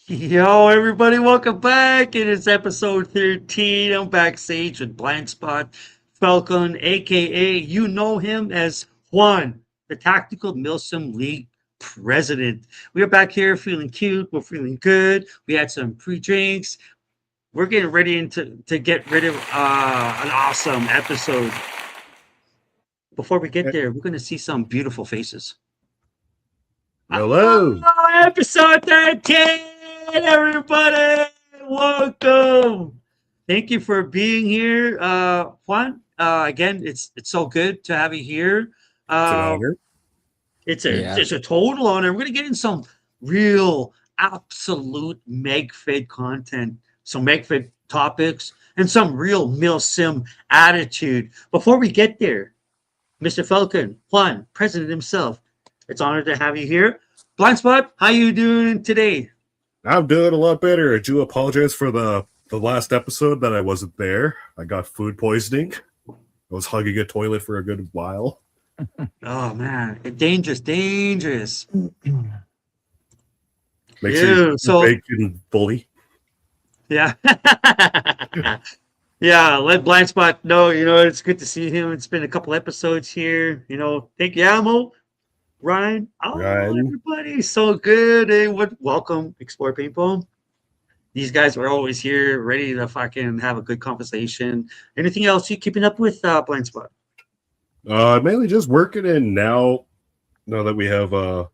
Yo, everybody, welcome back. It is episode 13. I'm backstage with Blindspot, Falcon, aka you know him as Juan, the tactical Milsim League president. We are back here feeling cute. We're feeling good. We had some pre-drinks. We're getting ready to get rid of an awesome episode. Before we get there, we're going to see some beautiful faces. Hello. Episode 13. Everybody, welcome. Thank you for being here, Juan. Again, it's so good to have you here. It's a total honor. We're gonna get in some real, absolute Magfed content, some Magfed topics, and some real Milsim attitude. Before we get there, Mr. Falcon, Juan, President himself, it's an honor to have you here. Blindspot, how you doing today? I'm doing a lot better. I do apologize for the last episode that I wasn't there. I got food poisoning. I was hugging a toilet for a good while. Oh, man. Dangerous. Make sure you bacon bully. Yeah. Yeah, let Blindspot know, it's good to see him. It's been a couple episodes here. Thank you, Amo. Ryan, everybody, so good. Hey, welcome, Explore Paintball. These guys are always here, ready to fucking have a good conversation. Anything else you keeping up with, Blindspot? Mainly just working, and now that we have a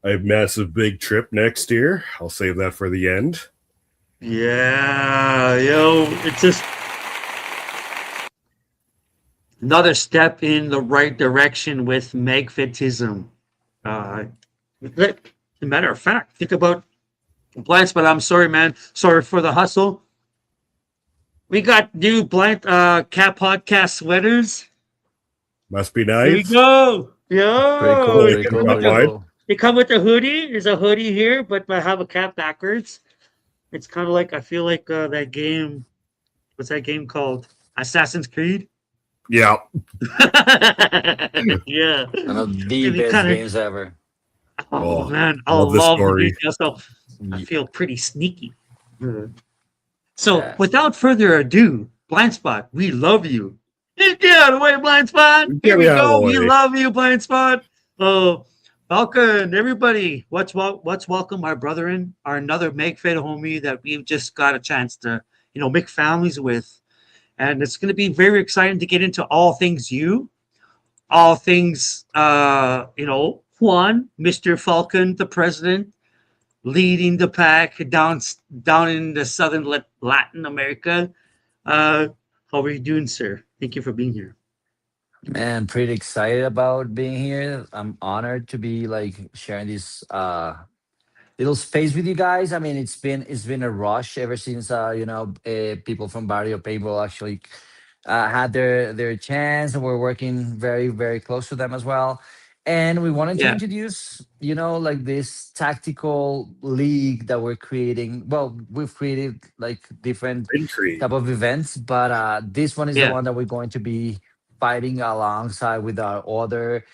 massive big trip next year, I'll save that for the end. Yeah, it's just another step in the right direction with Magfedism. As a matter of fact, think about Blindspot. I'm sorry, man. Sorry for the hustle. We got new Cat Podcast sweaters. Must be nice. Here we go. Yo. Very cool. They come with a hoodie. There's a hoodie here, but I have a cap backwards. It's kind of like, I feel like that game. What's that game called? Assassin's Creed? Yeah. Yeah. One of the best games ever. Oh man, I love the details. So I feel pretty sneaky. So without further ado, Blindspot, we love you. Get out of the way, Blindspot. Here we go. We love you, Blindspot. Falcon, everybody, what's welcome our Brotheran, our another Magfed homie that we've just got a chance to, make families with. And it's going to be very exciting to get into all things all things, Juan, Mr. Falcon, the president, leading the pack down in the southern Latin America. Uh, how are you doing, sir? Thank you for being here. Man, pretty excited about being here. I'm honored to be like sharing this little space with you guys. I mean, it's been a rush ever since people from Barrio Paintball actually had their chance, and we're working very very close to them as well. And we wanted to Yeah, introduce, like this tactical league that we're creating. Well, we've created like different Intrigue. type of events, but this one is the yeah, one that we're going to be fighting alongside with our other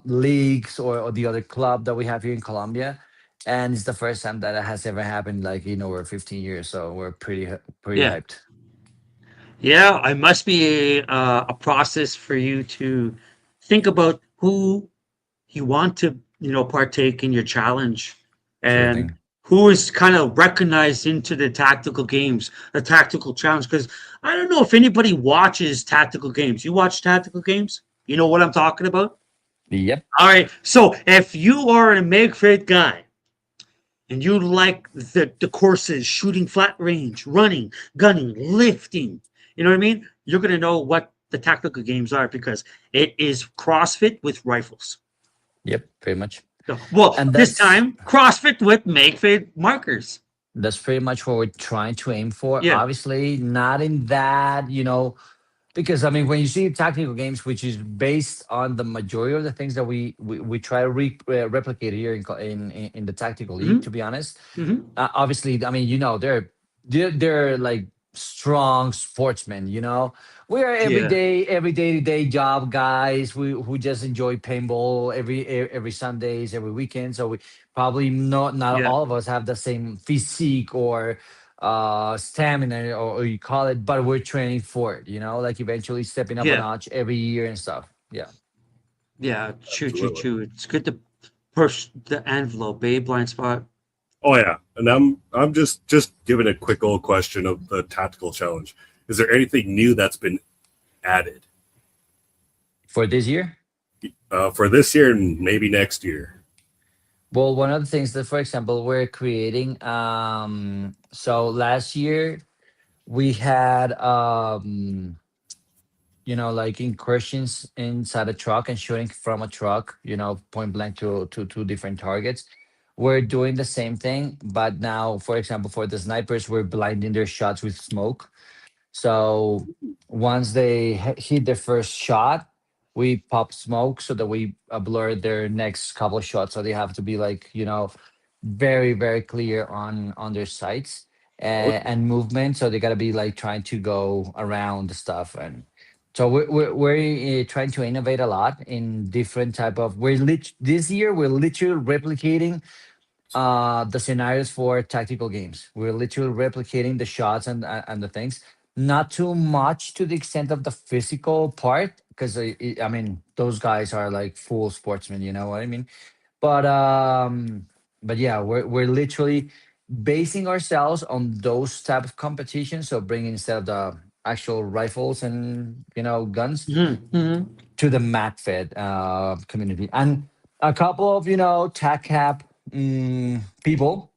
leagues, or the other club that we have here in Colombia. And it's the first time that it has ever happened, like in over 15 years. So we're pretty yeah. hyped. Yeah, it must be a process for you to think about who you want to, partake in your challenge Sure and thing. who is kind of recognized into the tactical games, the tactical challenge. Because I don't know if anybody watches tactical games. You watch tactical games? You know what I'm talking about? Yep. All right. So if you are a Magfed guy and you like the courses, shooting flat range, running, gunning, lifting, you know what I mean? You're going to know what the tactical games are because it is CrossFit with rifles. Yep. Pretty much. So, well, And this that's time CrossFit with Magfed markers. that's pretty much what we're trying to aim for. Yeah. Obviously, not in that, because I mean, when you see tactical games, which is based on the majority of the things that we try to replicate here in the tactical league, Hmm. to be honest. Hmm. Obviously, I mean, they're like strong sportsmen. We are Yeah. every day to day job guys. We who just enjoy paintball every Sundays, every weekend. So we probably not Yeah. all of us have the same physique or stamina, or you call it, but we're training for it. Like eventually stepping up a Yeah. notch every year and stuff. Yeah, Yeah. True, true, Absolutely. true. It's good to push the envelope, eh? Blind spot. Oh yeah, and I'm just giving a quick old question of the tactical challenge. Is there anything new that's been added for this year. for this year and maybe next year? Well, one of the things that, for example, we're creating. So last year we had, like incursions inside a truck and shooting from a truck, point blank to two different targets. We're doing the same thing, but now, for example, for the snipers, we're blinding their shots with smoke. So once they hit their first shot, we pop smoke so that we blur their next couple of shots. So they have to be like, very very clear on their sights Okay. and movement. So they got to be like trying to go around the stuff. And so we're trying to innovate a lot in different type of. This year we're literally replicating the scenarios for tactical games. We're literally replicating the shots and the things. Not too much to the extent of the physical part, because I mean those guys are like full sportsmen. You know what I mean? But yeah, we're literally basing ourselves on those type of competitions. So bringing, instead of the actual rifles and guns, Hmm. Hmm. to the Magfed community, and a couple of tech cap people.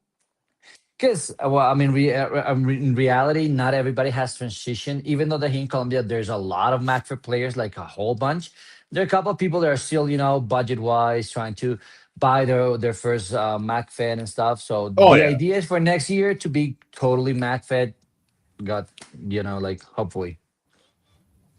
Because, well, I mean, in reality, not everybody has transitioned. Even though that here in Colombia, there's a lot of Magfed players, like a whole bunch. There are a couple of people that are still, budget wise, trying to buy their first Magfed and stuff. So Oh the yeah. idea is for next year to be totally Magfed. Got, like hopefully.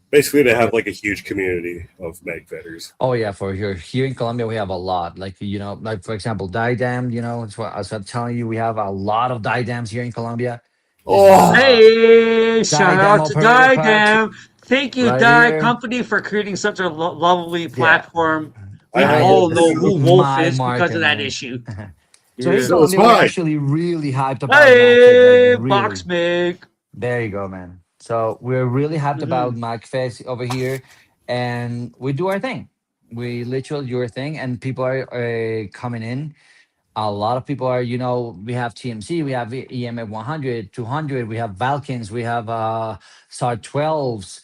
Basically, they have like a huge community of Magfetters. Oh yeah, for here in Colombia we have a lot. Like like for example, Didam. It's what as I'm telling you, we have a lot of Didams here in Colombia. This is Oh, Hey, shout Didam out to operator part Didam. Thank you, right Di here. Company, for creating such a lovely Yeah, platform. I We have I all over know who Wolf my is because market, of that man. issue. So here in Yeah. so it's Colombia, we're mine. actually really hyped about MagFest. Like Hey, Box really, Mig. there you go, man. So we're really hyped about Hmm. MagFest over here, and we do our thing. We literally your thing, and people are coming in. A lot of people are, we have TMC, we have EMA 100, 200, we have Falcons, we have SAR 12s,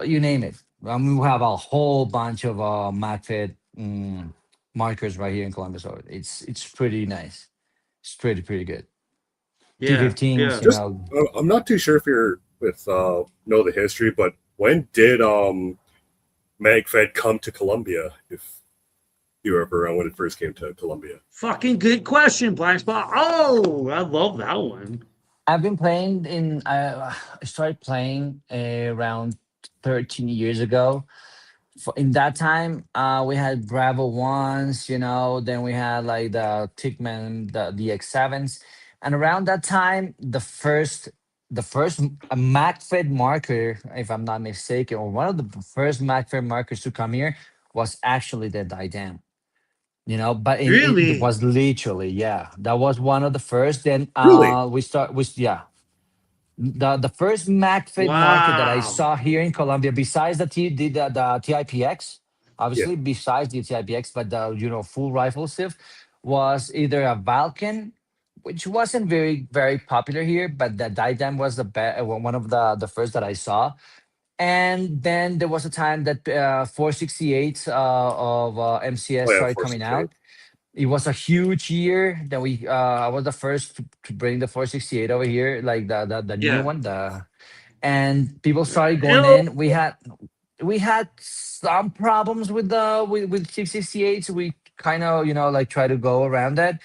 you name it. We have a whole bunch of Magfed markers right here in Columbus. So it's pretty nice. It's pretty good. Yeah, T15s, yeah. you Just, know. I'm not too sure if you're with know the history, but when did Magfed come to Colombia? If you were around when it first came to Colombia. Fucking good question, Blind Spot. Oh, I love that one. I've been playing I started playing around 13 years ago. In that time, we had Bravo ones, then we had like the Tickman, the X7s, and around that time, the first MacFed marker, if I'm not mistaken, or one of the first MacFed markers to come here was actually the Didam. But it Really? was literally, yeah, that was one of the first. Then Really? we start with, yeah, the first MacFit market that I Wow. saw here in Colombia, besides the TIPX, Yeah. obviously besides the TIPX, but the full rifle stiff, was either a Falcon, which wasn't very popular here, but the Didam was one of the first that I saw. And then there was a time that 468 of Oh MCS yeah, started coming 468. out. It was a huge year that I was the first to bring the 468 over here, like the new Yeah. one, and people started going Hello. in. We had some problems with the with 668, so we kind of like try to go around that.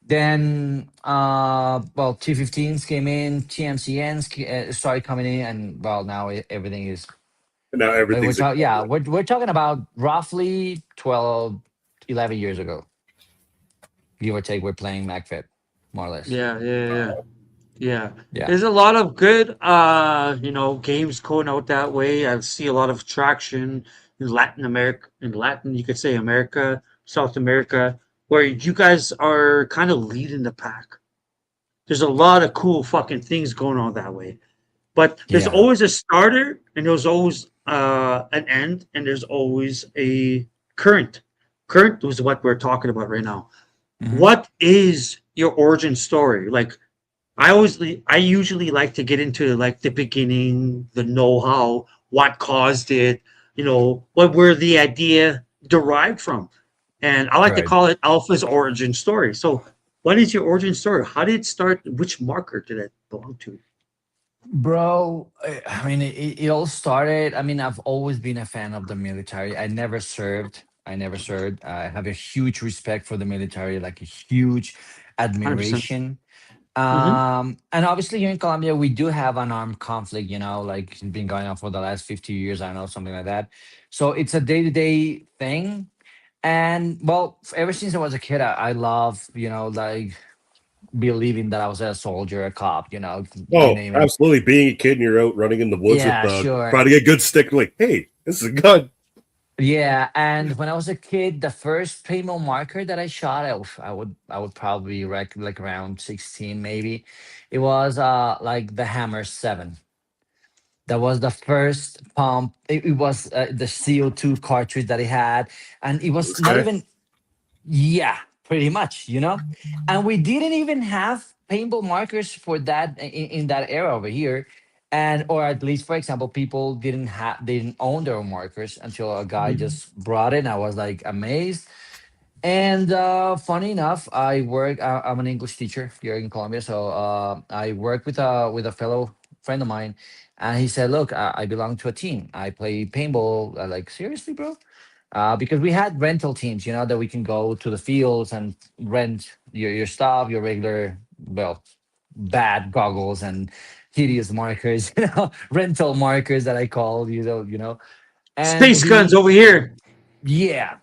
Then well, T15s came in, TMCNs started coming in, and well, now everything is And now like everything's a yeah, Colombia. we're talking about roughly 12, 11 years ago, give or take. We're playing MacFit, more or less. Yeah, yeah, yeah. Yeah. Yeah. There's a lot of good games going out that way. I see a lot of traction in Latin America, in Latin, you could say America, South America, where you guys are kind of leading the pack. There's a lot of cool fucking things going on that way. But there's Yeah. always a starter and there's always an end and there's always a current. Current was what we're talking about right now. Hmm. What is your origin story? Like I usually like to get into like the beginning, the know-how, what caused it, what where the idea derived from. And I like to Right. call it Alpha's origin story. So what is your origin story? How did it start? Which marker did it belong to? Bro, I mean, it all started. I mean, I've always been a fan of the military. I never served. I never served. I have a huge respect for the military, like a huge 100%. admiration. Mm-hmm. And obviously here in Colombia, we do have an armed conflict, like it's been going on for the last 50 years, I don't know, something like that. So it's a day-to-day thing. And well, ever since I was a kid, I love, like believing that I was a soldier, a cop, you Oh, name it. absolutely. Being a kid and you're out running in the woods with Yeah, sure. trying to get good stick, like, hey, this is a gun. Yeah, and when I was a kid, the first paintball marker that I shot, I would probably like around 16 maybe. It was like the Hammer 7. That was the first pump. It was the CO2 cartridge that it had, and it was not Okay. even, yeah, pretty much, And we didn't even have paintball markers for that in that era over here, and or at least, for example, people didn't own their own markers until a guy Mm-hmm. just brought it. And I was like amazed. And funny enough, I'm an English teacher here in Colombia, so I work with a fellow friend of mine, and he said, "Look, I belong to a team. I play paintball." Like, seriously, bro? Because we had rental teams, that we can go to the fields and rent your stuff, your regular, well, bad goggles and hideous markers, rental markers that I call, And Space guns over here. yeah,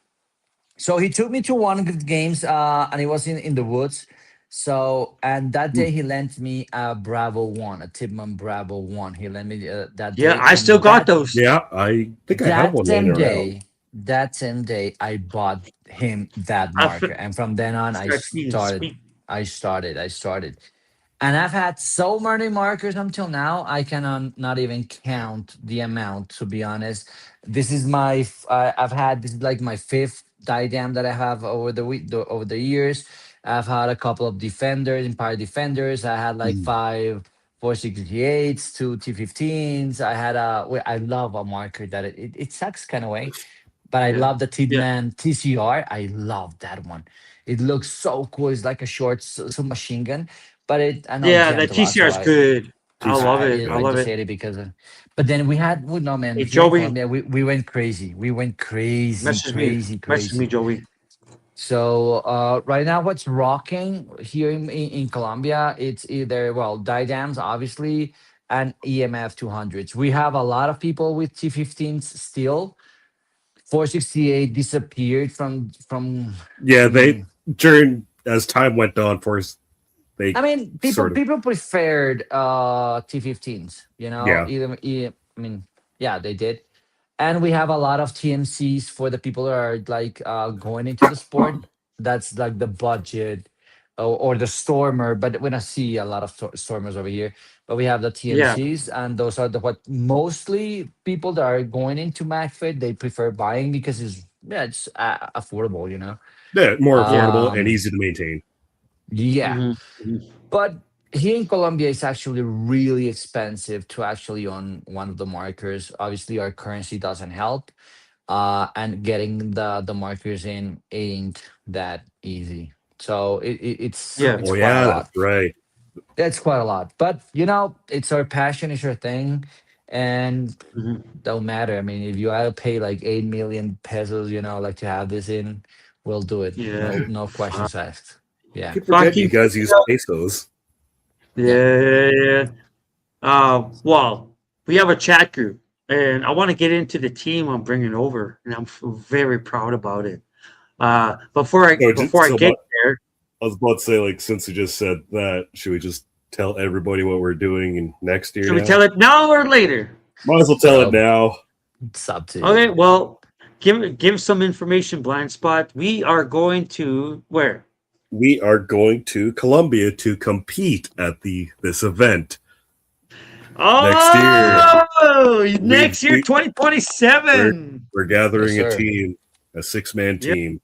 so he took me to one of the games, and it was in the woods. So, and that day he lent me a Bravo One, a Tipman Bravo One. He lent me that Yeah, day, I still and got those. Yeah, I think I have that one laying same around. day, that same day, I bought him that I marker, and from then on, start seeing started. speak. I started. And I've had so many markers until now, I cannot not even count the amount, to be honest. This is I've had, this is like my fifth diadem that I have over over the years. I've had a couple of defenders, Empire defenders. I had like Mm. five 468s, two T15s. I love a marker that it sucks kind of way, but I Yeah. love the Yeah. Tidman TCR. I love that one. It looks so cool. It's like a short machine gun, but I know it Yeah, the jammed a lot, TCR so is good. I love it. I I love just it. hate it because of. But then we had, well, no man, Hey, here in Joey, Colombia, we went crazy. We went crazy, message me. crazy, Message me, crazy. Joey. So right now, what's rocking here in Colombia? It's either, well, diadems obviously, and EMF 200s. We have a lot of people with T15s still. 468 disappeared from. Yeah, I they mean, during as time went on, for they I mean, sort of people preferred T15s. You know, yeah. I mean, yeah, they did. And we have a lot of TMCs for the people that are like going into the sport. That's like the budget, or the stormer, but we don't see a lot of stormers over here. But we have the Yeah. TMCs, and those are the what mostly people that are going into Magfed, they prefer buying because it's affordable, you know. Yeah, more Yeah. affordable and Um, easy to maintain. yeah, Hmm. but here in Colombia, it's actually really expensive to actually own one of the markers. Obviously, our currency doesn't help, and getting the markers in ain't that easy. So Yeah. it's Oh quite a yeah, that's lot. right. It's quite a lot. But you know, it's our passion, it's our thing, and Hmm. don't matter. I mean, if you had to pay like 8 million pesos, like to have this in, we'll do it. Yeah. No Fuck. questions asked. Yeah, Keep forgetting you Fucking. guys use pesos. yeah. Yeah. Yeah. Well, we have a chat group, and I want to get into the team I'm bringing over, and I'm very proud about it. So, Before I so get what, there, I was about to say, like, since you just said that, should we just tell everybody what we're doing in next year should we now? tell it now or later? Might as well tell it Well, now. it's up to Okay, you. well, give some information, blind spot. We are going to where? We are going to Colombia to compete at this event next year. Oh, We, next year, we we're 2027. we're Yes, gathering a sir. team, a 6-man Yep, team.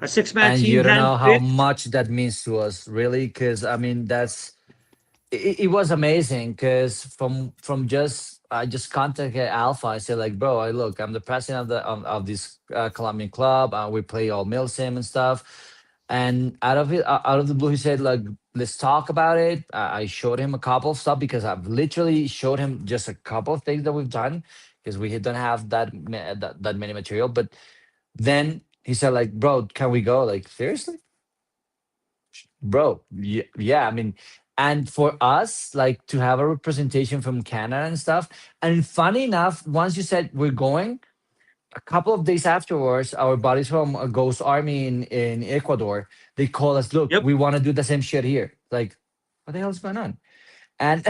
a six-man And you team don't know how handpicked. much that means to us, really, because I mean it was amazing. Because from just I just contacted Alpha. I said like, bro, look, I'm the president of this Colombian club. We play all Milsim and stuff. And out of the blue, he said like, let's talk about it. I showed him a couple of stuff because I've literally showed him just a couple of things that we've done because we don't have that many material, but. Then he said, like, bro, can we go? Like, seriously? Bro, yeah. I mean, and for us, like, to have a representation from Canada and stuff. And funny enough, once you said we're going, a couple of days afterwards, our buddies from Ghost Army in Ecuador, they call us, look, Yep. we want to do the same shit here. Like, what the hell's going on? And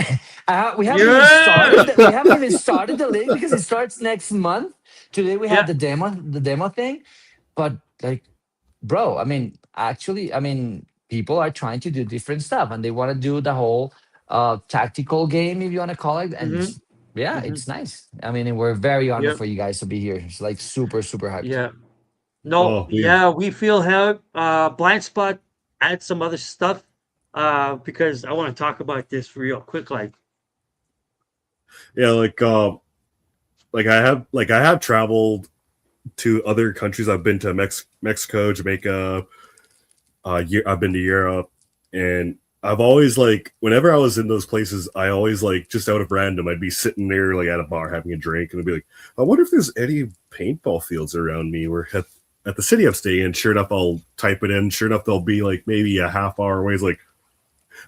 we haven't even Yeah. started. We haven't even started the league because it starts next month. Today we had Yeah. the demo thing, but like, bro, I mean, actually, I mean, people are trying to do different stuff and they want to do the whole tactical game, if you want to call it. And Hmm. yeah, Hmm. it's nice. I mean, and we're very honored Yep. for you guys to be here. It's like super, super hyped. Yeah. No. Oh, Yeah. We feel how blind spot. Add some other stuff. Because I want to talk about this real quick. yeah, I have traveled to other countries. I've been to Mexico, Jamaica. I've been to Europe, and I've always like whenever I was in those places, I always like just out of random, I'd be sitting there like at a bar having a drink, and I'd be like, I wonder if there's any paintball fields around me. Or at the city I'm staying in. Sure enough, I'll type it in. Sure enough, they'll be like maybe a half hour away. It's like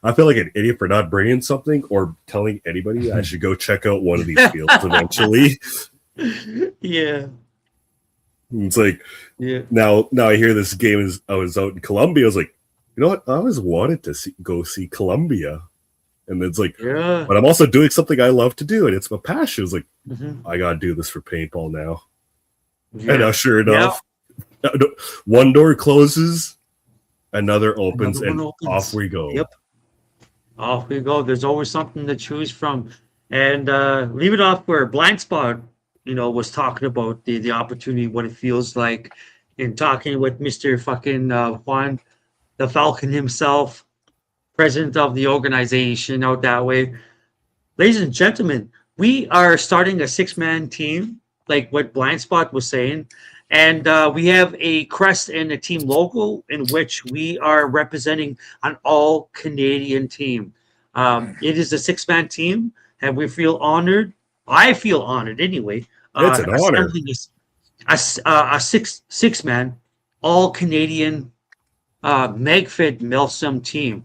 I feel like an idiot for not bringing something or telling anybody I should go check out one of these fields eventually. Yeah. It's like Yeah. now I hear this game is I was out in Colombia. I was like, you know what? I always wanted to go see Colombia, and it's like, Yeah. but I'm also doing something I love to do, and it's my passion. It's like Mhm. I gotta do this for paintball now. Yeah. And now, sure Yeah. enough, one door closes, another opens, Another one and opens. off we go. Yep. Off we go. There's always something to choose from. And leave it off where Blindspot, was talking about the opportunity, what it feels like in talking with Mr. fucking Juan the Falcon himself, president of the organization out that way. Ladies and gentlemen, we are starting a six-man team, like what Blindspot was saying. And we have a crest and a team logo in which we are representing an all Canadian team. It is a six-man team, and we feel honored. I feel honored anyway. It's an honor. Assembling a six-man all Canadian Magfed Milsim team.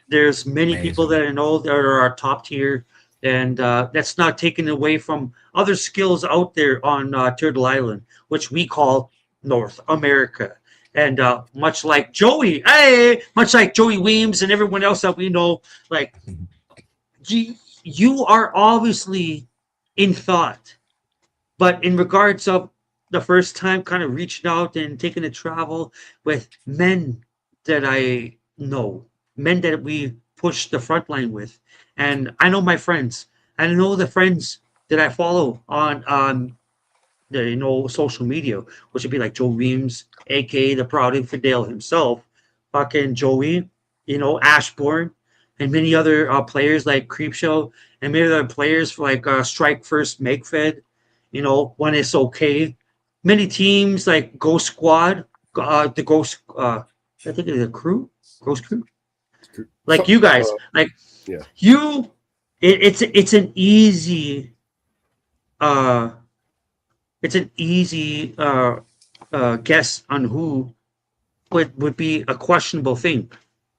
There's many people Amazing. that I know that are our top tier, and that's not taken away from other skills out there on Turtle Island, which we call North America. And much like Joey Weems and everyone else that we know, like you are obviously in thought, but in regards of the first time kind of reaching out and taking a travel with men that I know, men that we push the front line with. And I know my friends. I know the friends that I follow on the social media, which would be like Joe Weems, aka the proud infidel himself, fucking Joey, Ashbourne, and many other players like Creepshow, and many other players like Strike First, Make Fed, when it's okay. Many teams like Ghost Squad, the Ghost, I think it's a crew, Ghost Crew, like you guys, like Yeah. you. It's an easy uh it's an easy guess on who would be a questionable thing.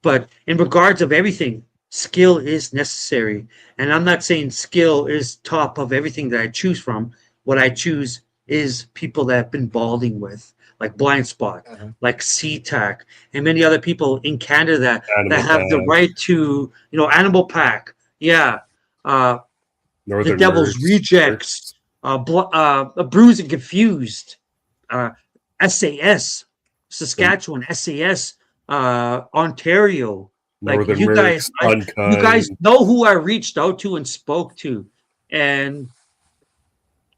But in regards of everything, skill is necessary. And I'm not saying skill is top of everything that I choose from. What I choose is people that I've been balding with, like Blindspot, Mhm. like SeaTac, and many other people in Canada that Animal have the Pack, right to, Animal Pack. Yeah. Uh, the Northern Devil's Rejects, Mercs, Bruised and Confused, uh, SAS, the Saskatchewan, SAS, Ontario. Like Northern Mercs, you guys Unkind. know who I reached out to and spoke to, and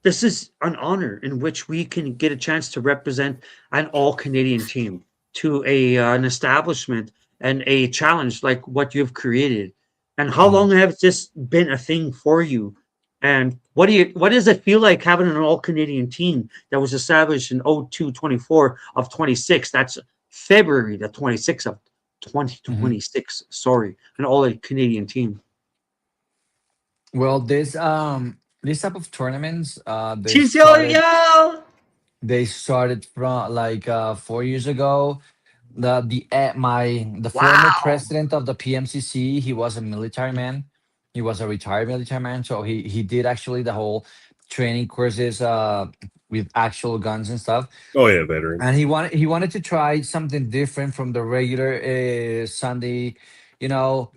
this is an honor in which we can get a chance to represent an all Canadian team to an establishment and a challenge like what you've created. And how Mhm. long has this been a thing for you? And what does it feel like having an all Canadian team that was established in 02/24 of 26? That's February the 26th of Mhm. 2026. Sorry, an all Canadian team. Well, this type of tournaments, Cheese yo yo. they started from like 4 years ago. The former Wow. president of the PMCC, he was a military man. He was a retired military man, so he did actually the whole training courses with actual guns and stuff. Oh yeah, veteran. And he wanted to try something different from the regular Sunday, you know,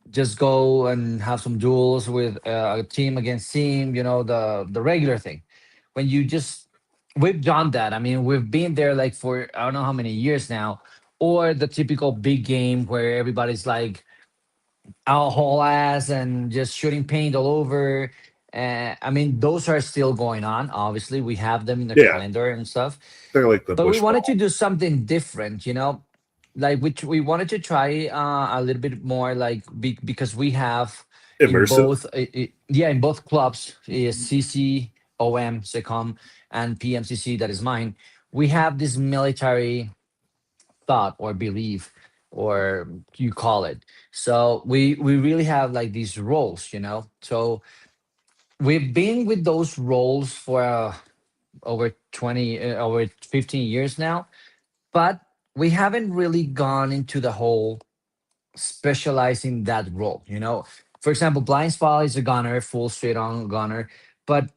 just go and have some duels with a team against team, the regular thing. When you just we've done that. I mean, we've been there like for I don't know how many years now, or the typical big game where everybody's like out whole ass and just shooting paint all over. I mean, those are still going on. Obviously, we have them in the Yeah, calendar and stuff, they're like the but we bush wanted to ball. do something different, like which we wanted to try a little bit more like because we have in Immersive. both yeah, in both clubs is CCOM SECOM and PMCC, that is mine. We have this military thought or belief, or you call it. So we really have like these roles, so we've been with those roles for over 20 over 15 years now, but we haven't really gone into the whole specializing that role. For example, Blind Spot is a gunner, full straight on gunner, but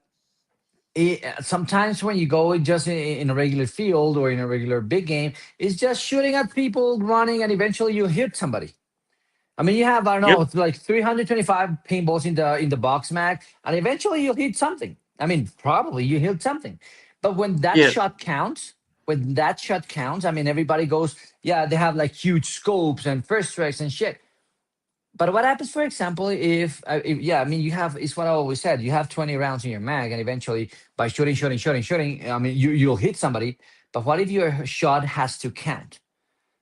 sometimes when you go just in a regular field or in a regular big game, it's just shooting at people, running, and eventually you hit somebody. I mean, you have, I don't know, Yep. it's like 325 paintballs in the box mag, and eventually you'll hit something. I mean, probably you hit something. But Yeah. when that shot counts, I mean, everybody goes, yeah, they have like huge scopes and first strikes and shit. But what happens, for example, if yeah, I mean, you have, it's what I always said. You have 20 rounds in your mag, and eventually, by shooting, I mean, you'll hit somebody. But what if your shot has to count?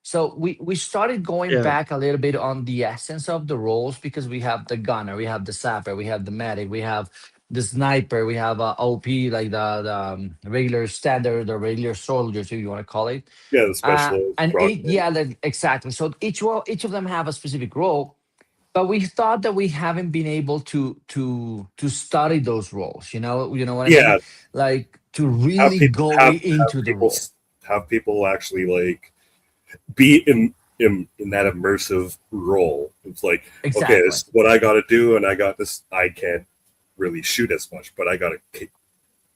So we started going Yeah. back a little bit on the essence of the roles, because we have the gunner, we have the sapper, we have the medic, we have the sniper, we have OP, like the regular standard, the regular soldiers, if you want to call it. Yeah, the specialist, And rock. yeah, exactly. So each of them have a specific role, but we thought that we haven't been able to study those roles. You know what I mean? Yeah, Like to have really people go have into the people role. have people actually like be in that immersive role. It's like, okay, Exactly. this is what I got to do, and I got this. I can't really shoot as much, but I got to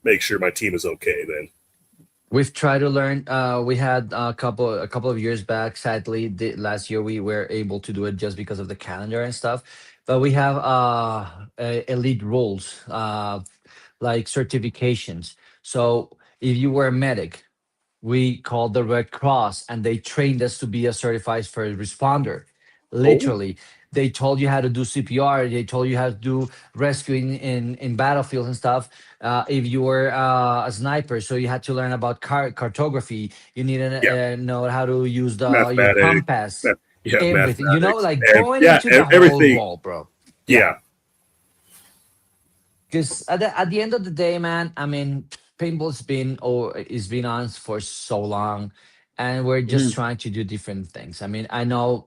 make sure my team is okay. Then, We've tried to learn. We had a couple of years back. Sadly, last year we were able to do it just because of the calendar and stuff. But we have elite roles, like certifications. So if you were a medic, we called the Red Cross, and they trained us to be a certified first responder. oh Literally, they told you how to do CPR. They told you how to do rescuing in battlefields and stuff. If you were a sniper, so you had to learn about cartography. You need yeah, to know how to use the your mathematics, compass, yeah, everything. You know, mathematics, like and going yeah, into the whole everything. role, bro. Yeah, Yeah, because at the end of the day, man, I mean, paintball's been, or it's been on for so long, and we're just Mhm. trying to do different things. I mean, I know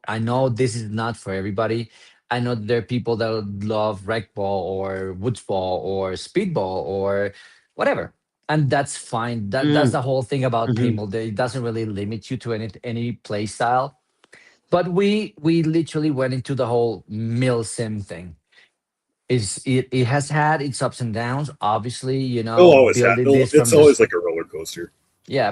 this is not for everybody. I know there are people that love rec ball or woods ball or speedball or whatever, and that's fine. That's Mm. the whole thing about Mhm. paintball. It doesn't really limit you to any play style. But we literally went into the whole milsim thing. It has had its ups and downs, obviously, it'll always have. building this It's from always just, like a roller coaster. yeah,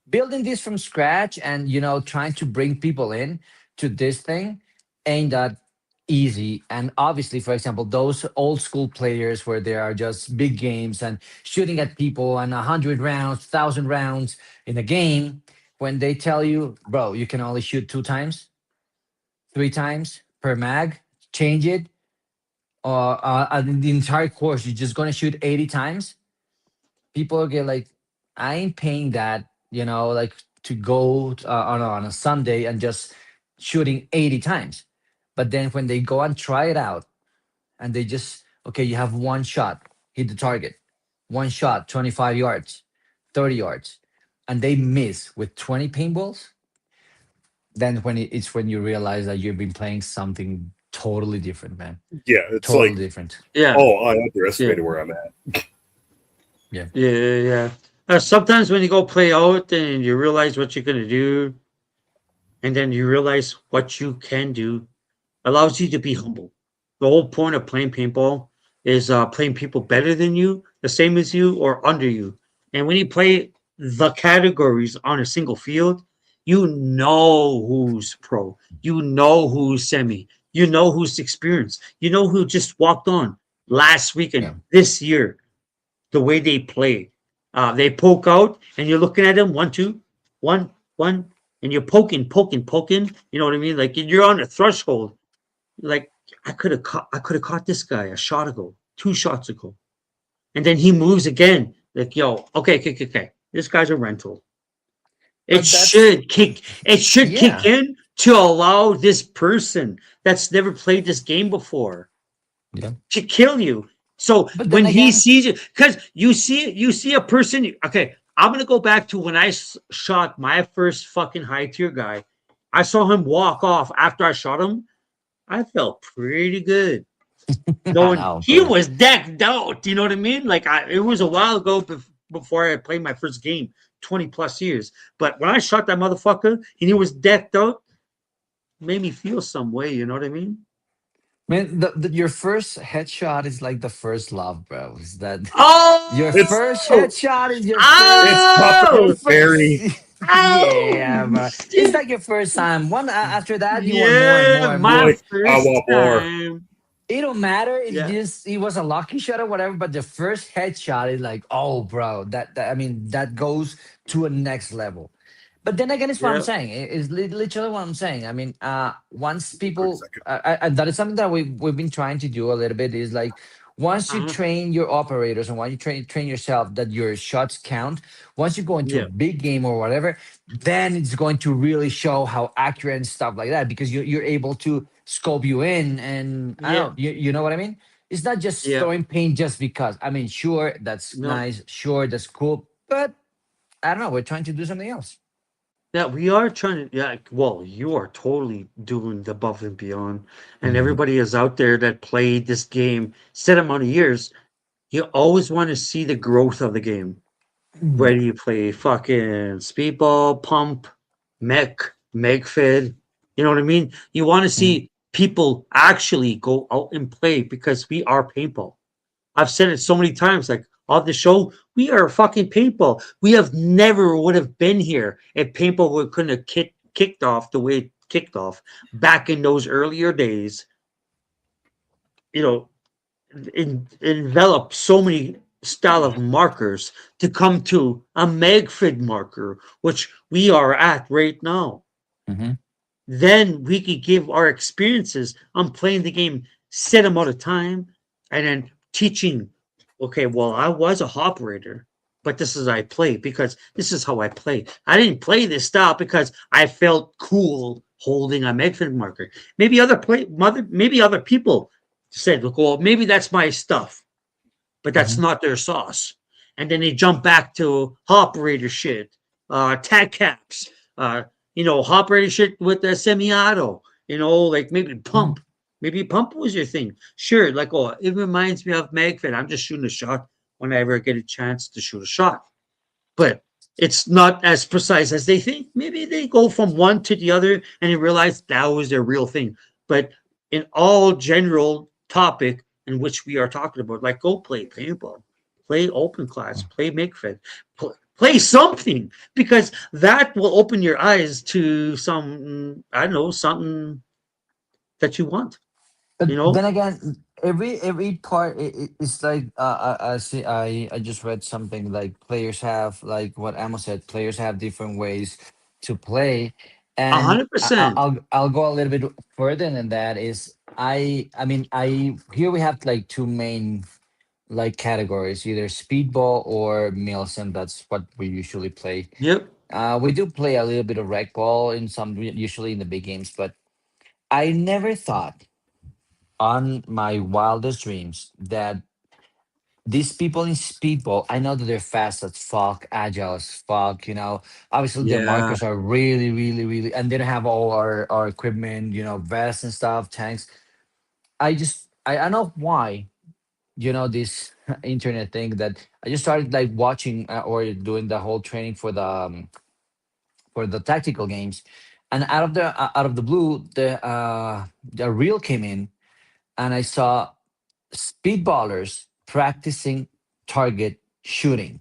building this from scratch, and trying to bring people in to this thing ain't that easy. And obviously, for example, those old school players where there are just big games and shooting at people and 100 rounds, 1,000 rounds in a game, when they tell you, bro, you can only shoot 2 times, 3 times per mag, change it, or the entire course you're just gonna shoot 80 times, people get like, I ain't paying that, like, to go on a Sunday and just shooting 80 times. But then when they go and try it out, and they just, okay, you have one shot, hit the target, one shot, 25 yards, 30 yards, and they miss with 20 paintballs, then it's when you realize that you've been playing something totally different, man. Yeah, it's Totally like, different. Yeah. oh, I Yeah. underestimated where I'm at. Yeah. Yeah. Yeah. Sometimes when you go play out and you realize what you're gonna do, and then you realize what you can do, allows you to be humble. The whole point of playing paintball is playing people better than you, the same as you, or under you. And when you play the categories on a single field, you know who's pro, you know who's semi, you know who's experienced, you know who just walked on last weekend, Yeah. this year, the way they play. They poke out, and you're looking at them, one, two, one, and you're poking. You know what I mean? Like you're on a threshold. Like I could have caught this guy a shot ago, 2 shots ago, and then he moves again. Like yo, okay. This guy's a rental. It But that's, should kick. It should kick yeah. in to allow this person that's never played this game before Yeah. to kill you. So But then when he again, sees you, because you see a person. Okay, I'm gonna go back to when I shot my first fucking high tier guy. I saw him walk off after I shot him. I felt pretty good I knowing know, he bro. was decked out. You know what I mean? Like it was a while ago before I played my first game, 20 plus years. But when I shot that motherfucker and he was decked out, made me feel some way. You know what I mean? Man, your first headshot is like the first love, bro. Is that your It's first Oh, headshot is your first, it's tough your oh, and first. very. Yeah, oh, bro. It's shit. like your first time. After that, you want more and Yeah, more and You're my more. like, I first want more. time. It don't matter if Yeah. this it was a lucky shot or whatever, but the first headshot is like, oh, bro, that I mean, that goes to a next level. But then again, it's what I'm Yeah. saying. It's literally what I'm saying. I mean, once Wait a people, second. that is something that we've been trying to do a little bit. Is like once you Uh-huh. train your operators and once you train yourself that your shots count. Once you go into a Yeah. big game or whatever, then it's going to really show how accurate and stuff like that because you're able to scope you in and I Yeah. don't know. You know what I mean? It's not just Yeah. throwing paint just because. I mean, sure, that's No. nice. Sure, that's cool. But I don't know. We're trying to do something else. Yeah, we are trying to. Yeah, well, you are totally doing the above and beyond, and Mhm. everybody is out there that played this game set amount of years. You always want to see the growth of the game. Whether Yeah. you play fucking speedball, pump, mech, Magfed, you know what I mean? You want to Mhm. see people actually go out and play because we are paintball. I've said it so many times, like on the show, we are fucking paintball. We have never would have been here if paintball couldn't have kicked off the way it kicked off back in those earlier days. You know, envelop so many style of markers to come to a Magfed marker, which we are at right now. Mhm. Then we could give our experiences on playing the game set amount of time and then teaching. Okay, well, I was a operator, but this is how I play because this is how I play. I didn't play this style because I felt cool holding a Magfed marker. Maybe other people said, "Look, well, maybe that's my stuff," but that's Mhm. not their sauce. And then they jump back to operator shit, tag caps, operator shit with the semi-auto, like maybe Mhm. pump. Maybe pump was your thing. Sure, like, oh, it reminds me of Magfed. I'm just shooting a shot whenever I get a chance to shoot a shot. But it's not as precise as they think. Maybe they go from one to the other and they realize that was their real thing. But in all general topic in which we are talking about, like go play paintball, play open class, play Magfed, play something because that will open your eyes to some, I don't know, something that you want, But you know? then again, every part it's like I see. I just read something like players have like what Amos said. Players have different ways to play, A and hundred percent. I'll go a little bit further than that. Is I mean I here we have like two main like categories, either speedball or Milsim. That's what we usually play. Yep. We do play a little bit of rec ball in some usually in the big games, but I never thought on my wildest dreams that these people in speedball, I know that they're fast as fuck, agile as fuck, obviously their Yeah. markers are really, really, really, and they don't have all our equipment, vests and stuff, tanks. I know why, this internet thing that I just started like watching or doing the whole training for the tactical games. And out of the blue, the reel came in and I saw speedballers practicing target shooting,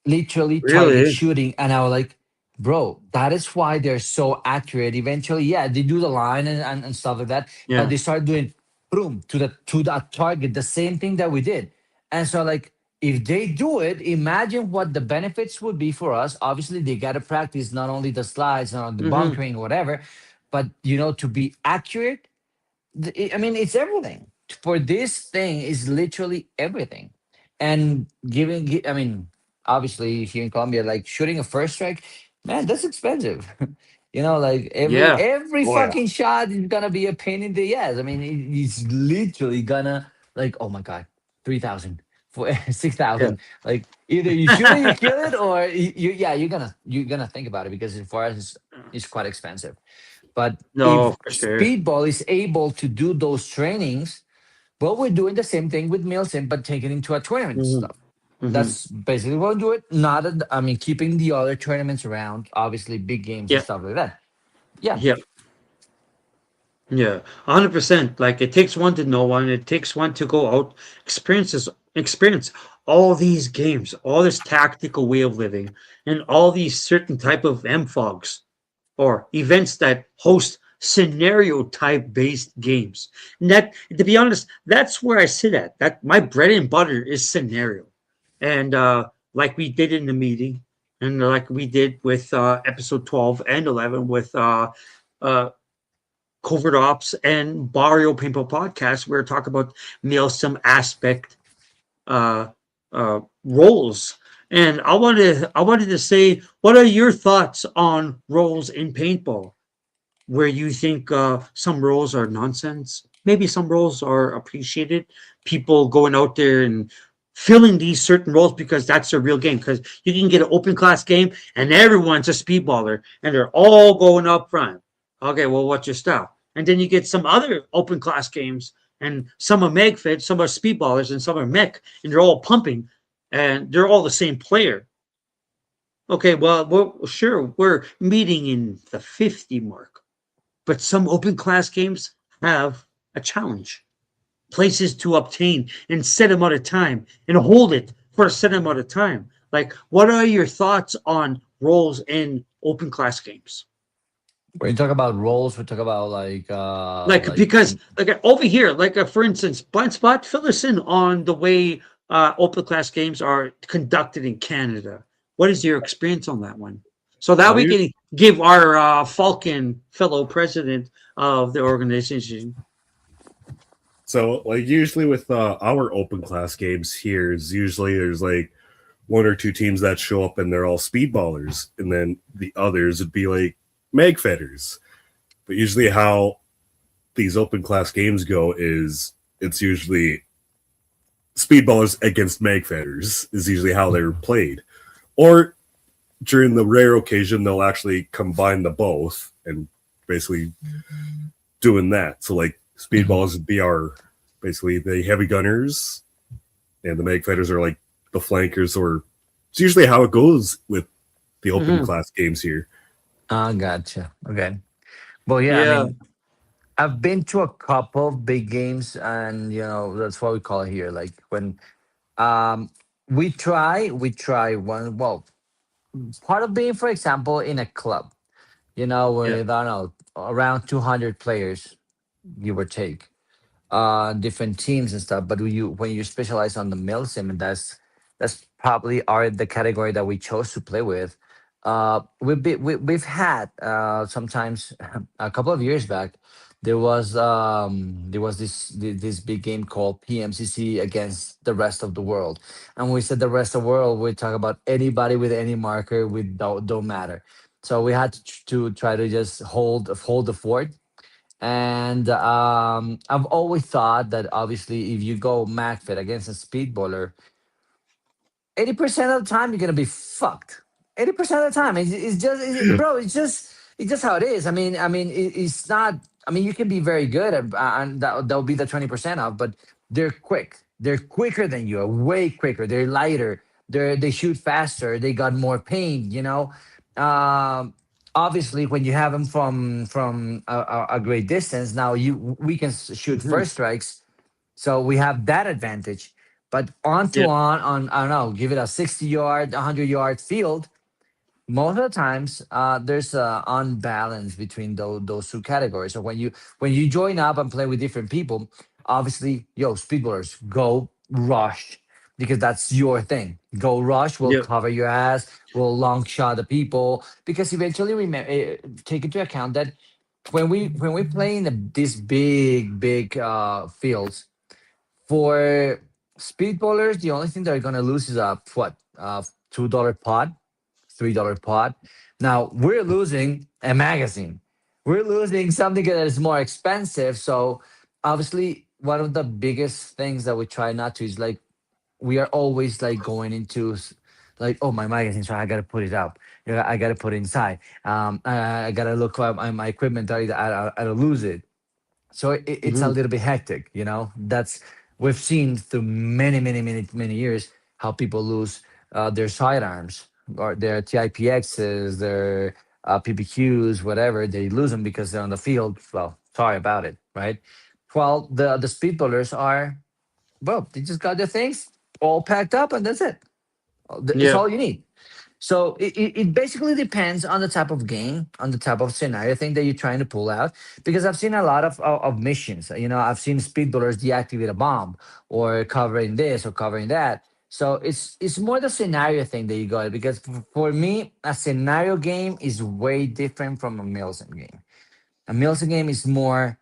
literally target Really? shooting. And I was like, bro, that is why they're so accurate. Eventually, yeah, they do the line and stuff like that, but Yeah. they start doing boom to that target, the same thing that we did. And so like if they do it, imagine what the benefits would be for us. Obviously, they gotta practice not only the slides, not only the Mm-hmm. bunkering, whatever, but to be accurate. I mean, it's everything. For this thing is literally everything. And I mean, obviously here in Colombia, like shooting a first strike, man, that's expensive. Like every Yeah. every Oh yeah. fucking shot is gonna be a pain in the ass. I mean, it's literally gonna like, oh my god, 3,000, for six Yeah. thousand. Like either you shoot it, you kill it, or yeah, you're gonna think about it because for us it's quite expensive. But No, if for sure. Speedball is able to do those trainings, well, we're doing the same thing with Milsim, but taking it into a tournament Mhm, stuff. mhm. That's basically what we do it. Not, I mean, keeping the other tournaments around, obviously big games and Yeah, stuff like that. Yeah. yeah, yeah. 100%. Like it takes one to know one. It takes one to go out, experience all these games, all this tactical way of living, and all these certain type of MFOGs or events that host scenario type based games. And that, to be honest, that's where I sit at. That my bread and butter is scenario. And like we did in the meeting, and like we did with episode 12 and 11 with uh, Covert Ops and Barrio Paintball podcast, we were talking about Milsim aspect uh, roles. And I wanted to say, what are your thoughts on roles in paintball? Where you think some roles are nonsense, maybe some roles are appreciated. People going out there and filling these certain roles because that's a real game. Because you can get an open class game and everyone's a speedballer and they're all going up front. Okay, well, what's your style? And then you get some other open class games and some are Magfed, some are speedballers, and some are mech, and they're all pumping and they're all the same player. Okay, well, we're meeting in the 50 mark, but some open class games have a challenge, places to obtain in set amount of time and hold it for a set amount of time. Like, what are your thoughts on roles in open class games? When you talk about roles, we talk about Like, because like over here, like for instance, Blind Spot, fill us in on the way open class games are conducted in Canada. What is your experience on that one? So that Well, we can give our Falcon fellow president of the organization. so like usually with our open class games here is usually there's like one or two teams that show up and they're all speedballers, and then the others would be like magfetters. But usually how these open class games go is it's usually speedballers against magfetters is usually how they're played. Or during the rare occasion they'll actually combine the both and basically doing that. So like speedballers would be our basically the heavy gunners and the magfetters are like the flankers, or it's usually how it goes with the open class games here. Gotcha. Okay. Well, yeah. I Yeah. mean, I've been to a couple of big games, and that's what we call it here. Like when um we try one. Well, part of being, for example, in a club, Yeah. with I don't know around 200 players, give or take, different teams and stuff. But when you specialize on the mill sim, and that's probably are the category that we chose to play with. We've had sometimes a couple of years back. There was this big game called PMCC against the rest of the world, and we said the rest of the world. We talk about anybody with any marker. We don't matter. So we had to try to just hold the fort. And I've always thought that obviously if you go MacFit against a speedballer, 80% of the time you're gonna be fucked. 80% of the time, it's just bro. It's just how it is. It's not. I mean, you can be very good at, and that'll be the 20% of, but they're quick. They're quicker than you. Way quicker. They're lighter. They shoot faster. They got more pain. Um, Obviously, when you have them from a great distance, now we can shoot Mhm. first strikes, so we have that advantage. But Yeah. on I don't know, give it a 60 yard, 100 yard field. Most of the times, there's a unbalance between those two categories. So when you join up and play with different people, obviously, speedballers go rush because that's your thing. Go rush. Will Yeah. cover your ass. Will long shot the people because eventually, take into account that when we play in these big fields for speedballers, the only thing they're gonna lose is a what $2 pot, $3 pot. Now we're losing a magazine. We're losing something that is more expensive. So obviously, one of the biggest things that we try not to is like we are always like going into like, oh, my magazine, so I gotta put it up. I gotta put it inside. I gotta look at my equipment. I don't lose it. So it's a Mhm. little bit hectic. That's we've seen through many years how people lose their sidearms or their TIPXs, their PPQs, whatever. They lose them because they're on the field. Well, sorry about it, right? Well, the speedballers are, well, they just got their things all packed up and that's it. It's Yeah. all you need. So it basically depends on the type of game, on the type of scenario thing that you're trying to pull out. Because I've seen a lot of missions. I've seen speedballers deactivate a bomb or covering this or covering that. So it's more the scenario thing that you got, because for me a scenario game is way different from a Milsim game. A Milsim game is more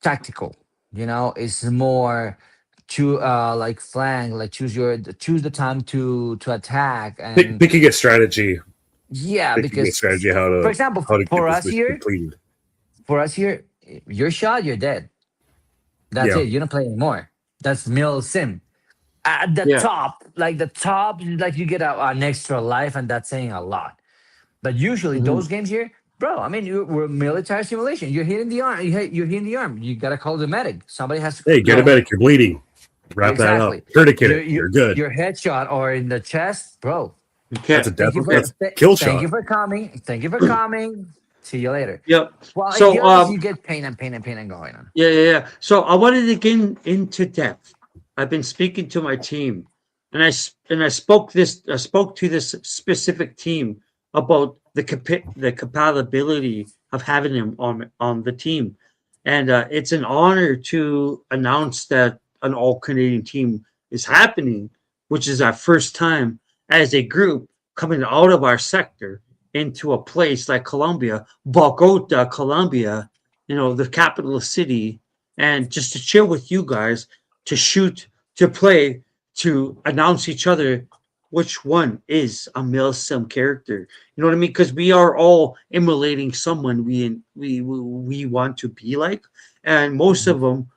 tactical, it's more to like flank, like choose the time to attack. And Picking a strategy, yeah, picking a because strategy for example, how to get this mission completed. for us here, you're shot, you're dead. That's Yeah. it. You don't play anymore. That's Milsim. At the Yeah. top, like you get an extra life, and that's saying a lot. But usually Mhm. those games here, bro, I mean, we're military simulation. You're hitting the arm. You're hitting the arm. You gotta call the medic. Somebody has to, Hey, get a medic. You're bleeding. Wrap that up. exactly. Tourniquet Your it. You're good. your headshot or in the chest, bro. That's a Okay. death. Thank you for That's kill thank you shot. for coming. Thank you for coming. See you later. Yep. Well, in the So, others, you get pain and pain and pain and going on. yeah. So I wanted to get into depth. I've been speaking to my team, and I spoke to this specific team about the compatibility of having him on the team, and it's an honor to announce that an all Canadian team is happening, which is our first time as a group coming out of our sector into a place like Colombia, Bogota, Colombia, the capital city, and just to chill with you guys, to shoot, to play, to announce each other which one is a Milsim character. You know what I mean? Because we are all emulating someone we want to be like, and most Mhm. of them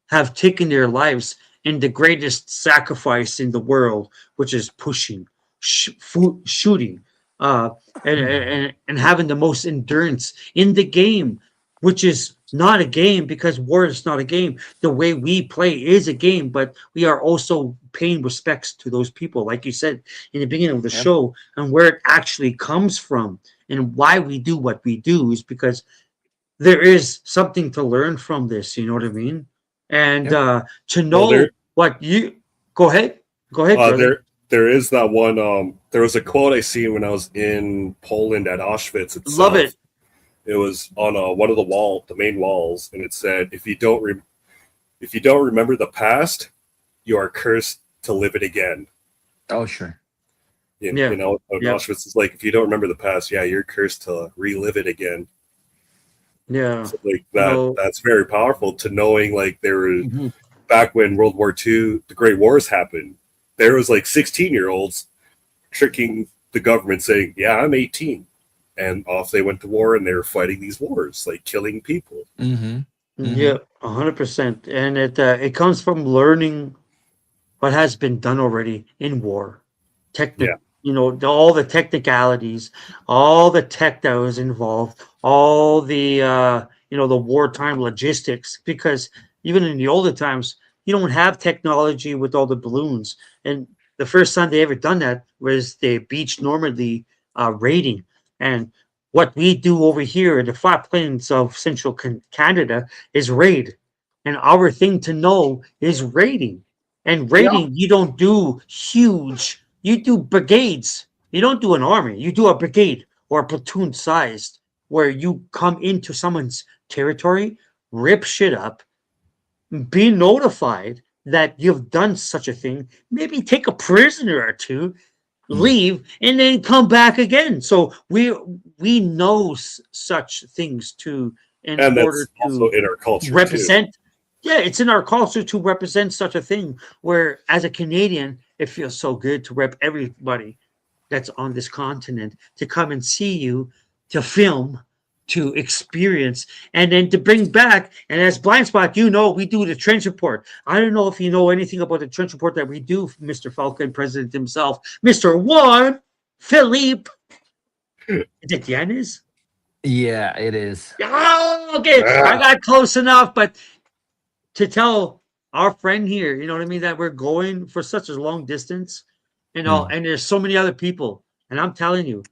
have taken their lives in the greatest sacrifice in the world, which is pushing, shooting, uh, and having the most endurance in the game, which is not a game because war is not a game. The way we play is a game, but we are also paying respects to those people, like you said in the beginning of the Yep. show, and where it actually comes from and why we do what we do is because there is something to learn from this. You know what I mean? And Yep. to Well, know what you go ahead, brother. there is that one. There was a quote I seen when I was in Poland at Auschwitz Love itself. it. It was on one of the main walls, and it said, if you don't remember the past, you are cursed to live it again." Oh, sure. Yeah. Yeah. Auschwitz is like, if you don't remember the past, yeah, you're cursed to relive it again. Yeah. So like that's very powerful to knowing, like, there were Mhm. back when World War II, the Great Wars happened. There was like 16-year-olds tricking the government, saying, "Yeah, I'm 18," and off they went to war, and they were fighting these wars, like killing people. Mhm. Yeah, 100%. And it comes from learning what has been done already in war. Yeah. All the technicalities, all the tech that was involved, all the wartime logistics. Because even in the older times, you don't have technology with all the balloons. And the first time they ever done that was the beach Normandy raiding. And what we do over here in the flat plains of central Canada is raid. And our thing to know is raiding. And Yeah. raiding, you don't do huge, you do brigades. You don't do an army, you do a brigade or a platoon sized, where you come into someone's territory, rip shit up, be notified that you've done such a thing, maybe take a prisoner or two, Mm. leave, and then come back again. So we know such things too in And order that's also to in our culture too. represent. Yeah, it's in our culture to represent such a thing. Where as a Canadian, it feels so good to rep everybody that's on this continent to come and see you, to film, to experience, and then to bring back. And as Blindspot, we do the trench report. I don't know if you know anything about the trench report that we do, Mr. Falcon, President himself, Mr. Juan, Felipe. Is it Yañez? Yeah, it is. Oh, okay. I Ah, got close enough, but to tell our friend here, you know what I mean, that we're going for such a long distance, Mm. and there's so many other people, and I'm telling you,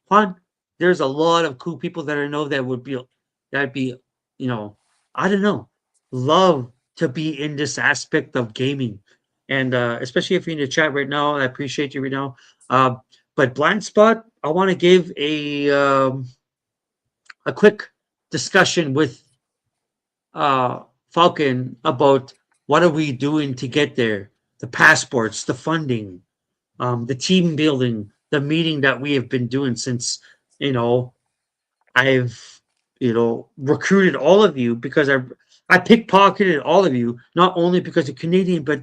Juan, there's a lot of cool people that I know that'd be, I don't know, love to be in this aspect of gaming, and especially if you're in the chat right now, I appreciate you right now. But Blind Spot, I want to give a quick discussion with Falcon about what are we doing to get there. the passports, the funding, the team building, the meeting that we have been doing since, you know, I've, recruited all of you because I pickpocketed all of you, not only because you're Canadian, but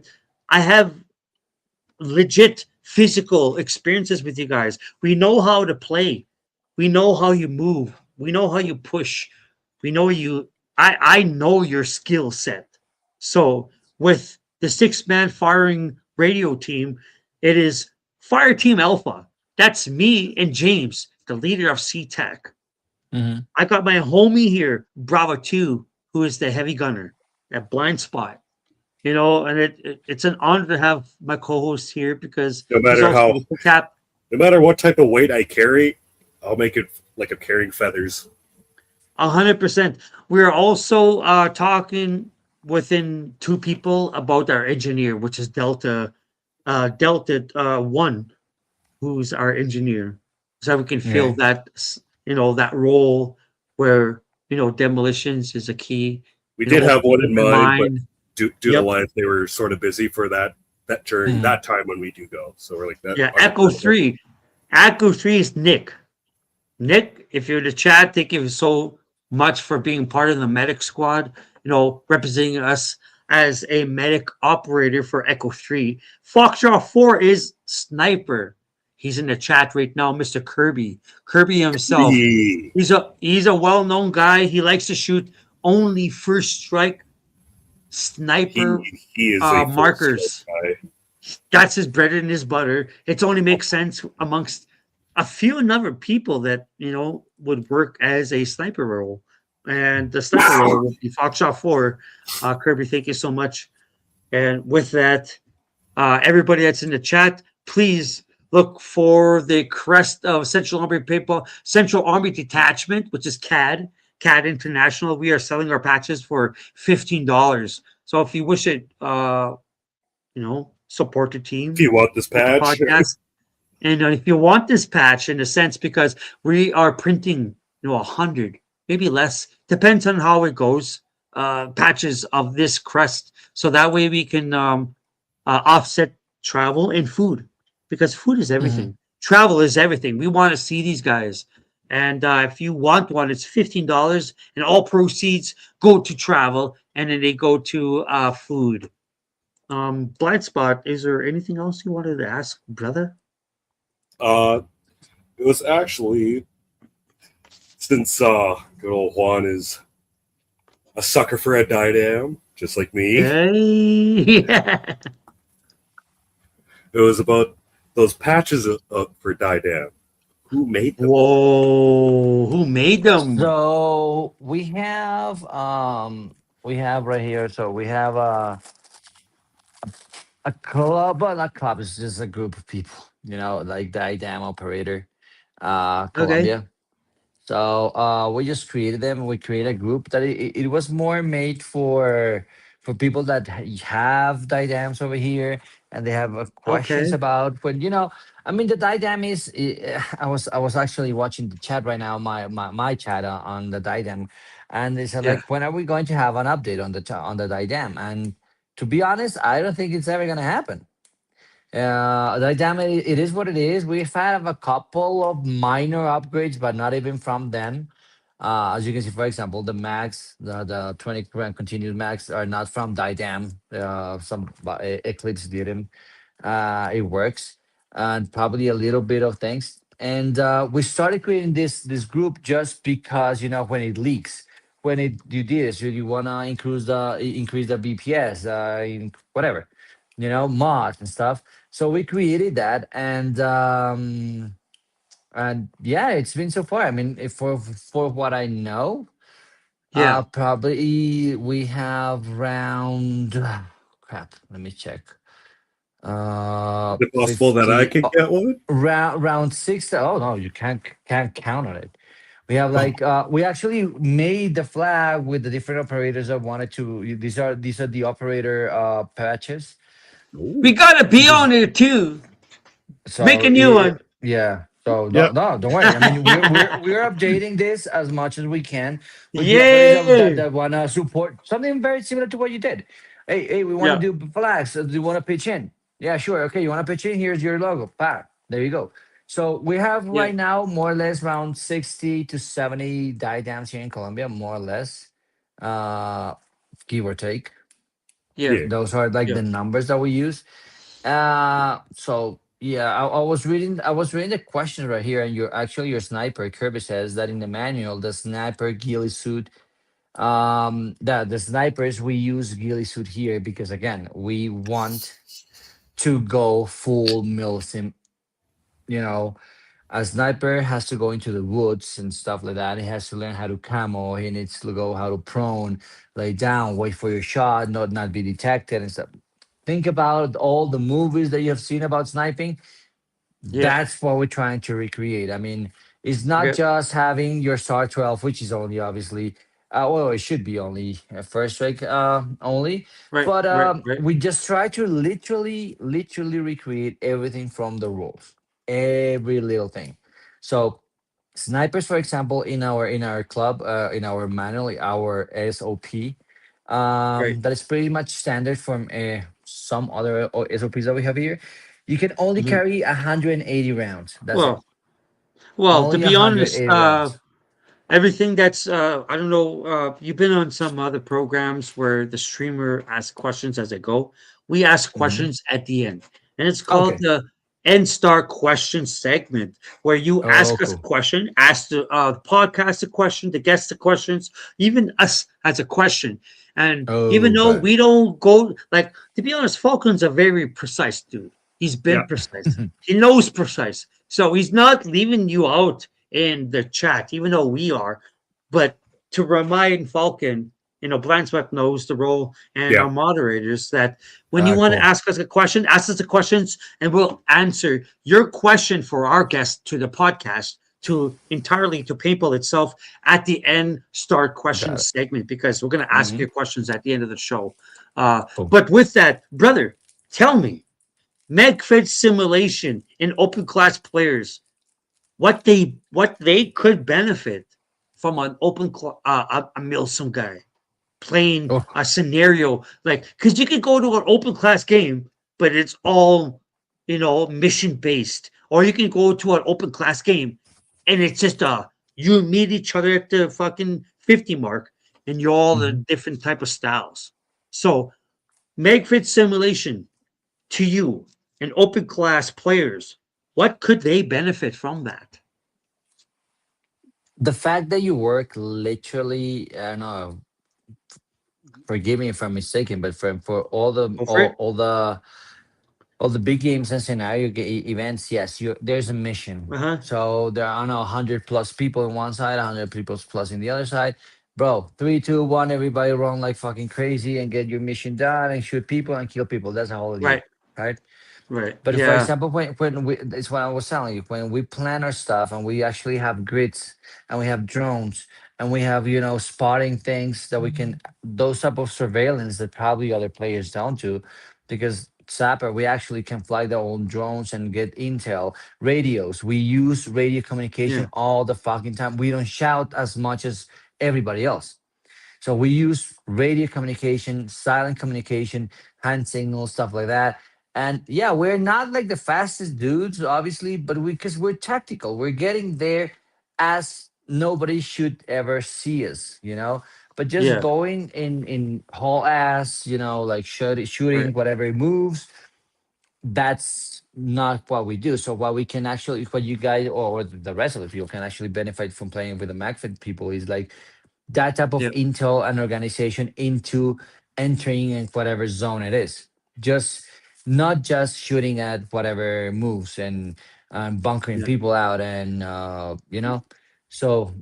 I have legit physical experiences with you guys. We know how to play. We know how you move. We know how you push. We know you. I know your skill set. So with the 6-man firing radio team, it is Fire Team Alpha. That's me and James, the leader of C-Tech. Hmm. I got my homie here, Bravo 2, who is the heavy gunner at Blindspot. And it's an honor to have my co-host here because No he's matter also how, the cap. no matter what type of weight I carry, I'll make it like I'm carrying feathers. 100%. We're also talking within two people about our engineer, which is Delta 1, who's our engineer, so we can fill Yeah. that role where demolitions is a key. We did have one in Open mind, but mind. due to Yep. life, they were sort of busy for that during Hmm. that time when we do go. So we're like that. Yeah, Echo 3. Echo 3 is Nick. Nick, if you're in the chat, thank you so much for being part of the medic squad, representing us as a medic operator for Echo 3. Foxtrot 4 is Sniper. He's in the chat right now, Mr. Kirby. Kirby himself. He He's a well-known guy. He likes to shoot only first strike sniper he is a markers. guy. That's his bread and his butter. It only makes sense amongst a few number of people that would work as a sniper role, and the sniper role would be Foxtrot 4. Kirby, thank you so much. And with that, everybody that's in the chat, please look for the crest of Central Army Detachment, which is CAD International. We are selling our patches for $15. So if you wish it, support the team. If you want this patch, podcast. And if you want this patch, in a sense, because we are printing, 100, maybe less, depends on how it goes, patches of this crest. So that way we can offset travel and food, because food is everything. Travel is everything. We want to see these guys. And if you want one, it's $15, and all proceeds go to travel, and then they go to food. Blindspot, is there anything else you wanted to ask, brother? it was actually, since good old Juan is a sucker for a diadem, just like me. Yeah. It was about those patches for diadem. Who made them? Whoa, who made them? So we have right here. So we have a club, well, not club. It's just a group of people. Like the IDAM operator, Okay. Colombia. So we just created them. We created a group that it was more made for people that have diadams over here, and they have questions Okay. about when I mean, the diadem is. I was actually watching the chat right now, my chat on the diadem, and they said Yeah. like, when are we going to have an update on the diadem? And to be honest, I don't think it's ever gonna happen. The dam, it is what it is. We've had a couple of minor upgrades, but not even from them. As you can see, for example, the max, the 20 current continuous max are not from Didam. Some Eclipse did them. It works, and probably a little bit of things. And we started creating this group just because when it leaks, when you do this, you wanna increase the BPS, whatever, mods and stuff. So we created that, and yeah, it's been so far. I mean, if for what I know, Yeah. probably we have round crap. Let me check. Is it possible that I 50 can get one? round six. Oh no, you can't count on it. We have like we actually made the flag with the different operators that wanted to. These are the operator patches. We got to be on it too. Make So a new one. yeah. So no, Yep. no, don't worry. I mean, we're updating this as much as we can with the operators that Yay. wanna support something very similar to what you did. Hey, we want to Yeah. do flags. Do you want to pitch in? Yeah, sure. Okay, you want to pitch in? Here's your logo. Bam. There you go. So we have Yeah. right now more or less around 60 to 70 die dams here in Colombia, more or less, uh, give or take. Yeah. Yeah. Those are like Yeah. the numbers that we use. So yeah, I was reading the question right here, and your sniper Kirby says that in the manual, the sniper ghillie suit, that the snipers we use ghillie suit here because again, we want to go full Milsim. You know, a sniper has to go into the woods and stuff like that. He has to learn how to camo. He needs to go how to prone, lay down, wait for your shot, not be detected and stuff. Think about all the movies that you have seen about sniping. Yeah. That's what we're trying to recreate. I mean, it's not Yeah. just having your star 12, which is only obviously, well, it should be only first strike only, Right. but Right. Right. we just try to literally recreate everything from the rules, every little thing. So snipers, for example, in our club, in our manual, our SOP, Right. that is pretty much standard from some other SOPs that we have here. You can only Mhm. carry 180 rounds. That's it. Well, well, to Only be honest, 180 rounds. everything that's I don't know, you've been on some other programs where the streamer asks questions as they go. We ask Hmm. questions at the end, and it's called Okay. the end star question segment, where you Oh, ask us a cool. question, ask the podcast a question, the guest the questions, even us as a question. And even Oh, though got it. we don't go like, to be honest, Falcon's a very precise dude. He's been Yeah. precise. He knows precise. So he's not leaving you out in the chat, even though we are. But to remind Falcon, Blindspot knows the role, and Yeah. our moderators, that when you want to Cool. ask us a question, ask us the questions, and we'll answer your question for our guest to the podcast, to entirely to paintball itself at the end start question Got it. segment, because we're going to ask Hmm. you questions at the end of the show. Cool. But with that, brother, tell me, Magfed simulation in open class players, what they could benefit from an a Milsim guy playing Oh, a scenario, like, because you could go to an open class game, but it's all mission based, or you can go to an open class game and it's just you meet each other at the fucking 50 mark, and you're all the mhm. different type of styles. So Magfit simulation, to you and open class players, what could they benefit from that? The fact that you work literally, I don't know, forgive me if I'm mistaken, but for all the Go for all, it. all the all the big games and scenario events, yes, there's a mission. Uh-huh. So there are, I don't know, 100 plus people in one side, 100 people plus in the other side. Bro, three, two, one, everybody run like fucking crazy and get your mission done and shoot people and kill people. That's a whole Right. game, right? Right. But for Yeah. example, when we, it's what I was telling you, when we plan our stuff and we actually have grids and we have drones and we have, spotting things that we can, those type of surveillance that probably other players don't do, because Sapper, we actually can fly their own drones and get intel, radios. We use radio Yeah. communication all the fucking time. We don't shout as much as everybody else. So we use radio communication, silent communication, hand signals, stuff like that. And yeah, we're not like the fastest dudes, obviously, but because we're tactical, we're getting there as nobody should ever see us. But just Yeah. going in whole ass, like shooting Right. whatever moves, that's not what we do. So what we can actually, what you guys or the rest of the people can actually benefit from playing with the MagFed people is like that type of Yeah. intel and organization into entering in whatever zone it is. Just not just shooting at whatever moves and bunkering Yeah. people out and so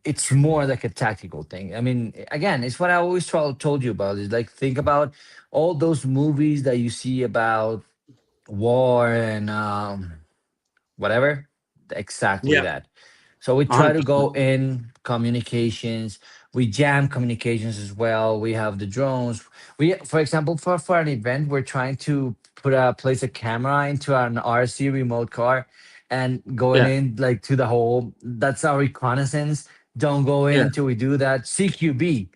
it's more like a tactical thing. I mean, again, it's what I always told you about. Is like think about all those movies that you see about war and whatever, exactly Yeah. that. So we try to go 100%. in communications. We jam communications as well. We have the drones. For example, for an event, we're trying to place a camera into an RC remote car, and going Yeah. in like to the hole. That's our reconnaissance. Don't go in Yeah. until we do that. CQB.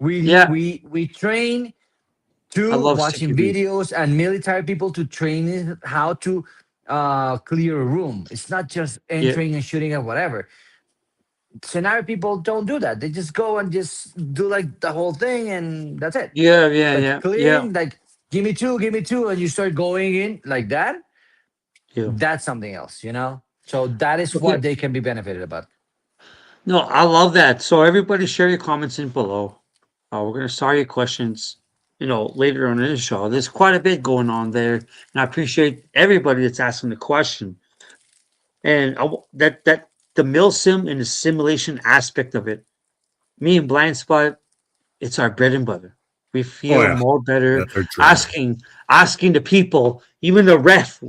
We Yeah. we we train I Two, love watching CQB. videos and military people to train it how to clear a room. It's not just Yeah, entering and shooting at whatever. Scenario people don't do that. They just go and just do like the whole thing and that's it. yeah, yeah, But yeah, yeah, clearing, like, give me two, and you start going in like that, yeah. that's something else, you know? So that is Okay. what they can be benefited about. No, I love that. So everybody share your comments in below. We're gonna start your questions, later on in the show. There's quite a bit going on there, and I appreciate everybody that's asking the question. And that the mill sim and the simulation aspect of it, me and Blind Spot, it's our bread and butter. We Oh feel yeah, more better that's our dream. asking the people, even the ref.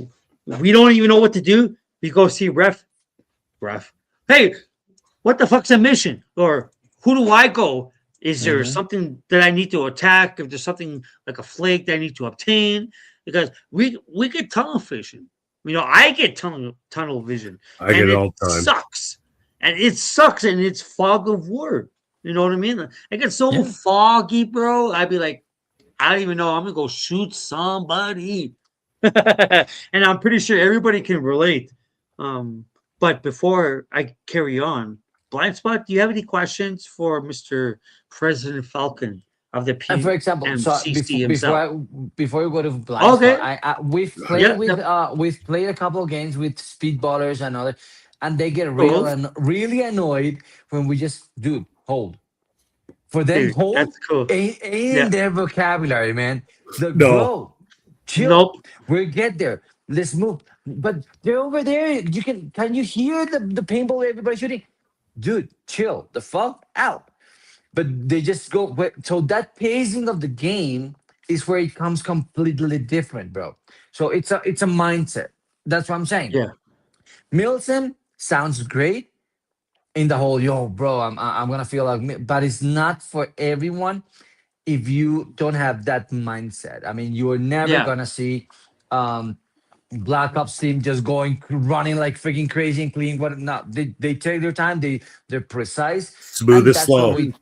We don't even know what to do. We go see ref. Hey, what the fuck's a mission? Or who do I go? Is there Hmm. something that I need to attack? If there's something like a flake that I need to obtain? Because we get tunnel vision. I get tunnel vision, I get and it it all the time. sucks. And it sucks, and it's fog of war. You know what I mean? I get so Yeah. foggy, bro. I'd be like, I don't even know. I'm gonna go shoot somebody. And I'm pretty sure everybody can relate. But before I carry on, Blind Spot, do you have any questions for Mr. President Falcon of the And for example, so PMCC himself? before we go to blind spot, Okay. I Yeah. Yeah. we've played a couple of games with speedballers and other, and they get Cool. really annoyed when we just, dude, hold. For them, Dude, hold that's cool. ain't in Yeah. their vocabulary, man. The No, bro, chill. Nope. We'll get there. Let's move. But they're over there. Can you hear the paintball everybody shooting? Dude, chill the fuck out. But they just go so that pacing of the game is where it comes completely different, bro. So it's a mindset. That's what I'm saying. Yeah. Milsim sounds great in the whole, yo, bro, I'm gonna feel like but it's not for everyone if you don't have that mindset. I mean, you're never Yeah. gonna see um Black Ops team just going running like freaking crazy and clean what not. They take their time, they're precise, smooth and is that's what slow, Mm.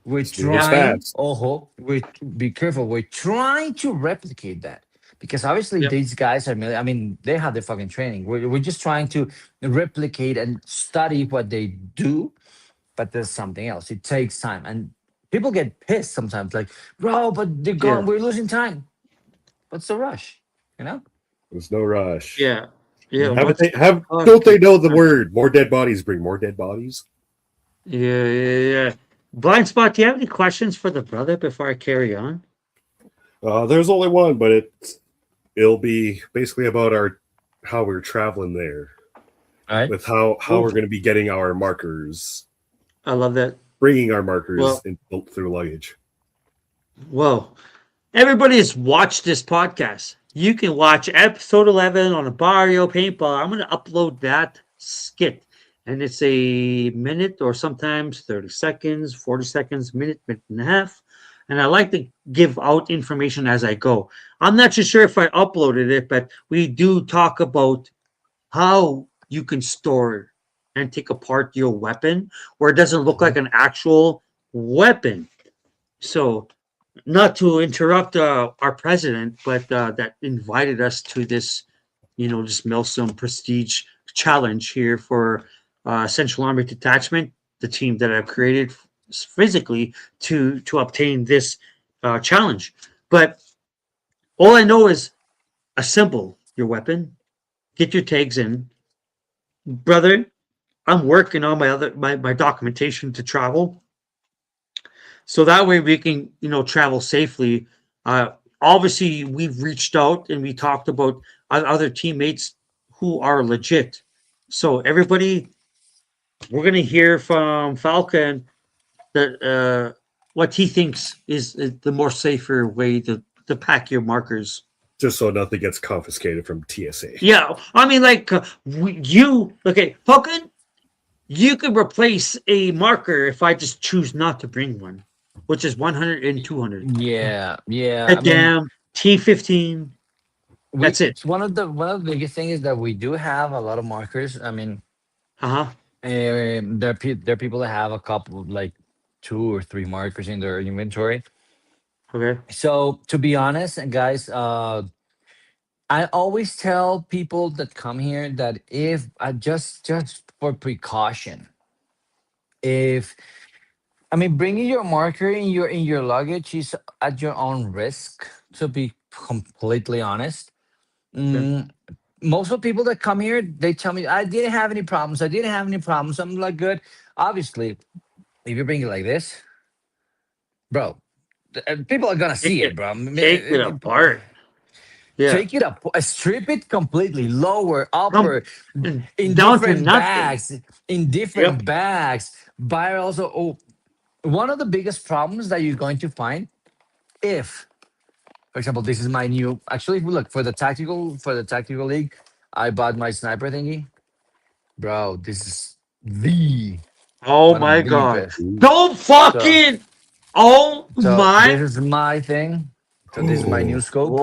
we're smooth is Yeah. trying. fast. Oh, we be careful. We're trying to replicate that because obviously Yep. these guys are. I mean, they have their fucking training. We're just trying to replicate and study what they do, but there's something else. It takes time, and people get pissed sometimes. Like, bro, but they're Yeah. gone. We're losing time. What's the rush? You know? There's no rush. Yeah. Yeah. Mhm. What's Don't they okay. know the word? More dead bodies bring more dead bodies. Yeah, yeah, yeah. Blind Spot, do you have any questions for the brother before I carry on? There's only one, but it'll be basically about our how we're traveling there, All right. with how Cool. we're going to be getting our markers, I love that. bringing our markers Well, through luggage. well, everybody has watched this podcast. You can watch episode 11 on a Barrio Paintball. I'm going to upload that skit. And it's a minute or sometimes 30 seconds, 40 seconds, minute and a half. And I like to give out information as I go. I'm not too sure if I uploaded it, but we do talk about how you can store and take apart your weapon where it doesn't look like an actual weapon. So, not to interrupt our president, but that invited us to this, this Milsim Prestige challenge here for Central Army Detachment, the team that I've created physically to obtain this challenge. But all I know is assemble your weapon, get your tags in, brother. I'm working on my documentation to travel, so that way we can travel safely. Obviously, we've reached out and we talked about other teammates who are legit. So everybody, we're gonna hear from Falcon that what he thinks is the more safer way to pack your markers. Just so nothing gets confiscated from TSA. Yeah, I mean, like okay, Falcon, you could replace a marker if I just choose not to bring one, which is 100 and 200. Yeah, yeah. Head I mean, down, T15. we That's it. one of the biggest things is that we do have a lot of markers. I mean, Uh huh. there are people that have a couple, like two or three markers in their inventory. Okay. So to be honest, and guys, I always tell people that come here that if just for precaution, if I mean bringing your marker in your luggage is at your own risk. To be completely honest, Okay. Mm, most of the people that come here, they tell me I didn't have any problems. I didn't have any problems. I'm like good. Obviously, if you bring it like this, bro, people are gonna Take see it, it. bro. Take it apart. Yeah. Take it up, strip it completely, lower, Come upper, in down to different nothing. bags, in different Yep. bags. Buy also. Oh, one of the biggest problems that you're going to find if, for example, this is my new. Actually, look for the tactical league. I bought my sniper thingy, bro. This is the Oh one of my the god. best. Ooh. Don't So, fucking. Oh so this my. is my thing. So this is my new Oh. scope.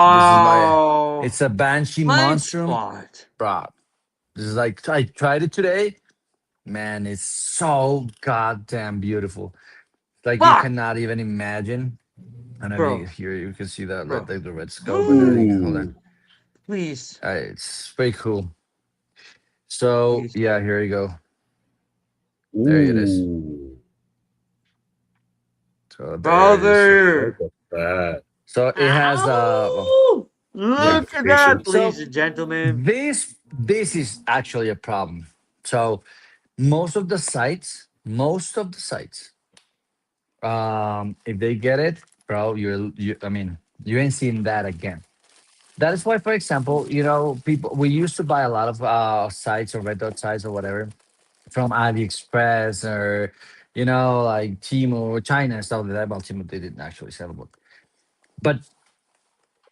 This is my. Wow. It's a Banshee Blind Monstrum, spot. bro. This is like I tried it today. Man, it's so goddamn beautiful. Like you Fuck, cannot even imagine. And I mean, bro. here you can see that Bro. like the red scope and everything. Hold on, Please. it's pretty cool. So Please. yeah, here you go. There it is. Ooh. So there it is. Brother. Look at that. So it has well, Ow! yeah. Look at that, Notifications. ladies So and gentlemen. this is actually a problem. So most of the sites, if they get it, bro, I mean, you ain't seeing that again. That is why, for example, people we used to buy a lot of sites or red dot sites or whatever from AliExpress or like Timo or China and stuff like that. Well, Timo they didn't actually sell it, but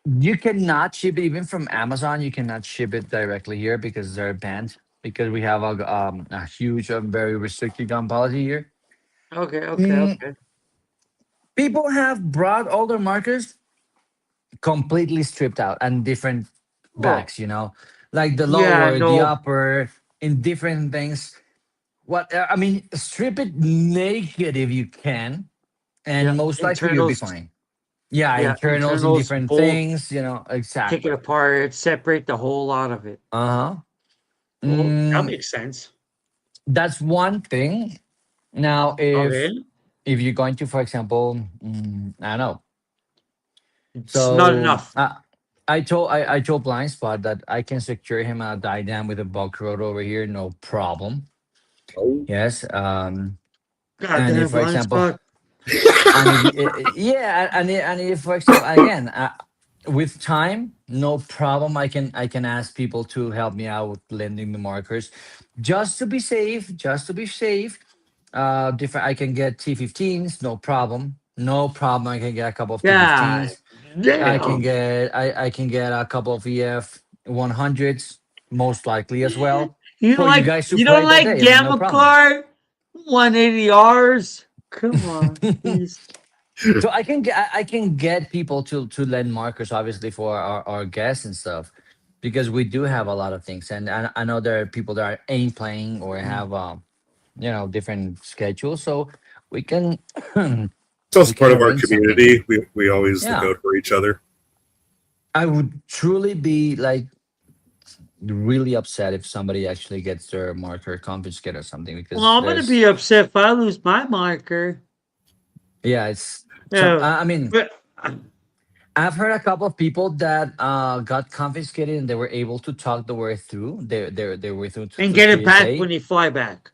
you cannot ship it even from Amazon. You cannot ship it directly here because they're banned. Because we have a huge, very restricted gun policy here. Okay, okay, Mm, okay. People have brought all their markers completely stripped out and different Well, bags, like the yeah, lower, the no, upper, in different things. I mean, strip it naked if you can, and yeah, most likely you'll be internals, fine. Yeah, yeah, internals in internals, different bolt, things, take it exactly. apart, separate the whole lot of it. Uh huh. Well, that makes sense. That's one thing. Now, Okay, if you're going to, for example, I don't know. it's not So enough. I told Blindspot that I can secure him a diadem with a bulk road over here, no problem. Oh. Yes. And if, Goddamn for blind example, spot. and if yeah, and if, for example, again, with time, no problem. I can ask people to help me out with lending the markers, just to be safe. Just to be safe. Different. I can get T15s, no problem. No problem. I can get a couple of God T15s. damn. I can get a couple of EF 100s, most likely as well, You don't for you like guys to you play don't that like day. I mean, no gamma problem. card 180Rs? Come on, please. So I can get people to lend markers, obviously, for our guests and stuff, because we do have a lot of things, and I know there are people that ain't playing or have different schedules, so we can It's also we can part of our arrange something. community. We always look Yeah, out for each other. I would truly be like really upset if somebody actually gets their marker confiscated or something, Well, because I'm gonna there's be upset if I lose my marker. yeah, it's some. Yeah, I mean, but I've heard a couple of people that got confiscated and they were able to talk the way through. They were through and to get it back TSA. when you fly back.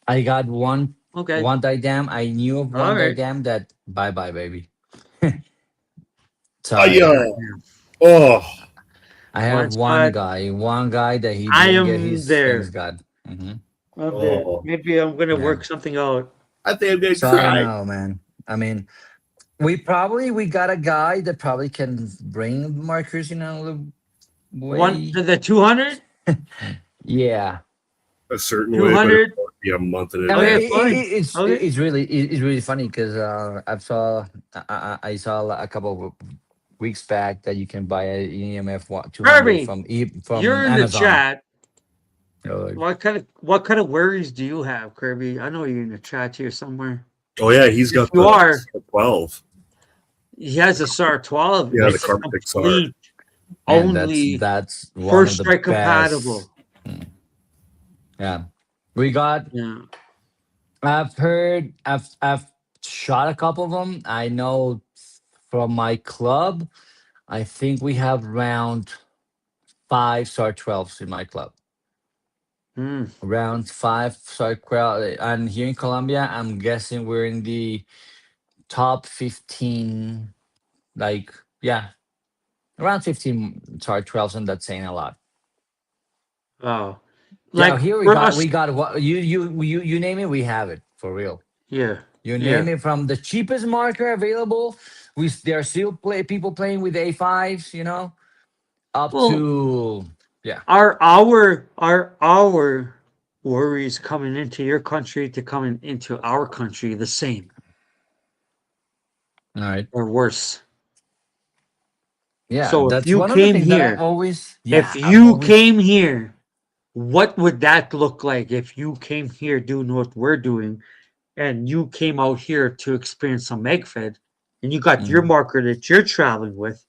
I got one Okay, one diadem. I knew of all one right. diadem that bye bye baby. So Oh yeah. Goddamn. Oh. I have Blind spot. one guy that he I didn't get am his things there. got. Hmm. I'm there. Oh. Maybe I'm gonna Yeah. work something out. I think I'm gonna So I don't cry. know, man. I mean, we got a guy that probably can bring markers, the One way. the 200, Yeah. A certain two way, but it hundred. won't be a month in I mean, Okay, advance. fine. Okay, it's really funny because I saw a couple of weeks back that you can buy a EMF 200 Kirby, from you're in the Amazon. chat. Uh, What kind of worries do you have, Kirby? I know you're in the chat here somewhere. Oh yeah, he's got you are, the 12. he has a SAR-12. Yeah, the It's a Carpet SAR. complete, And only that's one first of the strike best. compatible. Yeah, we got. Yeah. I've heard. I've shot a couple of them. I know from my club. I think we have around 5 SAR-12s in my club. Hmm. Around 5 SAR-12, and here in Colombia, I'm guessing we're in the top 15. Like, yeah, around 15 SAR-12s, and that's saying a lot. Oh, Yeah, like here for us, we got what you name it, we have it for real. yeah, You yeah. name it, from the cheapest marker available. There are still people playing with A5s, up Well, to, yeah. our worries coming into your country to coming into our country the same All right. or worse. Yeah, So that's one of the things that I've always, if yeah, I've you always. came here, what would that look like if you came here doing what we're doing and you came out here to experience some Magfed and you got your Mhm. marker that you're traveling with?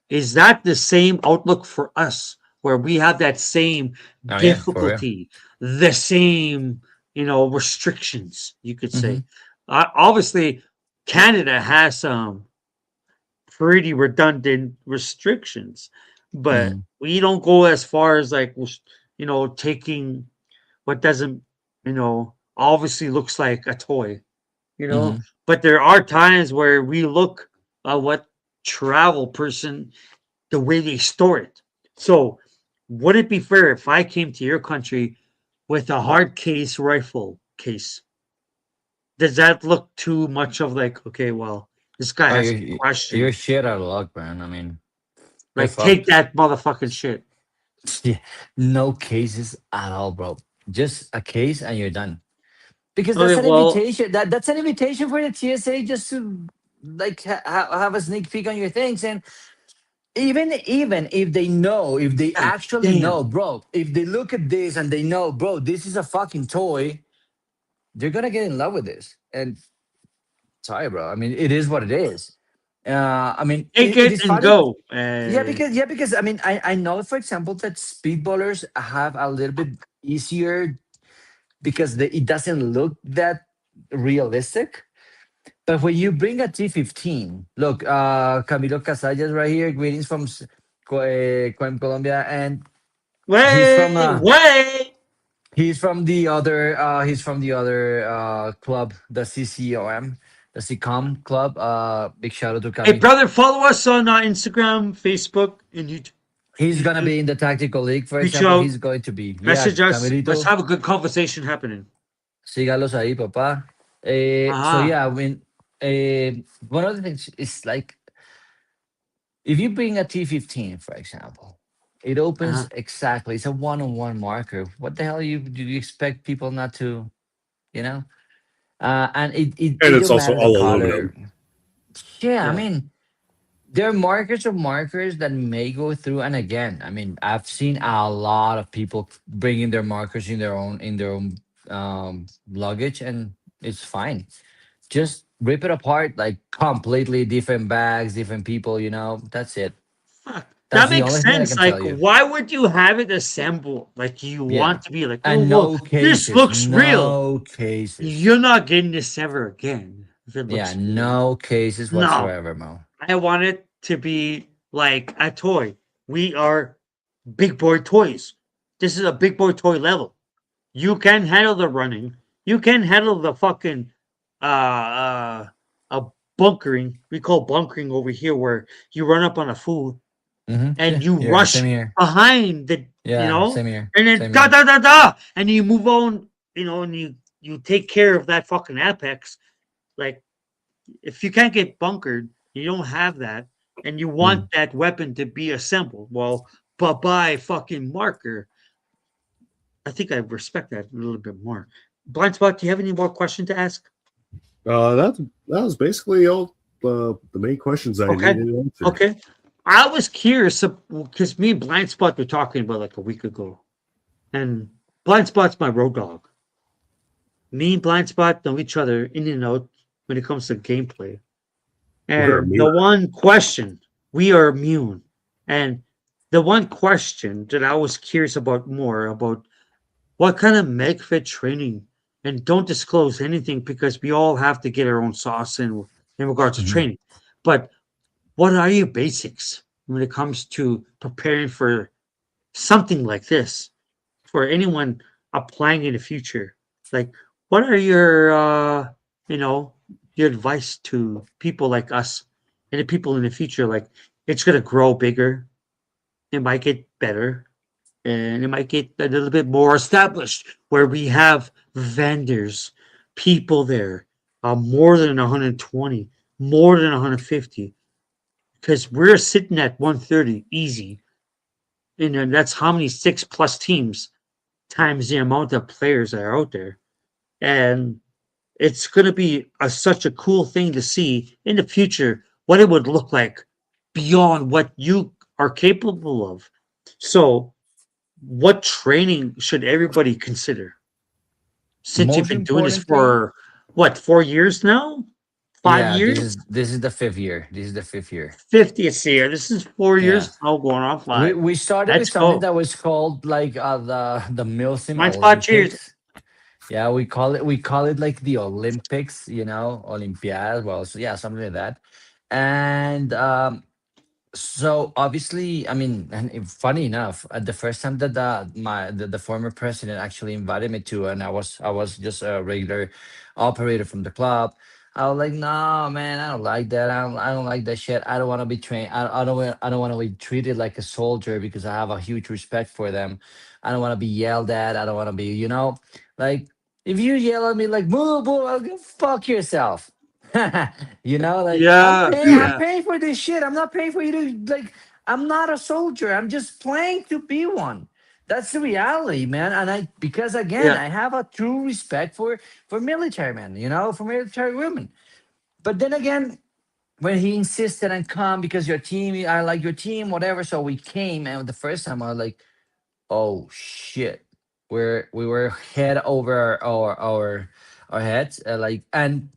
Is that the same outlook for us where we have that same Oh yeah, for real. difficulty, the same, restrictions, you could Hmm. say? Obviously, Canada has some pretty redundant restrictions, but Hmm. we don't go as far as like, taking what doesn't, obviously looks like a toy, you know. Hmm. But there are times where we look at what travel person, the way they store it. So, would it be fair if I came to your country with a hard case rifle case? Does that look too much of like, okay, well, this guy Oh, has some you're questions. shit out of luck, man. I mean, you're Like, take fucked. that motherfucking shit. Yeah, no cases at all, bro. Just a case and you're done. Because that's Okay, an well, invitation. That's an invitation for the TSA just to, like, have a sneak peek on your things. And even if they know, if they god actually know, damn. bro, if they look at this and they know, bro, this is a fucking toy, they're gonna get in love with this. And sorry, bro. I mean, it is what it is. I mean, Take it it is and funny. go. Yeah, because I mean, I know, for example, that speedballers have a little bit easier because it doesn't look that realistic. But when you bring a T15, look, Camilo Casallas right here, greetings from Colombia, and he's from Wait, uh wait. he's from the other club, the CCOM, the CCOM club. Big shout out to Hey, Cami. brother, follow us on Instagram, Facebook, and YouTube. He's gonna be in the tactical league, for Reach example. out, He's going to be, yeah, message us. Let's Camilito. have a good conversation happening. Sígalos ahí, papá. So Uh-huh. yeah, I mean, one of the things is like, if you bring a T15, for example, it opens Uh-huh. exactly. It's a one-on-one marker. What the hell do you expect people not to, you know? And And it it's don't also matter the all color. aluminum. Yeah, I Yeah. mean, there are markers of markers that may go through. And again, I mean, I've seen a lot of people bringing their markers in their own luggage, and it's fine. Just rip it apart, like completely different bags, different people. That's it. Fuck. That's That the makes only thing I sense. can tell Like, you. why would you have it assembled? Like, you Yeah, want to be like, oh, and well, no this cases, looks real. no cases. You're not getting this ever again if it Yeah, looks real. no cases No, whatsoever, Mo. I want it to be like a toy. We are big boy toys. This is a big boy toy level. You can handle the running. You can handle the fucking a bunkering. We call bunkering over here where you run up on a food and Yeah, you here, rush same here. behind the, Yeah, same here, and then same da here. da da da, and you move on, and you take care of that fucking apex. Like, if you can't get bunkered, you don't have that, and you want Mm. that weapon to be assembled. Well, bye bye fucking marker. I think I respect that a little bit more. Blindspot, do you have any more questions to ask? That was basically all the main questions I Okay. needed to answer. Okay. I was curious because me and Blindspot were talking about like a week ago, and Blindspot's my road dog. Me and Blindspot know each other in and out when it comes to gameplay. We're And the immune. one question, we are immune. And the one question that I was curious about more about what kind of MegFit training, and don't disclose anything because we all have to get our own sauce in regards to Mhm. training. But what are your basics when it comes to preparing for something like this for anyone applying in the future? Like, what are your, you know, your advice to people like us and the people in the future? Like, it's gonna grow bigger. It might get better, and it might get a little bit more established where we have vendors, people there, more than 120, more than 150, because we're sitting at 130 easy. And then that's how many six plus teams times the amount of players that are out there. And it's going to be such a cool thing to see in the future what it would look like beyond what you are capable of. So, what training should everybody consider? Since you've Most been doing this importantly, for what, 4 years now? Five yeah, years? this is the fifth year. This is the fifth year. 50th year. This is 4 years. Yeah. Oh, going on We 5. we started with Let's something go. that was called like the Milsim Mine's 5 cheers. Olympics. Yeah, we call it like the Olympics, Olympiad. Well, so yeah, something like that. And so obviously, I mean, and funny enough, the first time that the former president actually invited me to, and I was just a regular operator from the club. I was like, no, man, I don't like that. I don't like that shit. I don't want to be trained. I don't want to be treated like a soldier because I have a huge respect for them. I don't want to be yelled at. I don't want to be, like if you yell at me like boo boo, I'll go fuck yourself. Like I'm Yeah, paying, I'm Yeah. yeah, paying for this shit. I'm not paying for you to like. I'm not a soldier. I'm just playing to be one. That's the reality, man. And because again, yeah, I have a true respect for military men. For military women. But then again, when he insisted and come because your team, I like your team, whatever. So we came, and the first time I was like, oh shit, we were head over our heads, and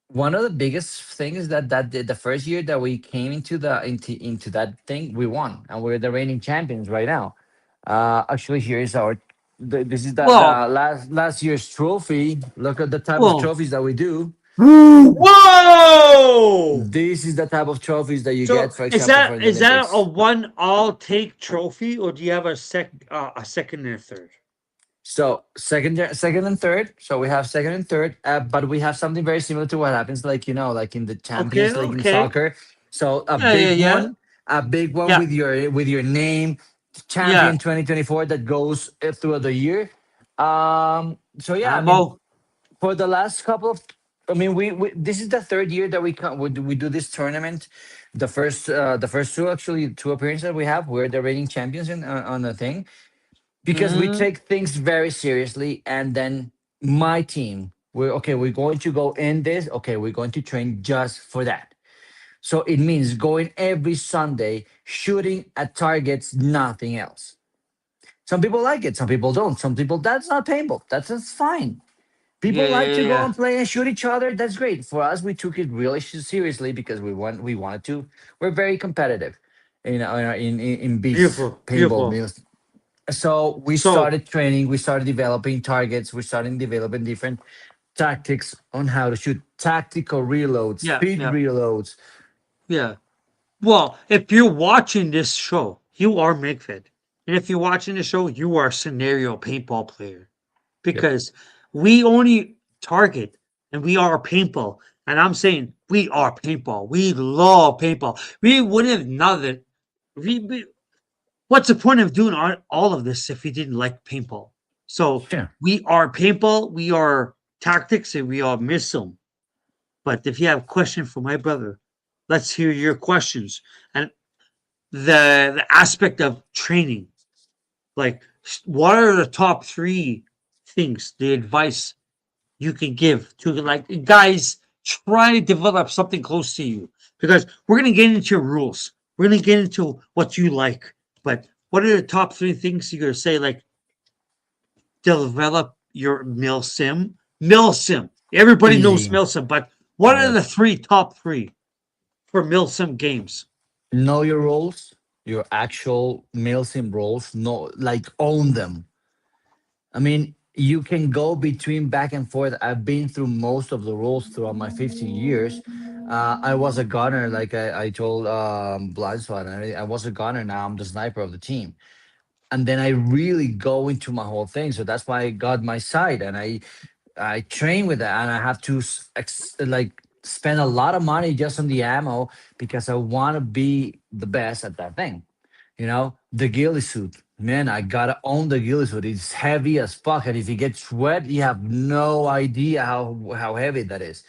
one of the biggest things that the first year that we came into that thing, we won, and we're the reigning champions right now. Actually, here is this is the well, last year's trophy. Look at the type of well, trophies that we do. whoa! This is the type of trophies that you get, So for is example, that for the is that a Olympics. one all take trophy, or do you have a second and a third? So second and third. So we have second and third, but we have something very similar to what happens, like like in the Okay, Champions League in okay, soccer. So yeah, yeah, yeah, a big one yeah, with your name, yeah. champion 2024 that goes throughout the year. So yeah, I mean, Ammo. for the last couple of, I mean, we this is the third year that we do this tournament. The first two, actually, two appearances that we have, we're the reigning champions on the thing, because we Mm, take things very seriously. And then my team, we're going to go in this, okay, we're going to train just for that. So it means going every Sunday, shooting at targets, nothing else. Some people like it, some people don't. Some people, that's not painful, that's fine. yeah, People yeah, like to go yeah. and play and shoot each other, that's great. For us, we took it really seriously because we wanted to. We're very competitive in beast Beautiful, paintball beautiful. meals. So we So started training, we started developing targets, we started developing different tactics on how to shoot, tactical reloads, yeah, speed yeah, reloads. yeah. Well, if you're watching this show, you are Magfed. And if you're watching the show, you are a scenario paintball player. Yep. Because we only target and we are paintball. And I'm saying we are paintball. We love paintball. We wouldn't have nothing. We, what's the point of doing all of this if we didn't like paintball? So Sure. we are paintball, we are tactics, and we are missile. But if you have a question for my brother, let's hear your questions. And the aspect of training, like what are the top 3 things, the advice you can give to like guys trying to develop something close to you? Because we're gonna get into your rules, we're gonna get into what you like, but what are the top 3 things you're gonna say, like develop your Milsim. Milsim. Everybody knows Easy. Milsim, but what are Yep. the top three for Milsim games? Know your roles, your actual Milsim roles. No, like own them. I mean, you can go between back and forth. I've been through most of the roles throughout my 15 years. I was a gunner, like I told Blindspot. I was a gunner. Now I'm the sniper of the team, and then I really go into my whole thing. So that's why I got my sight, and I train with that, and I have to like spend a lot of money just on the ammo because I want to be the best at that thing. The ghillie suit. Man, I gotta own the ghillie suit. It's heavy as fuck, and if it gets wet, you have no idea how heavy that is.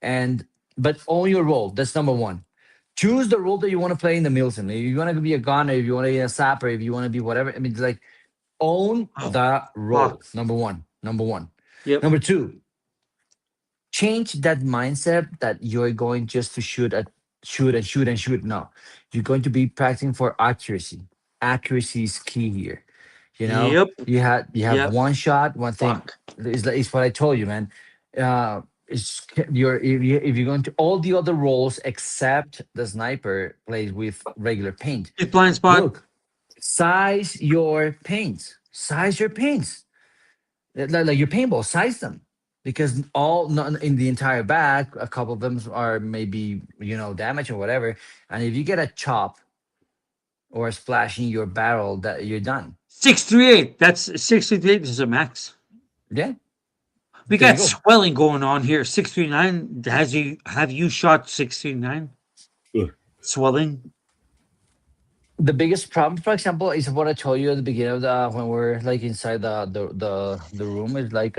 And but own your role. That's number one. Choose the role that you want to play in the Milsim. If you want to be a gunner, if you want to be a sapper, if you want to be whatever. I mean, like own Oh, the role. fuck. Number one. Number one. Yep. Number two, change that mindset that you're going just to shoot and shoot and shoot. No, you're going to be practicing for accuracy. Accuracy is key here. Yep. You have Yep. one shot, one thing. Fuck. Is what I told you, man. It's you're if you're going to all the other roles except the sniper plays with regular paint. It's blind spot. Look, size your paints. Size your paints. Like your paintball, size them because all not in the entire bag, a couple of them are maybe damaged or whatever. And if you get a chop or a splash in your barrel, that you're done. 638. That's 638 is a max. Yeah, We there you got go. swelling going on here. 639. Have you shot 639? Ugh. Swelling. The biggest problem, for example, is what I told you at the beginning of the when we're like inside the room is like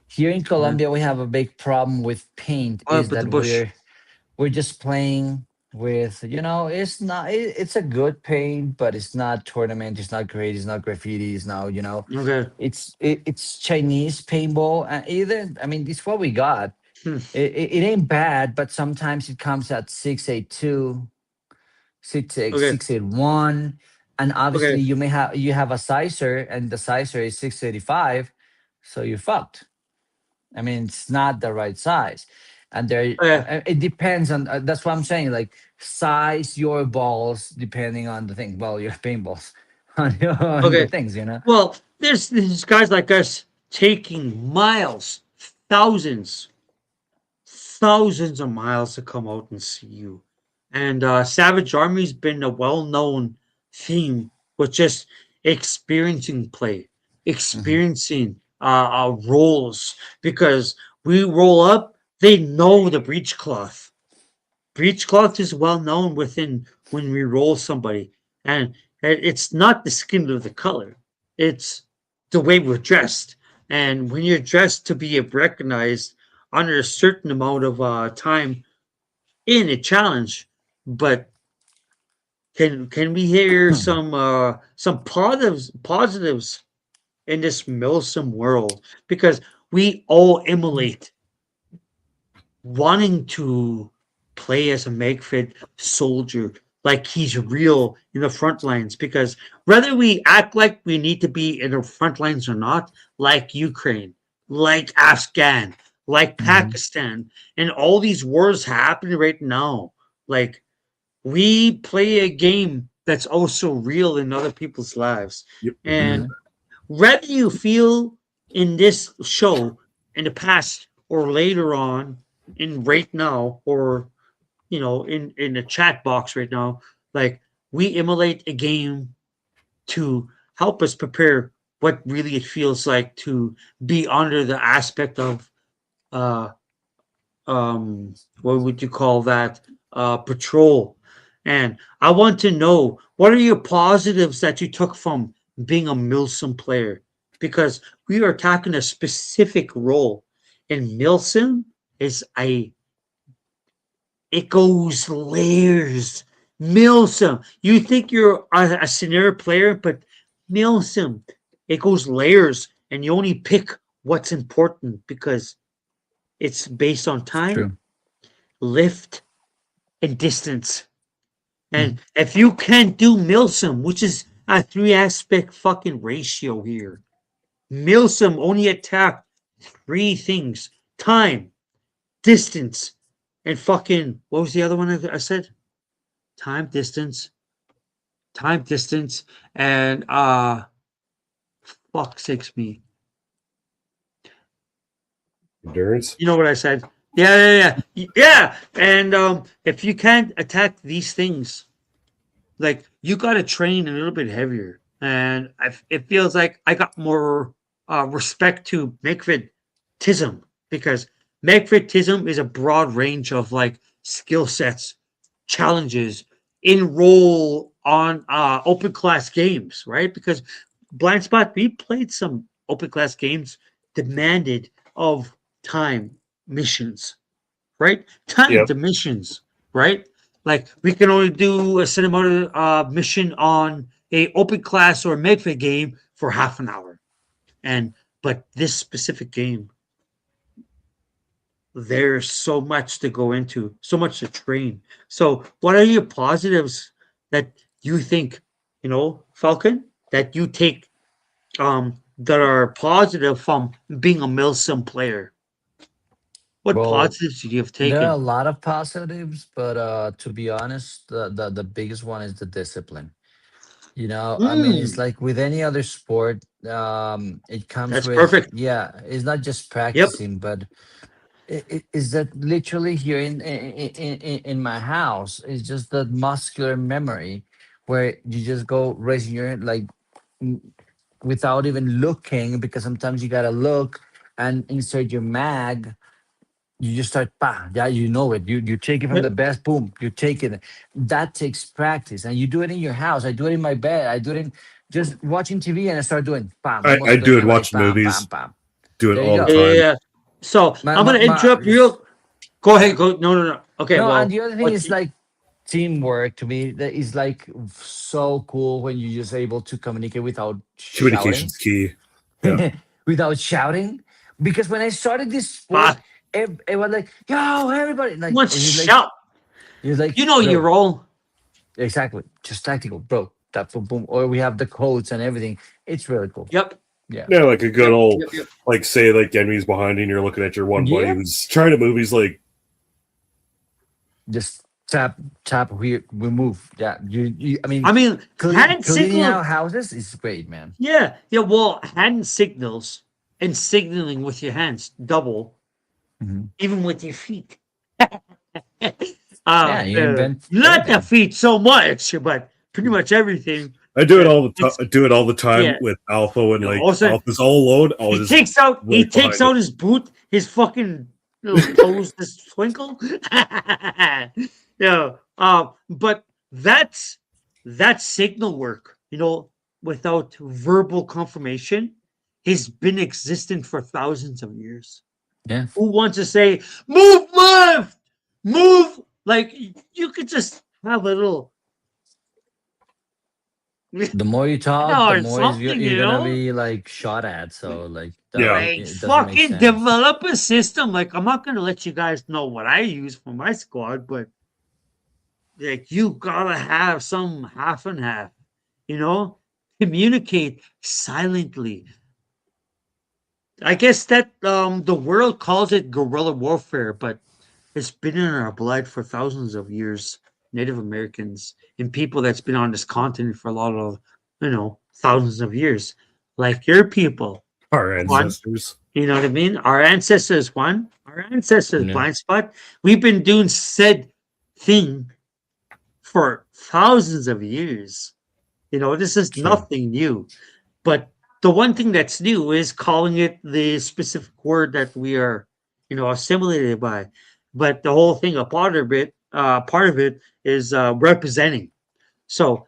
here in Yeah. Colombia we have a big problem with paint Oh, is but the that bush. we're just playing with it's not it's a good paint but it's not tournament, it's not great, it's not graffiti, it's not Okay. it's Chinese paintball and either I mean it's what we got. Hmm. It ain't bad but sometimes it comes at 682 Okay. 681 and obviously Okay. you have a sizer and the sizer is 685 so you're fucked. I mean, it's not the right size. And there, Okay. it depends on. That's what I'm saying. Like size your balls depending on the thing. Well, your paintballs on the Okay. things. Well, there's guys like us taking miles, thousands, thousands of miles to come out and see you. And Savage Army's been a well-known theme with just experiencing play, Mhm. experiencing roles because we roll up. They know the breechcloth. Breechcloth is well known within when we roll somebody, and it's not the skin of the color; it's the way we're dressed. And when you're dressed to be recognized under a certain amount of time in a challenge, but can we hear some positives in this Milsim world because we all emulate wanting to play as a Magfed soldier like he's real in the front lines because whether we act like we need to be in the front lines or not, like Ukraine, like Afghan, like Mhm. Pakistan, and all these wars happening right now, like we play a game that's also real in other people's lives. Yep, agree with And Mhm. that. whether you feel in this show in the past or later on in right now or in the chat box right now, like we emulate a game to help us prepare what really it feels like to be under the aspect of uh what would you call that patrol. And I want to know what are your positives that you took from being a Milsim player because we are attacking a specific role and Milsim is a it goes layers. Milsim. You think you're a scenario player, but Milsim, it goes layers, and you only pick what's important because it's based on It's time, true. lift, and distance. And Mhm. if you can't do Milsim, which is a three aspect fucking ratio here, Milsim only attacked three things: time, distance, and fucking what was the other one I said? Time, distance, and fuck sakes me. Endurance. You know what I said? Yeah. And if you can't attack these things, like you got to train a little bit heavier. And it feels like I got more respect to Magfed-tism, because Magfed-tism is a broad range of like skill sets, challenges, enroll on open class games, right? Because Blindspot, we played some open class games demanded of time missions, right? Time Yep. missions, right? Like we can only do a cinematic mission on a open class or Magfed game for half an hour, and but this specific game, there's so much to go into, so much to train. So, what are your positives that you think, Falcon, that you take that are positive from being a Milsim player? What Well, positives you have there are a taken? lot of positives, but to be honest, the biggest one is the discipline. I mean, it's Mm, like with any other sport, it comes that's with, perfect. yeah, it's not just Yep. practicing, but is that literally here in my house? It's just that muscular memory where you just go raising your hand, like mm, without even looking, because sometimes you gotta look and insert your mag. You just start, bah, yeah, you know it. You take it from the Yep. best, boom, you take it. That takes practice, and you do it in your house. I do it in my bed. I do it in just watching TV, and I start doing, bam. I'm I also doing do it it like, watching bam, bam, movies. bam. Do it There you all the go. time. Yeah. So My, I'm my, gonna interrupt my, real. Go ahead. yeah. Go. No. Okay. No, and Well, the other thing what? is like teamwork to me. That is like so cool when you're just able to communicate without shouting. Communication's key. Yeah. Without shouting. Because when I started this sport, Fuck. it was like, yo, everybody, like, What? Shout. he's like, You know your bro, role. exactly, just tactical, bro. That boom, boom. Or we have the codes and everything. It's really cool. Yep. Yeah. Yeah, like a good Yep. old, Yep. Yep. like say like enemies behind you and you're looking at your one buddy Yeah. who's trying to move. He's like, Just tap, we move. Yeah. I I mean, mean, hand cleaning signal. out houses is great, man. Yeah. Well, hand signals and signaling with your hands double, Mhm. even with your feet. Yeah. You invent Not the everything. feet so much, but pretty much everything. I do it Uh, all the time. it's I do it all the time yeah. with Alpha when All of like a sudden, Alpha's all alone. I'll he just takes out he right takes behind it. out his boot, his fucking little toes just twinkle. Yeah. But that's signal work, without verbal confirmation, has been existent for thousands of years. Yeah. Who wants to say, move left, move? Like you could just have a little The more you talk, the or more something, you're gonna be like shot at. So like that, Yeah. like it doesn't make fucking sense. develop a system. Like I'm not gonna let you guys know what I use for my squad, but like you gotta have some half and half, you know? Communicate silently. I guess that the world calls it guerrilla warfare, but it's been in our blood for thousands of years. Native Americans and people that's been on this continent for a lot of, thousands of years. Like your people, Our Juan. ancestors. You know what I mean? Our ancestors, Juan. Our ancestors, Yeah. blind spot. We've been doing said thing for thousands of years. This is True. nothing new. But the one thing that's new is calling it the specific word that we are, assimilated by. But the whole thing, a part of it is representing. So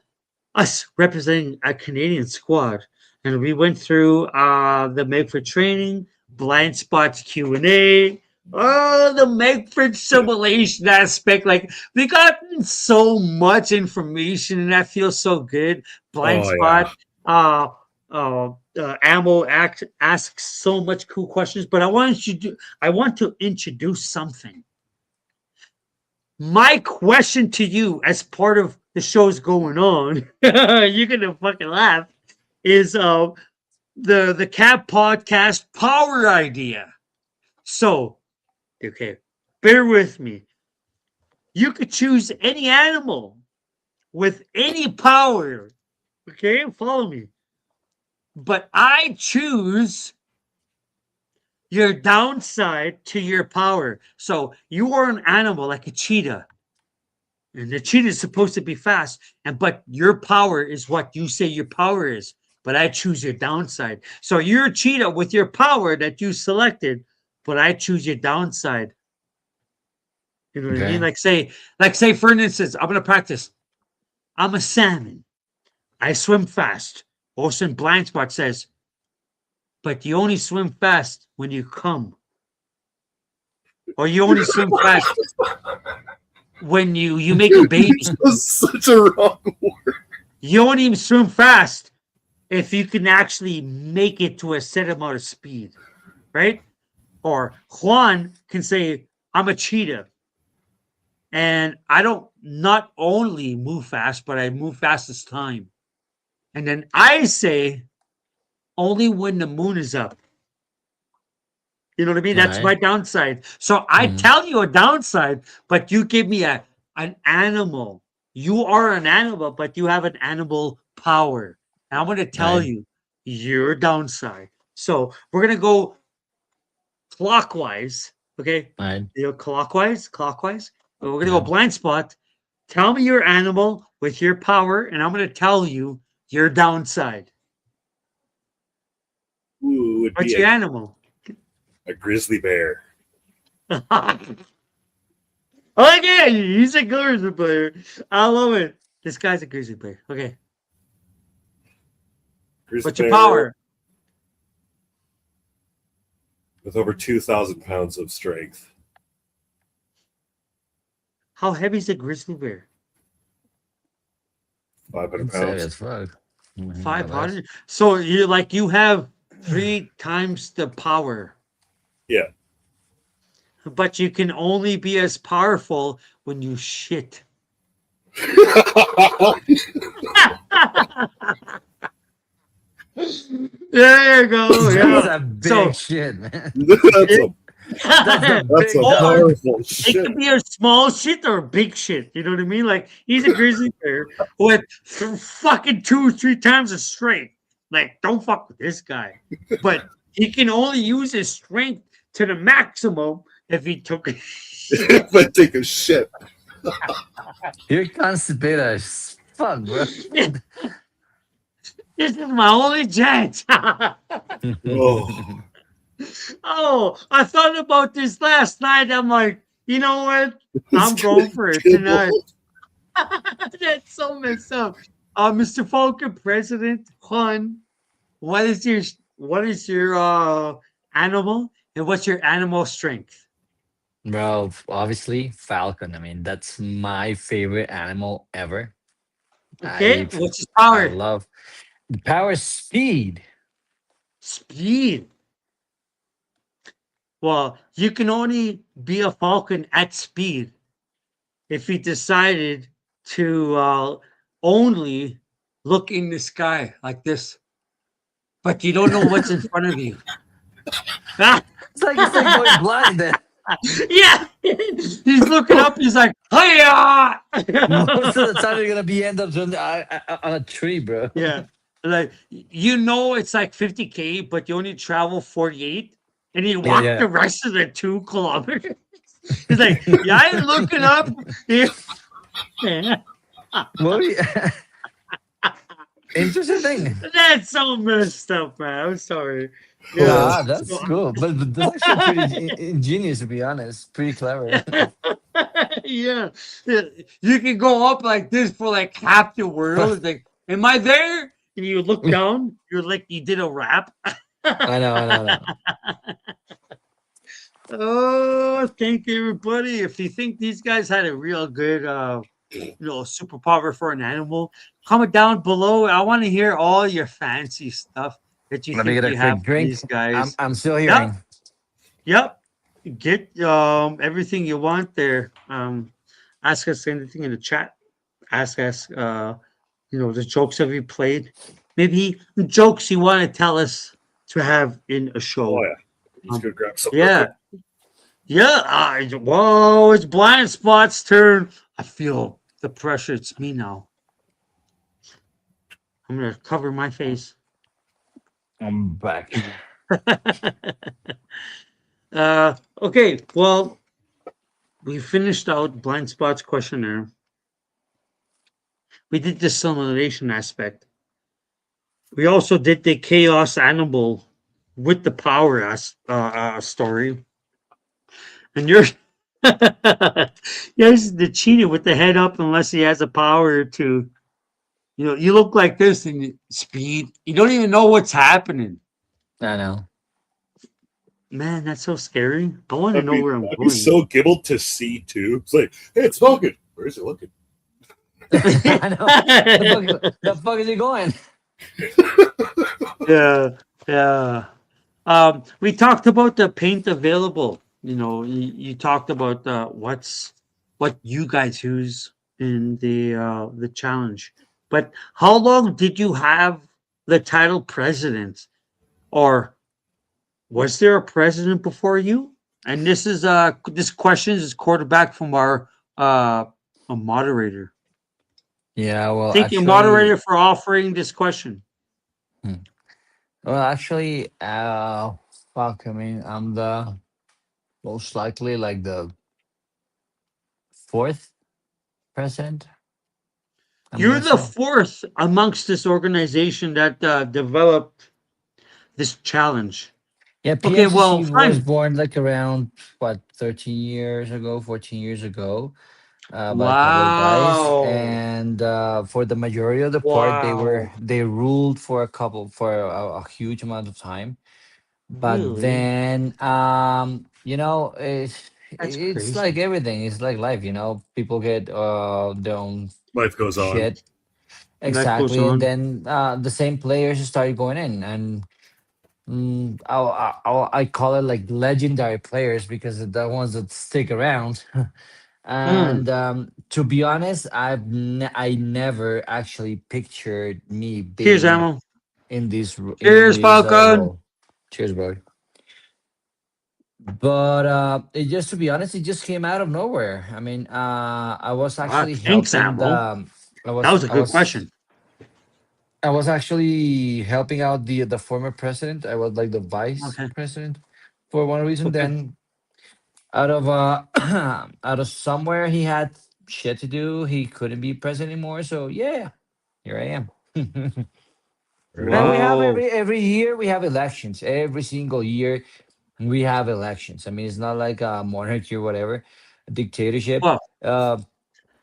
us representing a Canadian squad, and we went through the Make for Training, Blind Spots Q&A, the Make for Simulation aspect. Like we got so much information, and that feels so good. Blind Oh yeah. Spot, Ammo asks so much cool questions, but I want to introduce something. My question to you, as part of the show's going on, you're gonna fucking laugh, is the Cat Podcast power idea. So, okay, bear with me. You could choose any animal with any power. Okay, follow me. But I choose your downside to your power. So you are an animal like a cheetah. And the cheetah is supposed to be fast, but your power is what you say your power is. But I choose your downside. So you're a cheetah with your power that you selected, but I choose your downside. You know what I mean? Okay. Like say, for instance, I'm gonna practice. I'm a salmon. I swim fast. Ocean Blindspot says, but you only swim fast when you come. Or you only swim fast when you make a baby. That's such a wrong word. You only swim fast if you can actually make it to a set amount of speed, right? Or Juan can say, I'm a cheetah. And I don't not only move fast, but I move fastest time. And then I say, only when the moon is up. You know what I mean? That's my downside. So I tell you a downside, but you give me an animal. You are an animal, but you have an animal power. And I'm going to tell you your downside. So we're going to go clockwise. Okay. Right. You know, clockwise. We're going to go blind spot. Tell me your animal with your power, and I'm going to tell you your downside. Ooh, What's your animal? A grizzly bear. Okay, he's a grizzly player. I love it. This guy's a grizzly player. Okay. Grizzly What's your bear power? with over 2,000 pounds of strength. How heavy is a grizzly bear? 500 It's heavy pounds. as fuck. 500. So you have 3 times the power. Yeah. But you can only be as powerful when you shit. There you go. That's Yeah. a big shit, man. That's a powerful It shit. could be a small shit or a big shit. You know what I mean? Like he's a grizzly bear with fucking 2 or 3 times as strength. Like, don't fuck with this guy. But he can only use his strength to the maximum if he took a shit. If I take a shit. You're constipated as fuck, bro. This is my only chance. Oh. Oh, I thought about this last night. I'm like, you know what? I'm going for it tonight. That's so messed up. Mr. Falcon, President Juan, what is your animal and what's your animal strength? Bro, obviously Falcon. I mean, that's my favorite animal ever. Okay, I what's his I power? love the power speed. Speed. Well, you can only be a falcon at speed if he decided to only look in the sky like this, but you don't know what's in front of you. It's like going blind then. Yeah, he's looking up. He's like, "Hiya!" Most of the time you're gonna be end up on a tree, bro. Yeah, like it's like 50K, but you only travel 48, and you walk yeah. the rest of the 2 kilometers. He's like, "Yeah, I'm looking up." Yeah. Well, interesting thing. That's so messed up, man. I'm sorry. Yeah, that's cool. But that's actually pretty ingenious, to be honest. Pretty clever. Yeah. You can go up like this for like half the world. It's like, am I there? And you look down, you're like you did a rap. I know. Oh, thank you, everybody. If you think these guys had a real good superpower for an animal, comment down below. I want to hear all your fancy stuff that you Let me think get a you have quick for drink. these guys. I'm still hearing. Yep. Get everything you want there. Ask us anything in the chat. Ask us the jokes that we played. maybe jokes you want to tell us to have in a Oh show. yeah. Let's go grab some real Yeah, quick. yeah. Whoa, it's Blind Spot's turn. I feel the pressure. It's me now. I'm gonna cover my face. I'm back. Okay, well, we finished out Blind Spot's questionnaire. We did the simulation aspect. We also did the chaos animal with the power story. And you're yes, the cheater with the head up unless he has the power to. You look like this in speed. You don't even know what's happening. I know. Man, that's so scary. I want to I'd know be, where I'm I'd be going. so gibbled to see too. It's like, hey, it's Falcon. Where is it looking? I know. The fuck is he going? Yeah, yeah. We talked about the paint available. You talked about what you guys use in the challenge. But how long did you have the title president, or was there a president before you? And this question is quarterback from our a moderator. Yeah, well, Thank you, moderator, actually, for offering this question. hmm. well, actually, fuck. I mean, I'm the most likely like the fourth president. I'm You're gonna the say. fourth amongst this organization that developed this challenge. Yeah, Okay, well, PMCC was fine. born like around what 13 years ago, 14 years ago, by a couple of guys, Wow. and for the majority of the part, Wow. they ruled for a huge amount of time. But Really? then, That's it's like crazy. everything. It's like life. People get their own Life goes on. shit. Life goes Exactly, and on. then the same players started going in, and I call it like legendary players because they're the ones that stick around. Mm. And to be honest, I never actually pictured me Cheers, being Ammo. in Cheers, this Falcon. role. Cheers, bro. But it just to be honest, it just came out of nowhere. I mean, I was actually Thanks, helping Ammo. the. I That was was a I good was question. I was actually helping out the former president. I was like the vice Okay. president for one reason. Okay. Then out of out of somewhere he had shit to do, he couldn't be president anymore. So yeah, here I am. There we And go. we have Wow. every year we have elections. Every single year we have elections. I mean, it's not like a monarchy or whatever, a dictatorship. Well, Uh,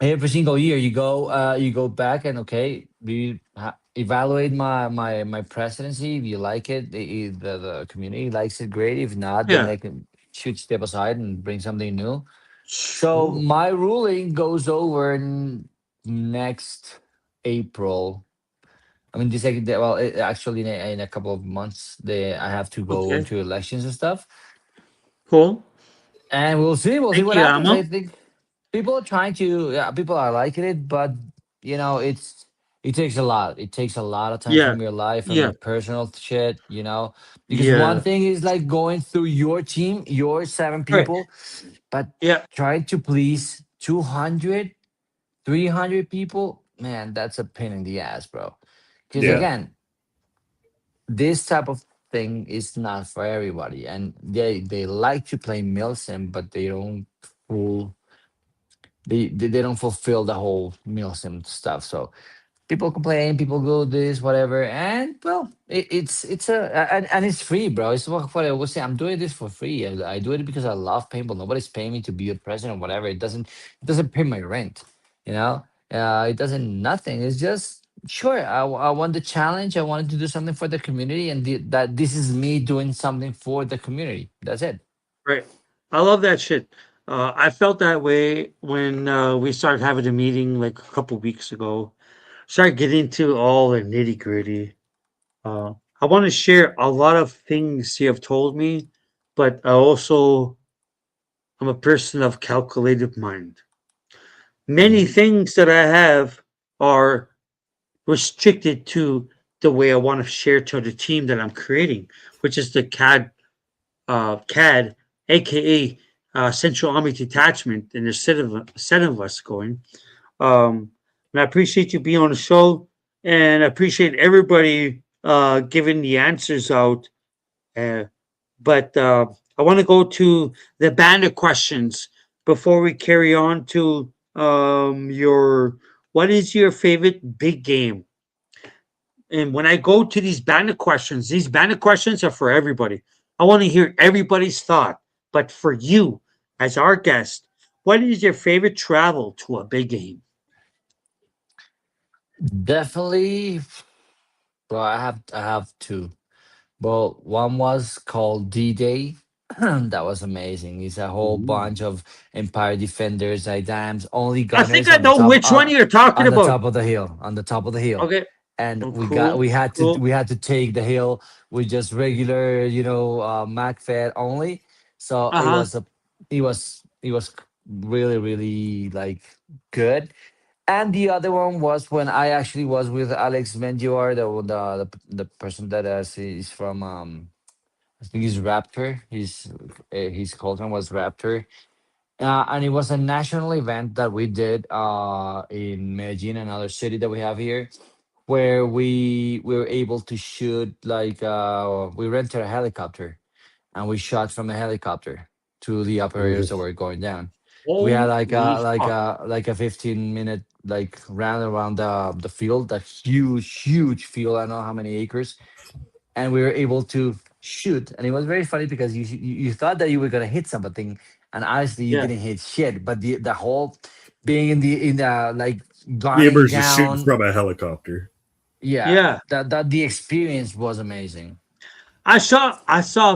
every single year you go back and okay, evaluate my presidency. If you like it, the community likes it, great. If not, then yeah. they can should step aside and bring something new. So Sure. my ruling goes over next April. I mean, actually, in a couple of months, I have to go Okay. into elections and stuff, Cool. and we'll see Thank what you, happens. I Ammo. think people are trying to, yeah, people are liking it, but it takes a lot. It takes a lot of time Yeah. from your life, from Yeah. your personal shit, because one Yeah. thing is like going through your team, your seven Right. people, but Yeah. trying to please 200, 300 people, man, that's a pain in the ass, bro. Because Yeah. again, this type of thing is not for everybody, and they like to play Milsim, but full they don't fulfill the whole Milsim stuff. So people complain, people go this, whatever, and well, and it's free, bro. It's what I always say. I'm doing this for free. I do it because I love paintball. Nobody's paying me to be a president or whatever. It doesn't pay my rent, you know. It doesn't nothing. It's just sure. I want the challenge. I wanted to do something for the community, and that this is me doing something for the community. That's it. Right. I love that shit. I felt that way when we started having a meeting like a couple weeks ago. Started getting into all the nitty gritty. I want to share a lot of things you have told me, but I also am a person of calculated mind. Many Mhm. things that I have are restricted to the way I want to share to the team that I'm creating, which is the CAD, aka Central Army Detachment, and there's set of us going. And I appreciate you being on the show, and I appreciate everybody giving the answers out. Uh, but I want to go to the banner questions before we carry on to your what is your favorite big game? And when I go to these banner questions are for everybody. I want to hear everybody's thought. But for you, as our guest, what is your favorite travel to a big game? Definitely. Well, I have two. Well, one was called D-Day. That was amazing. It's a whole bunch of Empire defenders, IDAMs, only I think gunners I on the know top which one you're talking on the about. top of the hill, on the top of the hill. Okay. And Oh, we got cool. we had to Cool. we had to take the hill with just regular, Magfed only. So Uh huh. it was really, really like good. And the other one was when I actually was with Alex Mendior, the person that is from I think he's Raptor. His cult name was Raptor, and it was a national event that we did in Medellin, another city that we have here, where we were able to shoot like we rented a helicopter and we shot from a helicopter to the operators that Oh, were going down. We had like Holy a like fuck. a like a 15-minute like round around the field, that huge field. I don't know how many acres, and we were able to shoot. And it was very funny because you thought that you were gonna hit something, and honestly, you Yeah. didn't hit shit. But the whole being in the like gunning gamers just shooting down, from a helicopter. yeah, Yeah. that the experience was amazing. I saw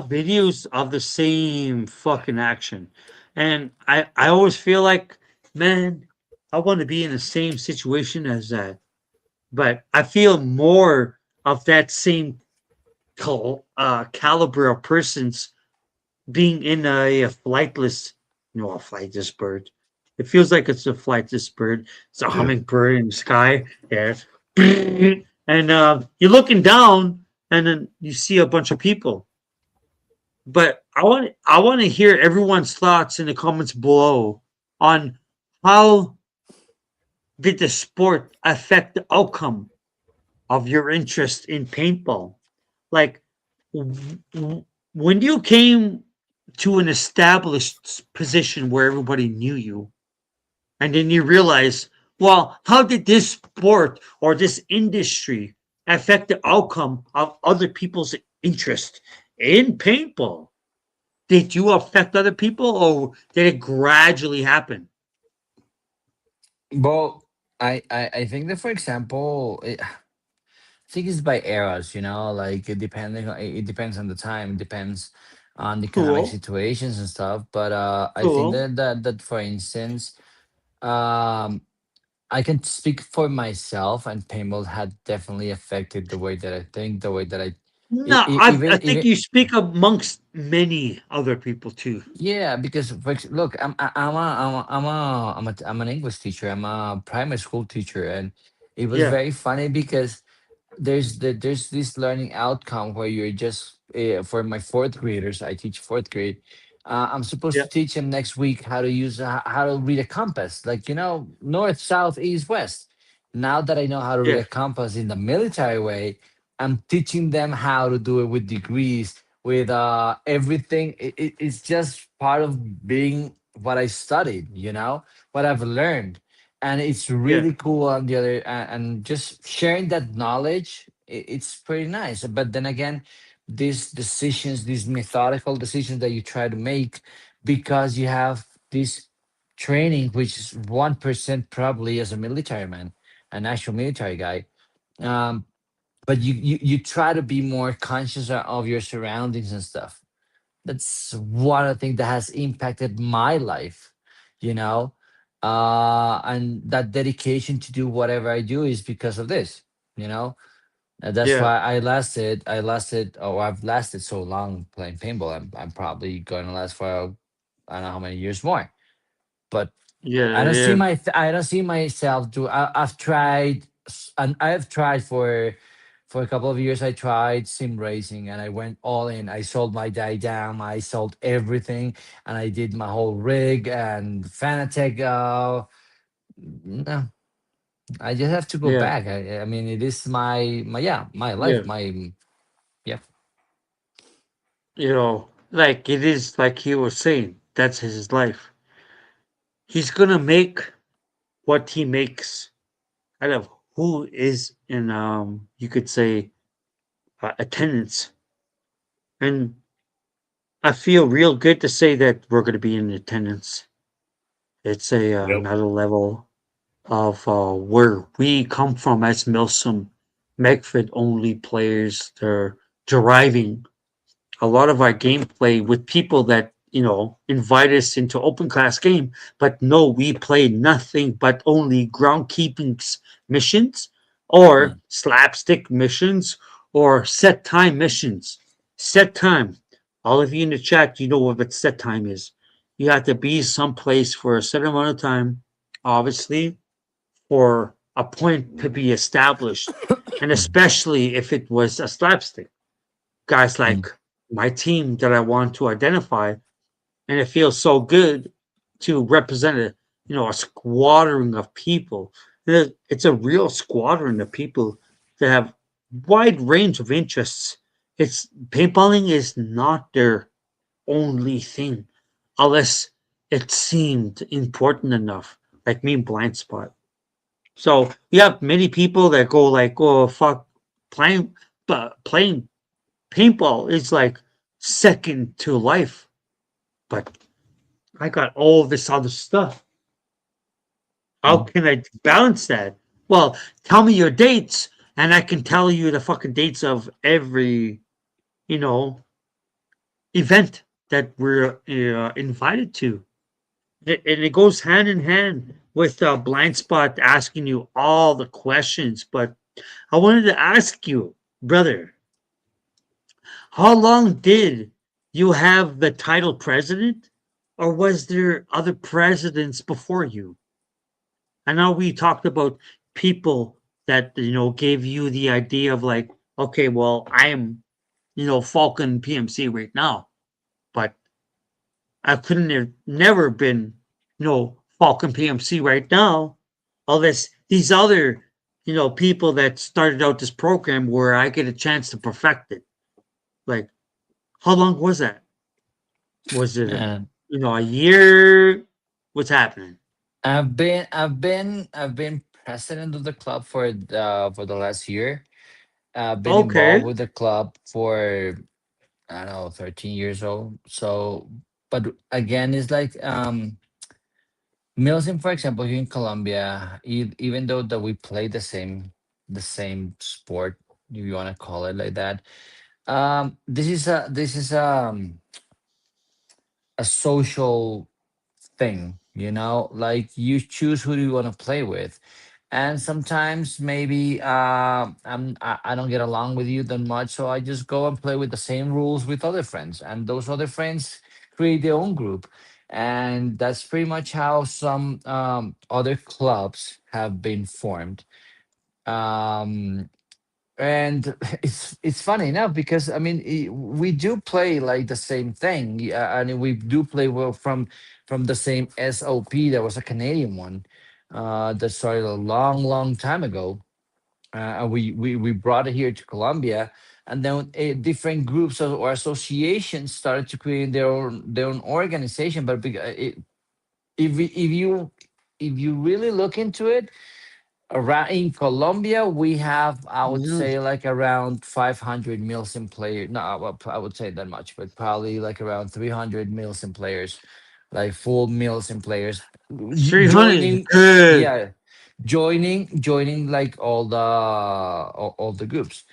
videos of the same fucking action. And I always feel like, man, I want to be in the same situation as that. But I feel more of that same caliber of persons being in a flightless, a flightless bird. It feels like it's a flightless bird. It's a Yeah. hummingbird in the sky. Yeah. And you're looking down, and then you see a bunch of people. But I want to hear everyone's thoughts in the comments below on how did the sport affect the outcome of your interest in paintball. Like, when you came to an established position where everybody knew you, and then you realize, well, how did this sport or this industry affect the outcome of other people's interest in paintball? Did you affect other people, or did it gradually happen? Well, I think that, for example, I think it's by eras, like it depends on the time, it depends on the economic Cool, situations and stuff. But I think cool. that for instance, um, I can speak for myself, and paintball had definitely affected the way that I think, the way that No, I think even you speak amongst many other people too. yeah, because look, I'm an English teacher. I'm a primary school teacher, and it was Yeah, very funny because there's this learning outcome where you're just for my fourth graders. I teach fourth grade. I'm supposed yeah, to teach them next week how to use how to read a compass, like north, south, east, west. Now that I know how to read yeah, a compass in the military way, I'm teaching them how to do it with degrees, with everything. It's just part of being what I studied, what I've learned. And it's yeah, really cool on the other, and just sharing that knowledge, it's pretty nice. But then again, these decisions, these methodical decisions that you try to make, because you have this training, which is 1% probably as a military man, an actual military guy. um, but you try to be more conscious of your surroundings and stuff. That's one of the things that has impacted my life, you know and that dedication to do whatever I do is because of this. you know and that's yeah, why I've lasted so long playing paintball. I'm probably going to last for I don't know how many years more. But yeah, yeah, I don't see myself do. I've tried, and I have tried for a couple of years I tried sim racing and I went all in. I sold my diadem, I sold everything, and I did my whole rig and Fanatec. No, I just have to go Yeah, back. I mean, it is my yeah, my life. yeah. My yeah. Like it is like he was saying, that's his life. He's gonna make what he makes out of who is in you could say attendance. And I feel real good to say that we're gonna be in attendance. It's a Yep. another level of where we come from as Milsim Magfed only players. They're deriving a lot of our gameplay with people that invite us into open class game, but no, we play nothing but only groundkeeping missions or Mm, slapstick missions or set time missions. Set time. All of you in the chat, you know what set time is. You have to be someplace for a certain amount of time, obviously, for a point to be established, and especially if it was a slapstick. Guys mm, like my team that I want to identify, and it feels so good to represent a squadron of people. It's a real squadron of people that have wide range of interests. It's paintballing is not their only thing, unless it seemed important enough, like me and Blindspot. So you have many people that go like, "Oh fuck, playing, but playing paintball is like second to life." But I got all this other stuff. How mm. can I balance that? Well, tell me your dates, and I can tell you the fucking dates of every, you know, event that we're invited to. And it goes hand in hand with Blind Spot asking you all the questions. But I wanted to ask you, brother, how long did you have the title president, or was there other presidents before you? I know we talked about people that gave you the idea of like, okay, well, I am Falcon PMC right now, but I couldn't have never been Falcon PMC right now, unless these other people that started out this program where I get a chance to perfect it. Like, how long was that? Was it And a year? What's happening? I've been president of the club for the last year. I've been involved Okay. with the club for I don't know 13 years old. So, but again, it's like Milsim, for example, here in Colombia, even though that we play the same sport, if you want to call it like that, this is a social thing, like you choose who do you want to play with. And sometimes maybe I don't get along with you that much, so I just go and play with the same rules with other friends, and those other friends create their own group. And that's pretty much how some other clubs have been formed. um, and it's funny enough because I mean we do play like the same thing, and we do play well from the same SOP. That was a Canadian one that started a long time ago, and we brought it here to Colombia, and then different groups or associations started to create their own organization. But if you really look into it, around in Colombia, we have, I would Mhm. say, like around 500 Milsim players. No, I would say that much, but probably like around 300 Milsim players, like full Milsim players, 300 is joining. good. Yeah, joining like all the groups.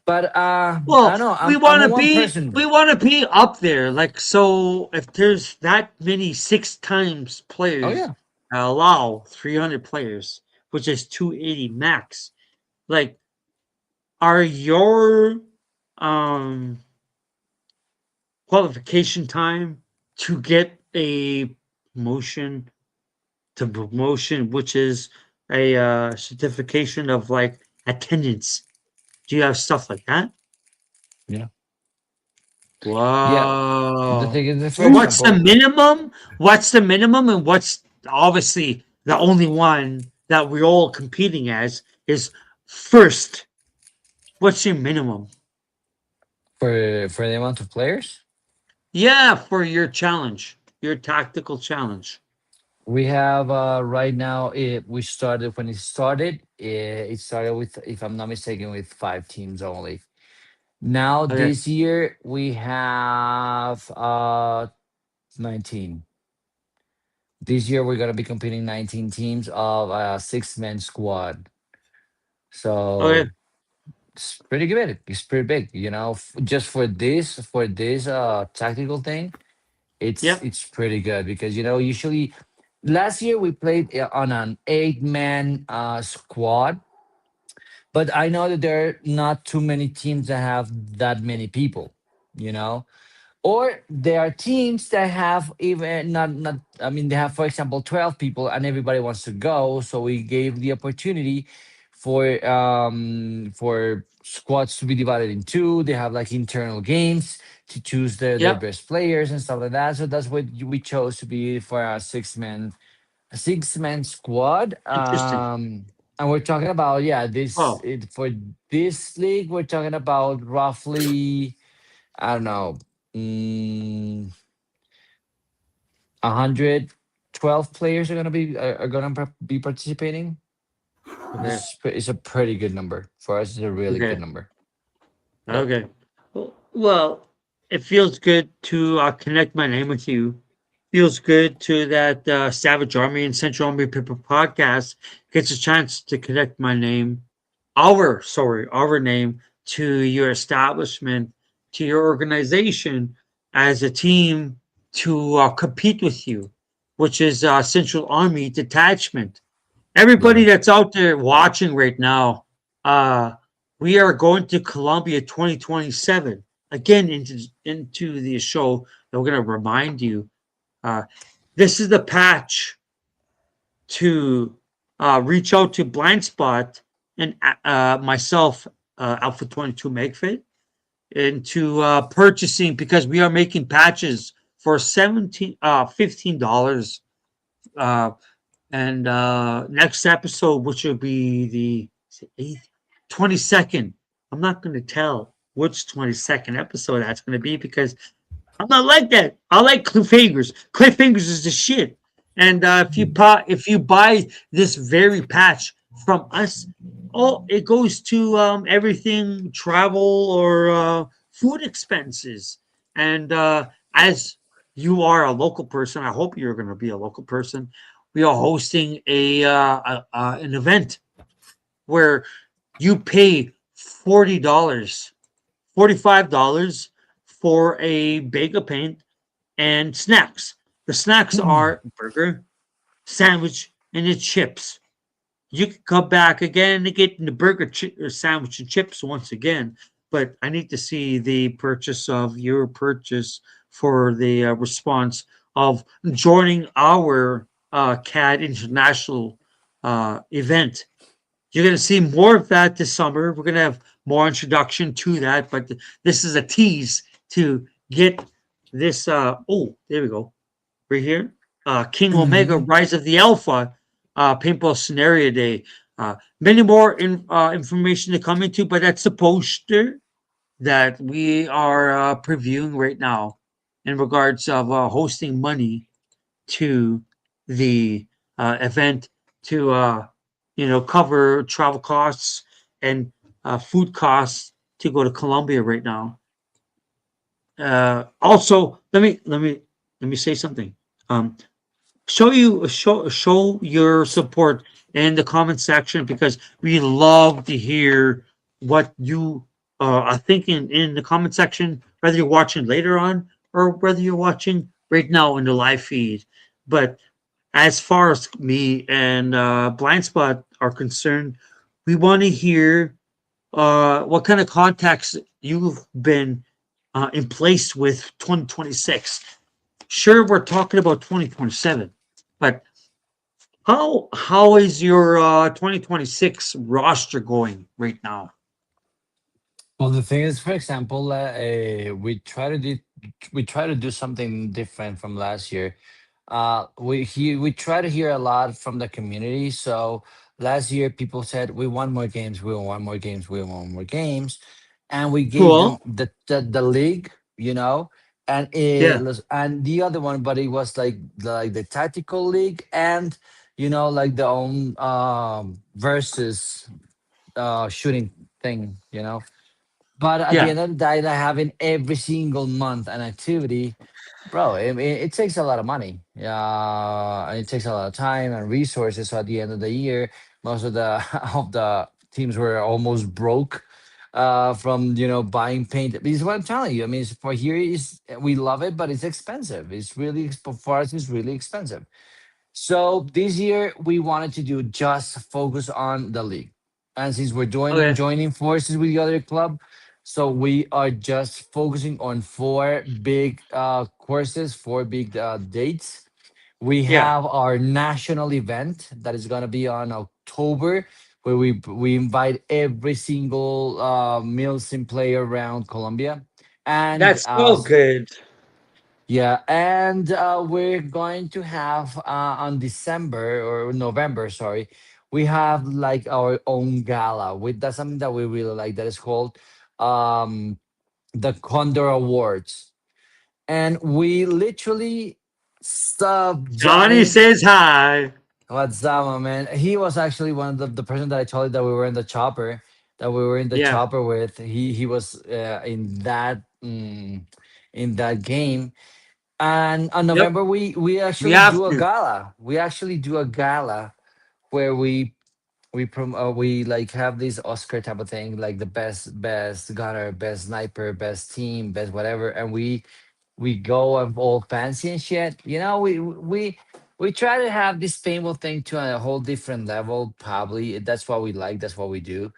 But I don't Well, know. we I'm want a to one be person. we want to be up there. Like, so if there's that many six times Oh players, yeah. allow 300 players, which is 280 max. Like, are your um qualification time to get a promotion to promotion, which is a certification of like attendance? Do you have stuff like that? Yeah. Yeah. The Wow. thing is, for So what's the example, minimum? What's the minimum, and what's obviously the only one that we're all competing as is first. What's your minimum? for the amount of players, Yeah, for your challenge, your tactical challenge. we have right now. We started when it started. It started with, if I'm not mistaken, with 5 teams only. Now Okay. this year we have 19. This year we're gonna be competing 19 teams of a 6-man squad. Okay. So it's pretty good. It's pretty big. Just for this tactical thing, Yep. it's pretty good because usually last year we played on an 8-man squad, but I know that there are not too many teams that have that many people. You know, or there are teams that have even not I mean, they have, for example, 12 people and everybody wants to go, so we gave the opportunity for squads to be divided in two. They have like internal games to choose their Yep. best players and stuff like that. So that's what we chose to be for a 6-man squad. Interesting. And we're talking about, yeah, this Oh, it for this league we're talking about roughly, I don't know, 112 players are gonna be participating. So okay. is a pretty good number for us. It's a really good Okay. number. Yep. Okay. Well, it feels good to connect my name with you. Feels good to that Savage Army and Central Army People podcast gets a chance to connect my name, our name to your establishment, to your organization as a team to compete with you, which is Central Army Detachment. Everybody Yeah. that's out there watching right now, uh, we are going to Columbia 2027 again into the show. And we're going to remind you, uh, this is the patch to reach out to Blindspot and myself, Alpha 22 Magfed, into purchasing because we are making patches for $15. Uh, and next episode, which will be the 8th, 22nd. I'm not going to tell which 22nd episode that's going to be because I'm not like that. I like cliffhangers. Cliffhangers is the shit. And if you buy this very patch from us, oh, it goes to everything travel or food expenses. And as you are a local person, I hope you're going to be a local person. We are hosting an event where you pay $40, $45 for a bag of paint and snacks. The snacks are burger, sandwich, and the chips. You can come back again and get the burger, or sandwich, and chips once again. But I need to see the purchase of your purchase for the response of joining our CAD International event. You're going to see more of that this summer. We're going to have more introduction to that, but this is a tease to get this. Oh, there we go. Right here. King Omega, Mhm. Rise of the Alpha, Paintball Scenario Day. Many more information to come into, but that's the poster that we are previewing right now in regards of hosting money to the event to cover travel costs and food costs to go to Colombia right now. Also, let me say something. Um, show your support in the comment section because we love to hear what you are thinking in the comment section, whether you're watching later on or whether you're watching right now in the live feed. But as far as me and Blindspot are concerned, we want to hear what kind of contacts you've been in place with 2026. Sure, we're talking about 2027, but how is your 2026 roster going right now? Well, the thing is, for example, we try to do something different from last year. We try to hear a lot from the community. So last year, people said we want more games, we want more games, we want more games, and we gave them Cool. the league, you know, Yeah. and the other one, but it was like the tactical league and like the own versus shooting thing, but at the Yeah. end of the day, like having every single month an activity, bro, it takes a lot of money. Yeah, and it takes a lot of time and resources. So at the end of the year, most of the of the teams were almost broke from buying paint. This is what I'm telling you. I mean, for here is we love it, but it's expensive. It's really for us. It's really expensive. So this year we wanted to do just focus on the league. And since we're Okay. joining forces with the other club, so we are just focusing on four big courses, four big dates. We Yeah. have our national event that is going to be on October, where we invite every single Milsim player around Colombia, and That's so good. yeah, and we're going to have on December or November, sorry, we have like our own gala. With that's something that we really like. That is called um, the Condor Awards, and we literally stop Johnny Johnny. says hi. What's up, my man? He was actually one of the person that I told you that we were in the chopper, that we were in the Yeah. chopper with. He was in that game, and on Yep. November, we We actually have do a to. gala. We actually do a gala where we like have this Oscar type of thing, like the best gunner, best sniper, best team, best whatever, and we go and all fancy and shit. We try to have this paintball thing to a whole different level. Probably that's what we like. That's what we do.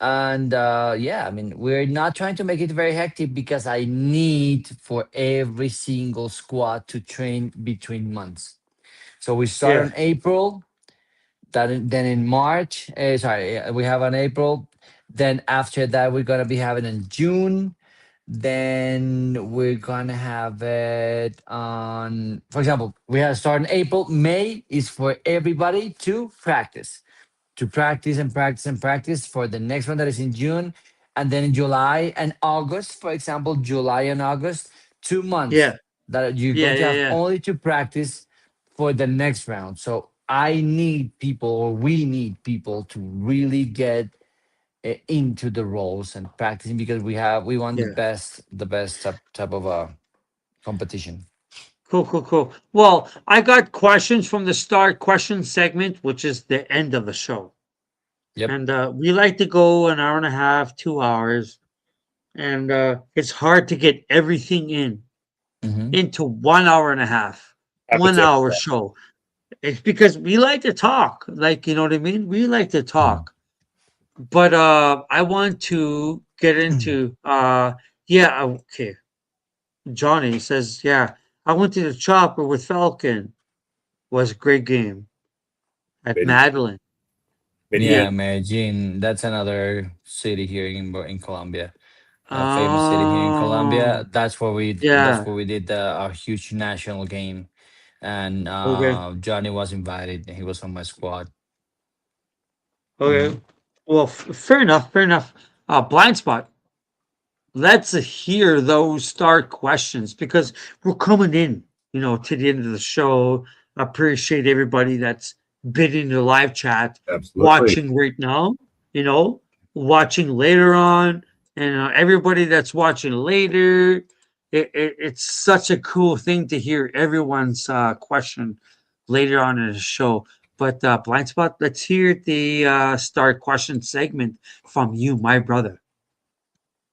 And yeah, I mean, we're not trying to make it very hectic because I need for every single squad to train between months. So we start Yeah. in April, then in March, sorry, we have on April. Then after that, we're gonna be having in June. Then we're gonna have it on, for example, we have start in April. May is for everybody to practice and practice and practice for the next one that is in June. And then in July and August, for example, July and August, 2 months Yeah. that you're Yeah. going to Yeah. have Yeah. only to practice for the next round. So I need people, or we need people to really get into the roles and practicing because we want Yeah. the best type of competition. Cool, cool, cool. Well, I got questions from the start question segment, which is the end of the show. Yep. And we like to go an hour and a half, 2 hours. And it's hard to get everything Hmm. into 1 hour and a half, Happens one every hour time. show. It's because we like to talk. Like, you know what I mean? We like to talk. But I want to get into yeah, okay. Johnny says, yeah, I went to the chopper with Falcon. Was a great game at Many, Madeline. many Yeah, years. Medellin. That's another city here in Colombia. A famous city here in Oh, Colombia. That's yeah. where we did our huge national game, and Okay. Johnny was invited. He was on my squad. Hmm. Okay. Well, fair enough. Fair enough. Blind spot. Let's hear those start questions because we're coming in, to the end of the show. Appreciate everybody that's been in the live chat, Absolutely. watching right now, you know, watching later on, and everybody that's watching later. It's such a cool thing to hear everyone's question later on in the show. But blind spot, let's hear the start question segment from you, my brother.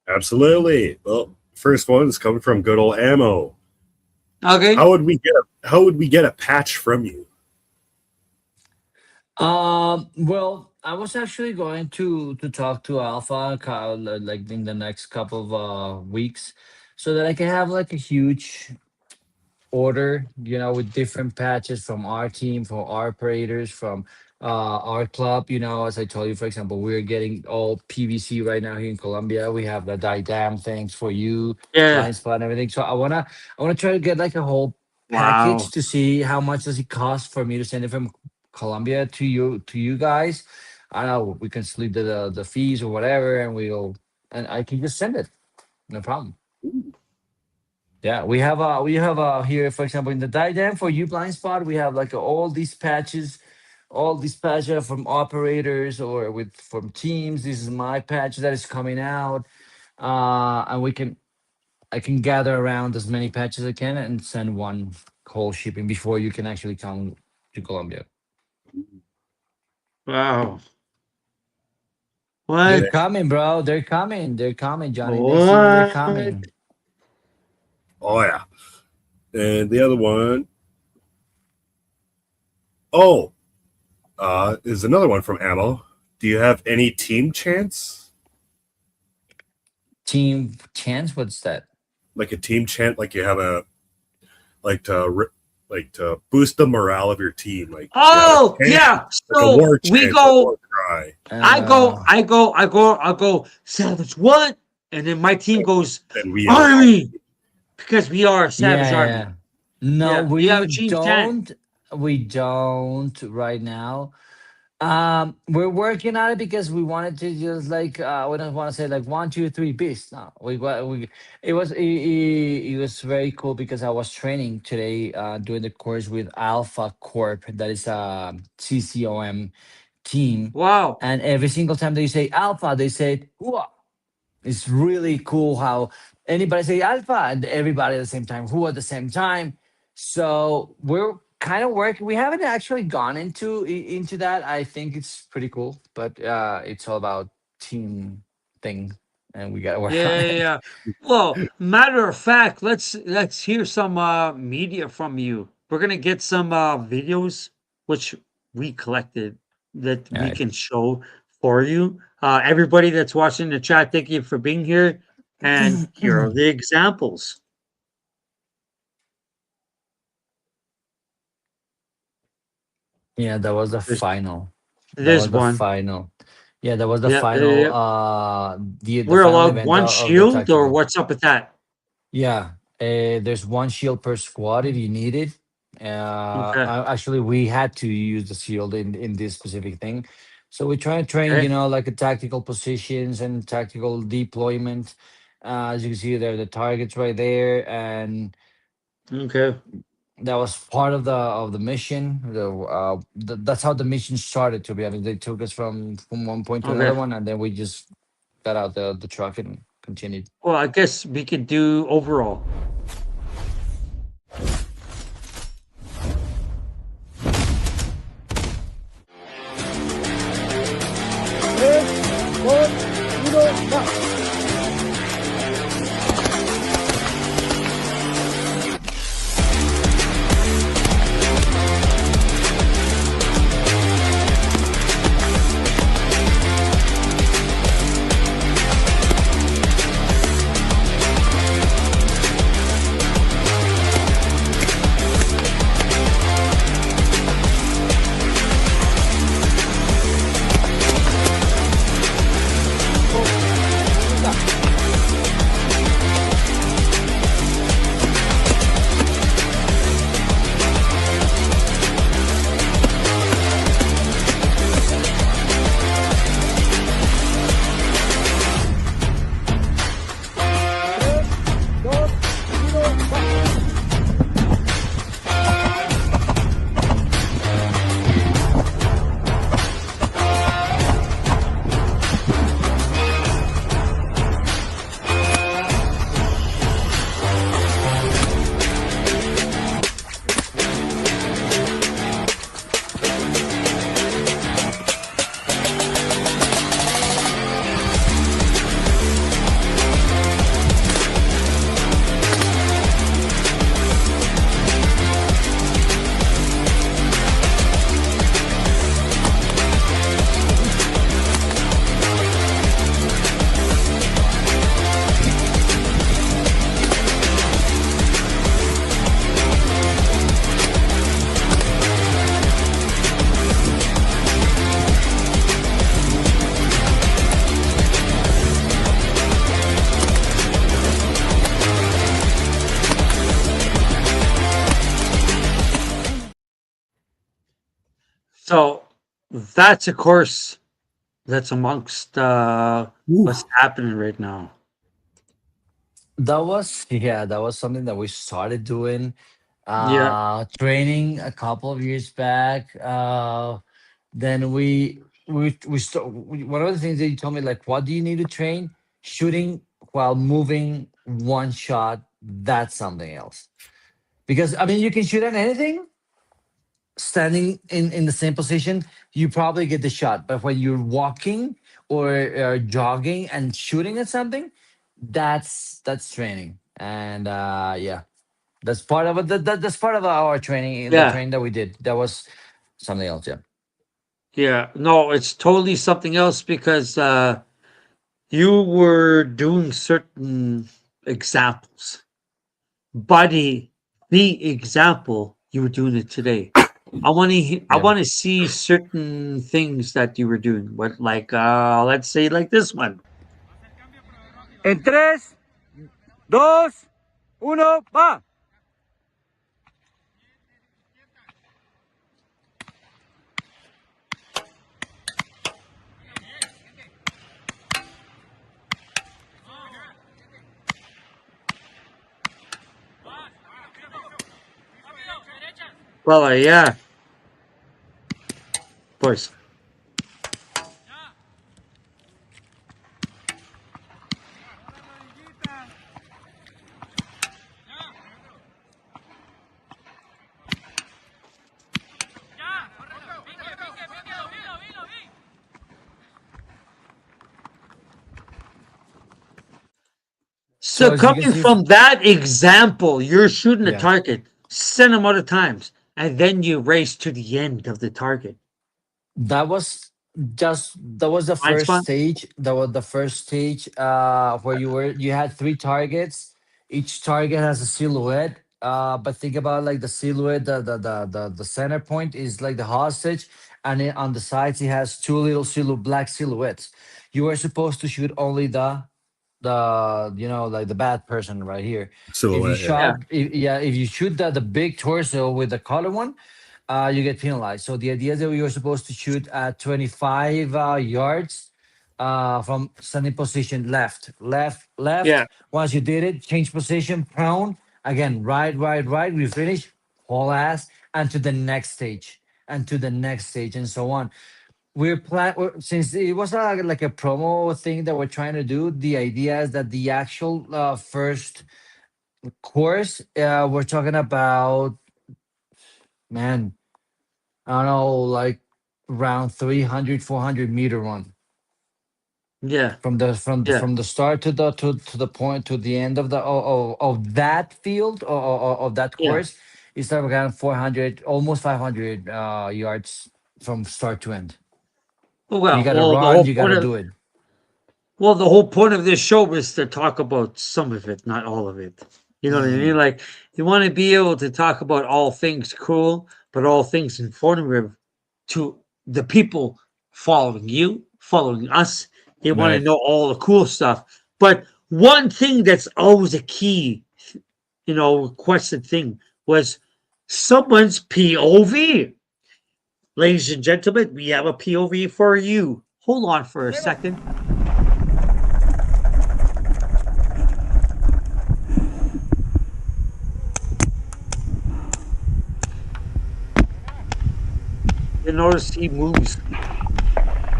Absolutely. Well, first one is coming from good old ammo. Okay. How would we get a patch from you? Well, I was actually going to talk to Alpha, like in the next couple of weeks, so that I can have like a huge order, with different patches from our team, from our operators, from our club, as I told you, for example, we're getting all PVC right now here in Colombia. We have the Didam things for you, Yeah. blind spot and everything. So I wanna try to get like a whole package Wow. to see how much does it cost for me to send it from Colombia to you guys. I don't know, we can split the fees or whatever, and I can just send it. No problem. Yeah, we have here, for example, in the diagram for you blind spot, we have like all these patches from operators or with from teams. This is my patch that is coming out, and I can gather around as many patches as I can and send one whole shipping before you can actually come to Colombia. Wow. They're Yeah. What? coming, bro. They're coming. They're coming, Johnny. Next year they're What? coming. Oh yeah. And the other one, oh, is another one from Ammo. Do you have any team chance? Team chance. What's that? Like a team chant, like you have a like to boost the morale of your team, like Oh, chant, yeah. like a So war we chant, a go, war cry, I go, Savage what? And then my team goes, and we are. Army, because we are Savage Yeah, Army. yeah. No, Yeah. Do you have a we team chant? don't. We don't right now. We're working on it because we wanted to just like we don't want to say like 1, 2, 3 beast. No, we it was very cool because I was training today, doing the course with Alpha Corp, that is a CCOM team, Wow. and every single time they say Alpha, they say Hua. It's really cool how anybody say Alpha and everybody at the same time, Who at the same time. So we're kind of working. We haven't actually gone into that. I think it's pretty cool, but it's all about team thing, and we gotta work on Yeah, yeah, it. yeah. Well, matter of fact, let's hear some media from you. We're gonna get some videos which we collected that All we right. can show for you. Everybody that's watching the chat, thank you for being here. And here are the examples. Yeah, that was the There's final. That there's was the one. final. Yeah, that was the Yeah, yeah, final. yeah. The We're final allowed event one of the shield, or tactical. what's up with that? Yeah, there's one shield per squad if you need it. Okay. Actually, we had to use the shield in this specific thing. So we try to train, Okay. like a tactical positions and tactical deployment. As you can see there, the targets right there, and Okay. that was part of the mission. That's how the mission started. To be honest, they took us from one point to another Okay. one, and then we just got out the truck and continued. Well, I guess we could do overall. So that's a course that's amongst Woo. what's happening right now. That was yeah, that was something that we started doing Yeah, training a couple of years back. Then one of the things that you told me, like, what do you need to train? Shooting while moving one shot, that's something else. Because I mean, you can shoot at anything standing in the same position, you probably get the shot. But when you're walking or jogging and shooting at something, that's training. And yeah, that's part of it. That's part of our training. The yeah, training that we did, that was something else. Yeah. yeah. No, it's totally something else because you were doing certain examples. Buddy, the example you were doing it today. I Yeah. want to see certain things that you were doing. What like let's say like this one. En tres, dos, uno, va. Well, yeah, of course. So So as you can coming see, from that example, you're shooting a yeah. target, set amount of times, and then you race to the end of the target. That was that was the Blind first spot? stage. That was the first stage where you had three targets. Each target has a silhouette. But think about like the silhouette, the center point is like the hostage, and on the sides it has two little black silhouettes. You are supposed to shoot only the like the bad person right here. If you Silhouette, yeah. Yeah, yeah, if you shoot the big torso with the color one, you get penalized. So the idea is that you're supposed to shoot at 25 yards from standing position, left, left, left. yeah. Once you did it, change position, prone again, right, right, right. We finish, whole ass, and to the next stage, and to the next stage, and so on. Since it was like a promo thing that we're trying to do. The idea is that the actual first course, we're talking about, man, I don't know, like around 300, 400 meter run Yeah, yeah, from the start to the point to the end of the of that field of that yeah. course. It's like around 400, almost 500 yards from start to end. You Well, got to well, run, you got to do it. the whole point of this show is to talk about some of it, not all of it. You know what I mean? Mhm. Like you want to be able to talk about all things cool, but all things informative to the people following you, following us. They want to Right. know all the cool stuff. But one thing that's always a key, requested thing was someone's POV. Ladies and gentlemen, we have a POV for you. Hold on for a second. You notice he moves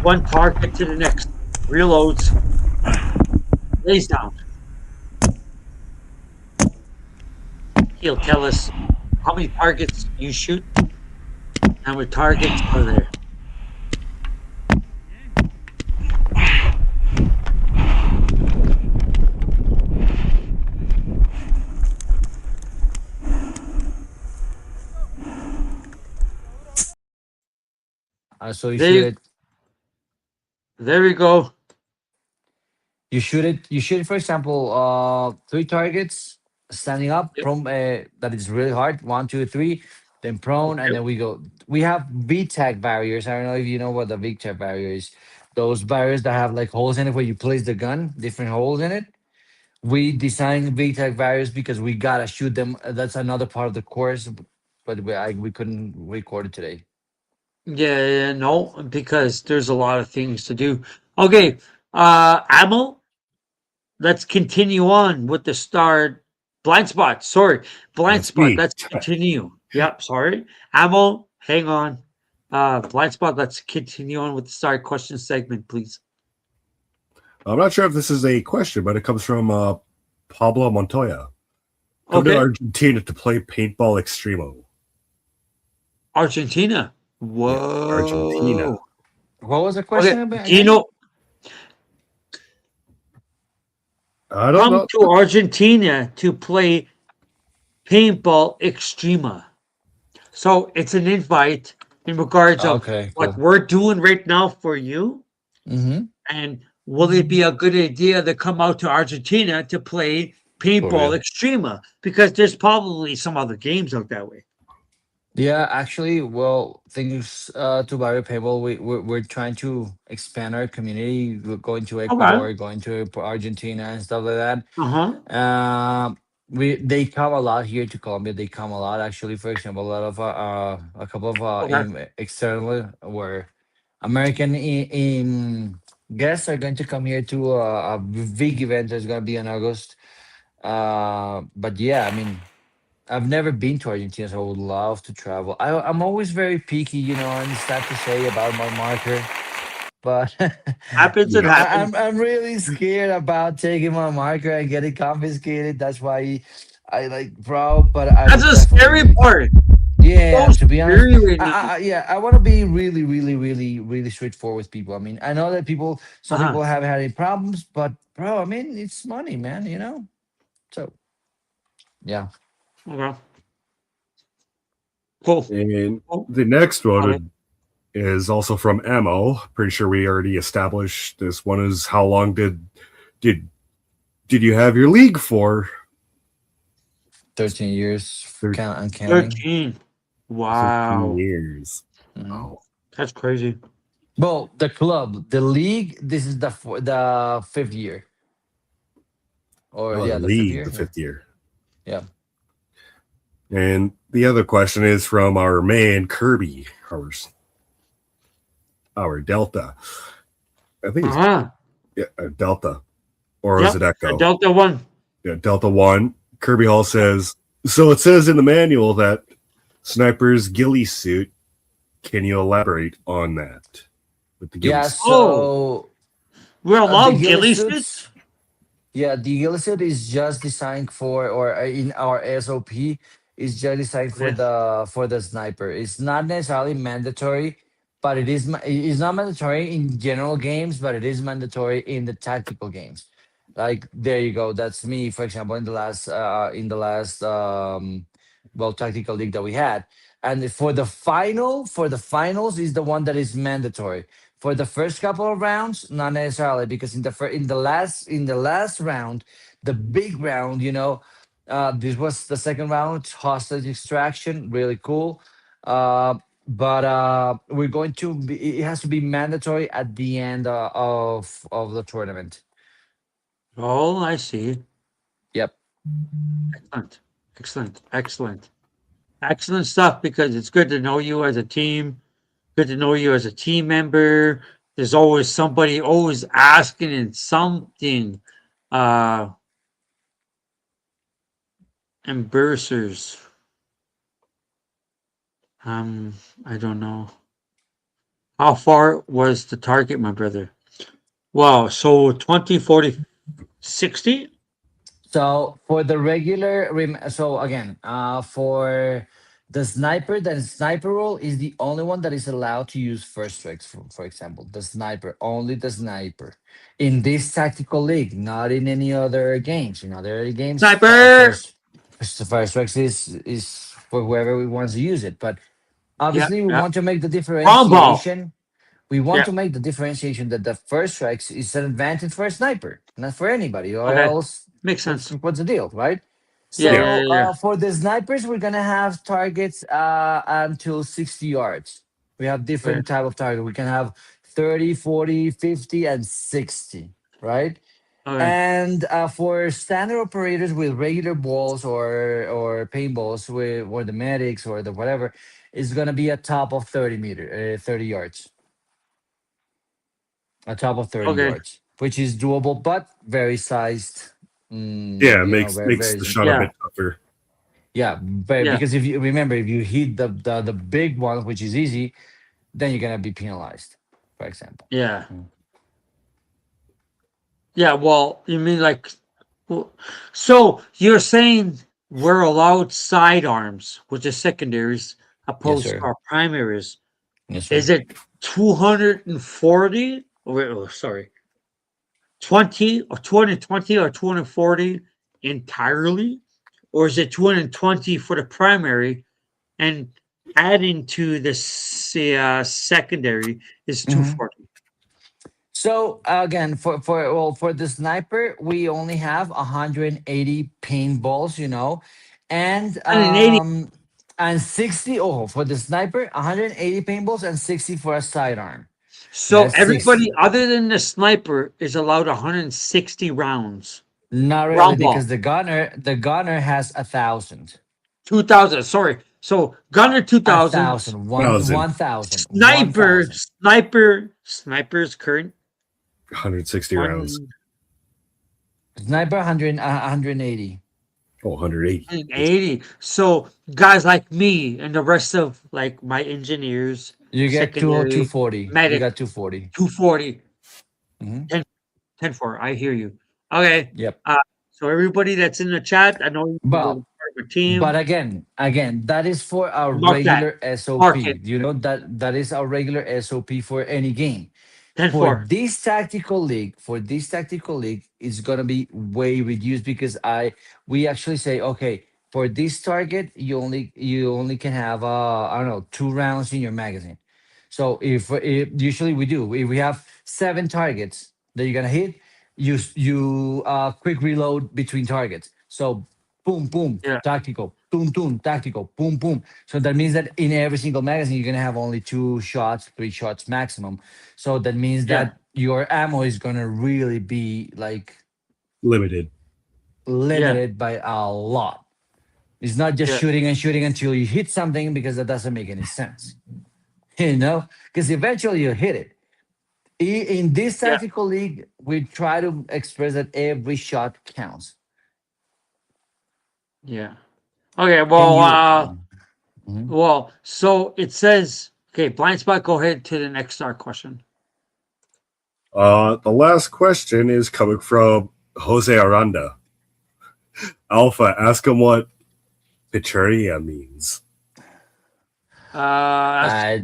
one target to the next, reloads, lays down. He'll tell us how many targets you shoot, how many targets are there. So you There, shoot you, it. there we go. You shoot it, for example, three targets standing up, Yep. from that is really hard. One, two, three, then prone, and Okay. then we go. We have VTAC barriers. I don't know if you know what the VTAC barrier is. Those barriers that have like holes in it where you place the gun, different holes in it. We designed VTAC barriers because we gotta shoot them. That's another part of the course, but we couldn't record it today. Yeah, yeah, no, because there's a lot of things to do. Okay, Amel, let's continue on with the star blind spot. Sorry, blind That's spot. me. Let's continue. Yep, sorry. Amel, hang on. Blind spot, let's continue on with the star question segment, please. I'm not sure if this is a question, but it comes from Pablo Montoya. Come to Okay, Argentina to play paintball extremo. Argentina. Yeah, Argentina. Whoa. What was the Okay, question about do you again? know, I don't come know. to Argentina to play paintball extrema. So it's an invite in regards of Okay, what cool. we're doing right now for you. Mm-hmm. And will it be a good idea to come out to Argentina to play For paintball real. extrema? Because there's probably some other games out that way. Yeah, actually, well, thanks to Barrio Payable, we're trying to expand our community. We're going to Okay. Ecuador, going to Argentina and stuff like that. Uh-huh. They come a lot here to Colombia. They come a lot, actually. For example, a lot of a couple of Okay. external where American in guests are going to come here to a big event that's going to be in August. But yeah, I mean, I've never been to Argentina, so I would love to travel. I'm always very picky, and it's sad to say about my marker, but Happens, it Yeah. happens. I'm really scared about taking my marker and getting confiscated. That's why I like, bro. But I That's would the scary definitely, part. yeah. So To be honest, scary right now. yeah, I want to be really, really, really, really straightforward with people. I mean, I know that some Uh-huh. people have had any problems, but bro, I mean, it's money, man. So yeah. Okay. Cool. And Cool. the next Got it. one is also from Ammo. Pretty sure we already established this one. Is how long did did you have your league for? 13 years Thir- count and counting. 13. 13 Wow. years. Mhm. Wow. That's crazy. Well, the club, the league, this is the fifth year, or Oh, the yeah, the fifth league, the year. Yeah, fifth year. yeah. And the other question is from our man Kirby, our Delta. I think it's Uh-huh. Delta, or is Yep. it Echo? Delta 1. Yeah, Delta One. Kirby Hall says. So it says in the manual that sniper's ghillie suit. Can you elaborate on that with the ghillie Yeah. suit? Oh, So we're the allowed ghillie ghillie suits? suits. Yeah, the illicit is just designed for, or in our SOP, is just designed Okay. for the sniper. It's not necessarily mandatory, but it is not mandatory in general games, but it is mandatory in the tactical games. Like there you go. That's me, for example, in the last well, tactical league that we had, and for the finals is the one that is mandatory. For the first couple of rounds, not necessarily, because in the last round, the big round, this was the second round, hostage extraction, really cool. But we're going to be, it has to be mandatory at the end of the tournament. Oh, I see. Yep. Excellent. Excellent. Excellent. Excellent stuff because it's good to know you as a team. Good to know you as a team member. There's always somebody always asking and something. Uh Embarrassers. Um, I don't know. How far was the target, my brother? Wow, so 20, 40, 60? So for the regular, so again, for the sniper role is the only one that is allowed to use first strikes. For example, the sniper, only the sniper, in this tactical league, not in any other games. In other games, Sniper! first strikes is for whoever wants to use it. But Yep, obviously, we yep. want to make the Combo! differentiation. We want Yep. to make the differentiation that the first strikes is an advantage for a sniper, not for anybody, or Okay. else Makes sense. what's the deal, right? Yeah, Yeah. yeah, So yeah, yeah. for the snipers, we're gonna have targets until 60 yards. We have Okay. different type of target. We can have 30, 40, 50, and 60, right? Okay. And for standard operators with regular balls or paintballs with or the medics or the whatever, it's gonna be a top of 30 yards, a top of 30 Okay. yards, which is doable, but very sized. Yeah, Very makes very the shot a Yeah. bit tougher. yeah, very, Yeah. because if you remember, if you hit the big one, which is easy, then you're gonna be penalized, for example. Yeah. Mm. Yeah. Well, you mean like, well, so you're saying we're allowed sidearms, which is secondaries, Yes, opposed to sir. our primaries. Yes, Is sir. it 240? Sorry, 20 or 220 or 240 entirely? Or is it 220 for the primary and adding to the secondary is Mhm. 240? So again, for the sniper, we only have 180 paintballs, and 180. 60. Oh, for the sniper, 180 paintballs and 60 for a sidearm. So That's 60. everybody other than the sniper is allowed 160 rounds. Not really, Round ball. because the gunner has 1,000. 2000. Sorry. So gunner 2000. 1,000. 1,000. 1,000. Sniper, 1,000. sniper's current 160 rounds. one. Sniper 180. Oh, 180. 80. So guys like me and the rest of like my engineers, You get secondary, 240. You medic, got 240. 240, Hmm. 10, 10 4. I hear you. Okay. Yep. So everybody that's in the chat, I know you're Well, part of a team. but again, that is for our Mark that. regular SOP. Mark it. That is our regular SOP for any game. 10 For 4. this tactical league, it's gonna be way reduced, because we actually say, okay, for this target, you only can have I don't know, 2 rounds in your magazine. So if usually we do, if we have 7 targets that you're gonna hit, you quick reload between targets. So boom, boom, Yeah. tactical, boom, boom, tactical, boom, boom. So that means that in every single magazine, you're gonna have only 2 shots, 3 shots maximum. So that means Yeah. that your ammo is gonna really be like Limited. limited by a lot. It's not just Yeah. shooting and shooting until you hit something, because that doesn't make any sense. Because eventually you hit it. In this Yeah. tactical league, we try to express that every shot counts. Yeah. Okay. And Well, you. Mhm. well, so it says, okay, blind spot, go ahead to the next star question. The last question is coming from Jose Aranda. Alpha, ask him what Pizzeria means. Uh,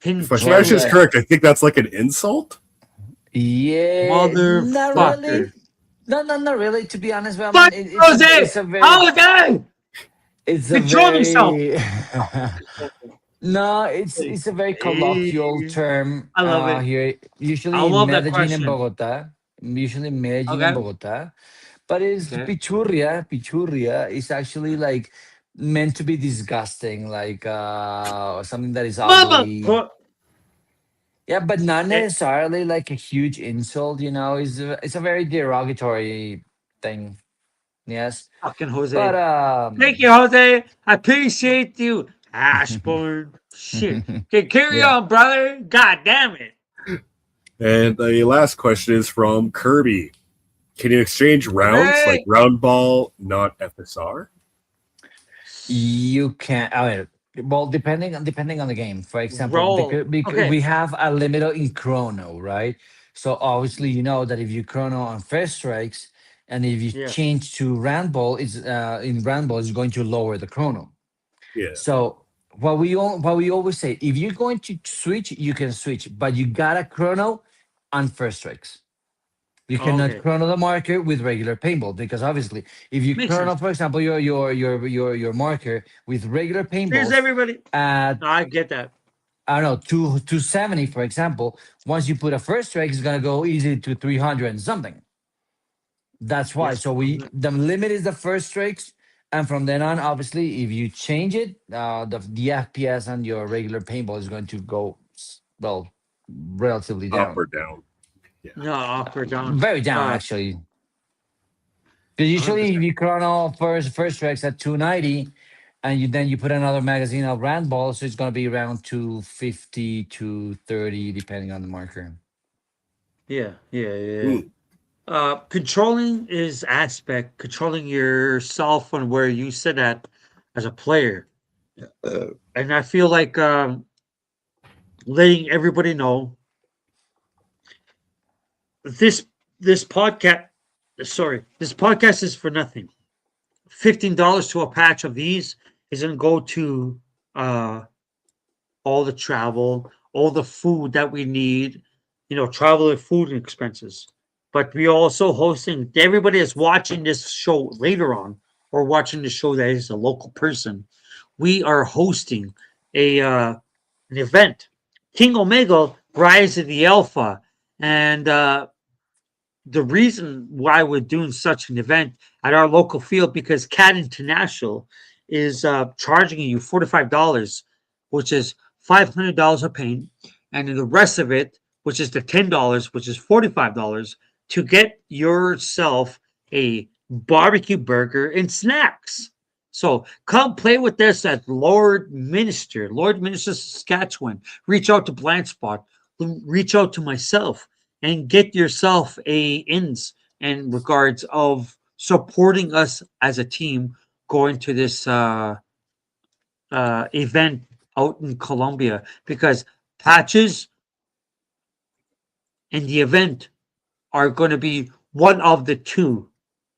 If my Spanish is correct, I think that's like an insult. Yeah, not really. Motherfucker. No, not really. To be honest, well, Fuck Jose! it's a very, Okay! it's a Control himself. very. No, it's a very colloquial term. I love it. Here, usually I in love that Medellin question. and Bogota. Usually Medellin Okay. and Bogota, but it's Okay. pichurria. Pichurria is actually like meant to be disgusting, like something that is ugly. Mother. Yeah, but not Eh. necessarily like a huge insult. It's a very derogatory thing. Yes, Fucking Jose. but Thank you, Jose. I appreciate you. Ashburn. Shit. Okay, carry Yeah. on, brother. God damn it. And the last question is from Kirby. Can you exchange rounds Hey. like round ball, not FSR? You can. Well, depending on the game. For example, Roll. because Okay. we have a limit in chrono, right? So obviously, you know that if you chrono on first strikes, and if you Yeah. change to round ball, it's going to lower the chrono. Yeah. So what we always say, if you're going to switch, you can switch, but you gotta chrono on first strikes. You cannot Okay. chrono the marker with regular paintball, because obviously, if you Makes chrono, sense. for example, your marker with regular Here's paintballs everybody. at No, I get that. I don't know 270, for example, once you put a first strike, it's gonna go easy to 300 and something. That's why. Yes. So the limit is the first strikes, and from then on, obviously, if you change it, the FPS on your regular paintball is going to go, well, relatively Up down. or down. No, up or down. Very down actually. Because usually if you chrono first tracks at 290, and then you put another magazine of round balls, so it's gonna be around 250 to 30, depending on the marker. Yeah. Mm. Controlling is aspect, controlling yourself on where you sit at as a player. And I feel like letting everybody know this this podcast this podcast is for nothing. $15 to a patch of these is gonna go to all the travel, all the food that we need, travel and food expenses. But we are also hosting, everybody is watching this show later on or watching the show that is a local person. We are hosting an event, King Omega Rise of the Alpha. And the reason why we're doing such an event at our local field, because CAD International is charging you $45, which is $500 a paint, and then the rest of it, which is the $10, which is $45, to get yourself a barbecue burger and snacks. So come play with us at Lord Minister, Saskatchewan. Reach out to Blindspot, reach out to myself, and get yourself a ins in regards of supporting us as a team going to this event out in Colombia, because patches and the event are going to be one of the two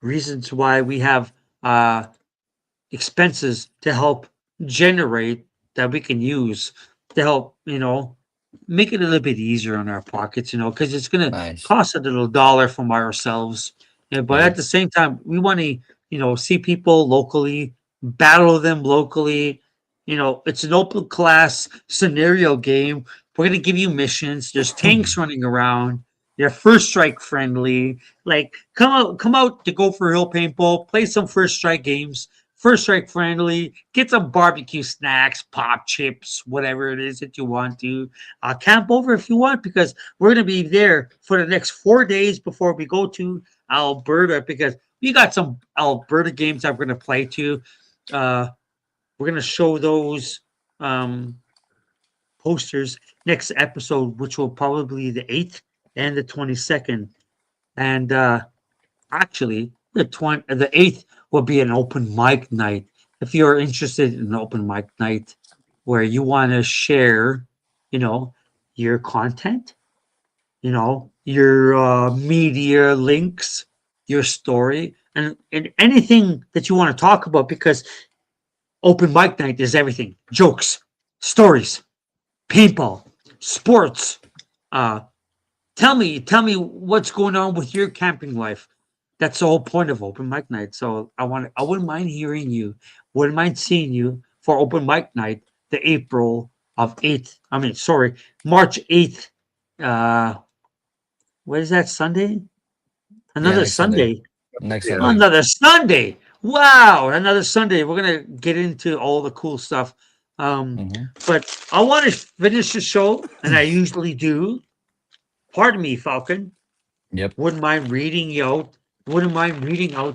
reasons why we have expenses to help generate that we can use to help, make it a little bit easier on our pockets, because it's going to Nice. cost a little dollar from ourselves. Yeah, but at the same time, we want to, see people locally, battle them locally. It's an open class scenario game. We're going to give you missions. There's tanks running around. They're first strike friendly. Like, come out to go for hill paintball, play some first strike games. First strike friendly, get some barbecue snacks, pop chips, whatever it is that you want to. Camp over if you want, because we're going to be there for the next 4 days before we go to Alberta, because we got some Alberta games that we're going to play too. We're going to show those posters next episode, which will probably be the 8th and the 22nd. And actually, the 8th will be an open mic night. If you're interested in an open mic night where you want to share, your content, your media links, your story, and anything that you want to talk about, because open mic night is everything: jokes, stories, paintball, sports. Tell me what's going on with your camping life. That's the whole point of open mic night. So I wouldn't mind hearing you, wouldn't mind seeing you for open mic night, the March 8th. What is that, Sunday? Another next Sunday. Sunday. Next Yeah. Sunday. Another Sunday. Wow, another Sunday. We're gonna get into all the cool stuff. But I want to finish the show, and I usually do. Pardon me, Falcon. Yep. Wouldn't mind reading out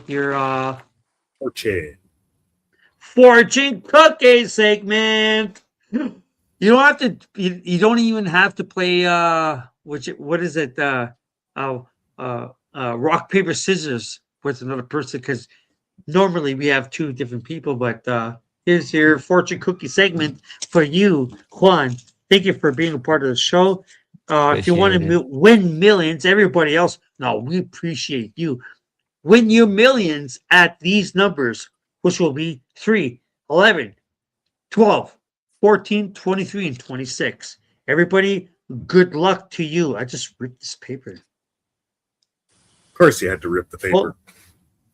your Okay. fortune cookie segment. You don't have to. You don't even have to play. What is it? Rock paper scissors with another person, because normally we have two different people. But here's your fortune cookie segment for you, Juan. Thank you for being a part of the show. If you want to win millions, everybody else, no, we appreciate you. Win your millions at these numbers, which will be 3, 11, 12, 14, 23, and 26. Everybody, good luck to you. I just ripped this paper. Of course, you had to rip the paper. Oh,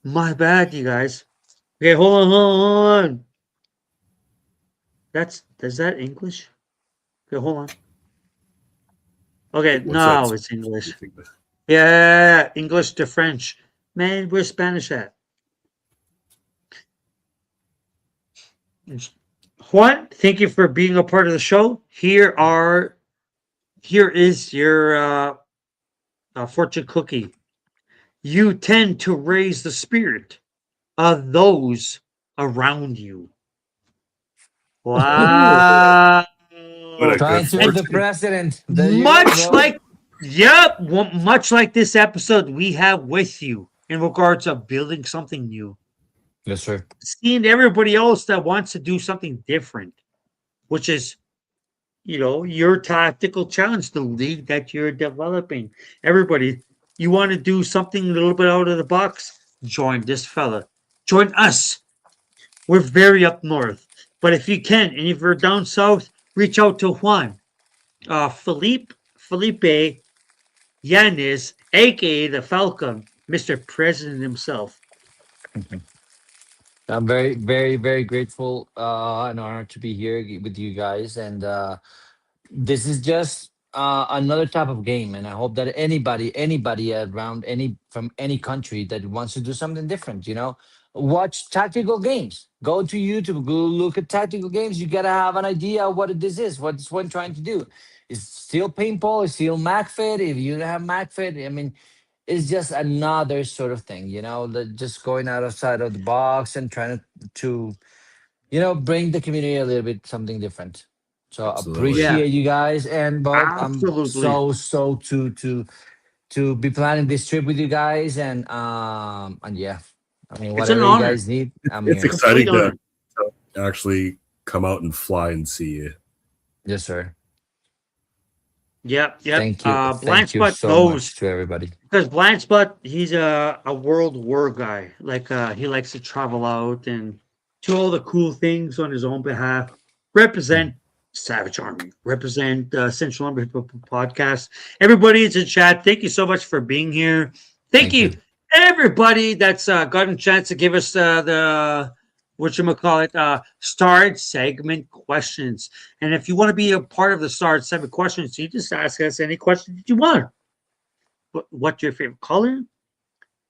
my bad, you guys. Okay, hold on. Is that English? Okay, hold on. Okay, no, it's English. Yeah, English to French. Man, where's Spanish at? Juan, thank you for being a part of the show. Here is your fortune cookie. You tend to raise the spirit of those around you. Wow. What a Trying good to be the fortune. president. There you go, Much bro. like, yep, much like this episode we have with you in regards of building something new. Yes, sir. Seeing everybody else that wants to do something different, which is, your tactical challenge, the league that you're developing. Everybody, you want to do something a little bit out of the box? Join this fella. Join us. We're very up north. But if you can, and if you're down south, reach out to Juan. Felipe, Yañez, aka the Falcon, Mr. President himself. I'm very, very, very grateful and honored to be here with you guys. And this is just another type of game. And I hope that anybody around from any country that wants to do something different, watch tactical games. Go to YouTube, go look at tactical games. You gotta have an idea of what this is, what this one trying to do. It's still paintball, it's still Magfed. If you have Magfed, I mean, it's just another sort of thing, just going outside of the box and trying to bring the community a little bit something different. So Absolutely. Yeah, appreciate you guys, and Bob, I'm absolutely. so to be planning this trip with you guys, and yeah, I mean, It's an whatever you honor. guys need, I'm It's here. exciting Complete to honor. actually come out and fly and see you. Yes, sir. Yep. Thank you, thank you Blindspot so knows, much to everybody. because Blindspot, he's a world war guy. Like, he likes to travel out and do all the cool things on his own behalf. Represent Savage Army. Represent Central Number Podcast. Everybody in the chat, thank you so much for being here. Thank you, everybody that's gotten a chance to give us the start segment questions. And if you want to be a part of the start segment questions, you just ask us any question that you want. What's your favorite color?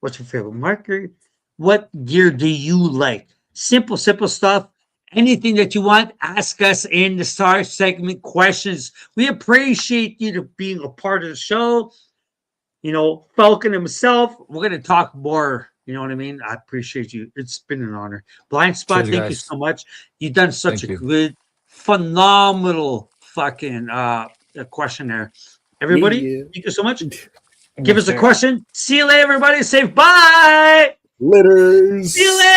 What's your favorite marker? What gear do you like? Simple stuff. Anything that you want, ask us in the start segment questions. We appreciate you to being a part of the show. Falcon himself, we're going to talk more. You know what I mean? I appreciate you. It's been an honor. Blindspot, Cheers, thank you guys. so much. You've done such Thank a you. good, phenomenal fucking question there. Everybody, Yeah. thank you so much. Give Yes, us a sir. question. See you later, everybody. Say bye. Litters. See you later.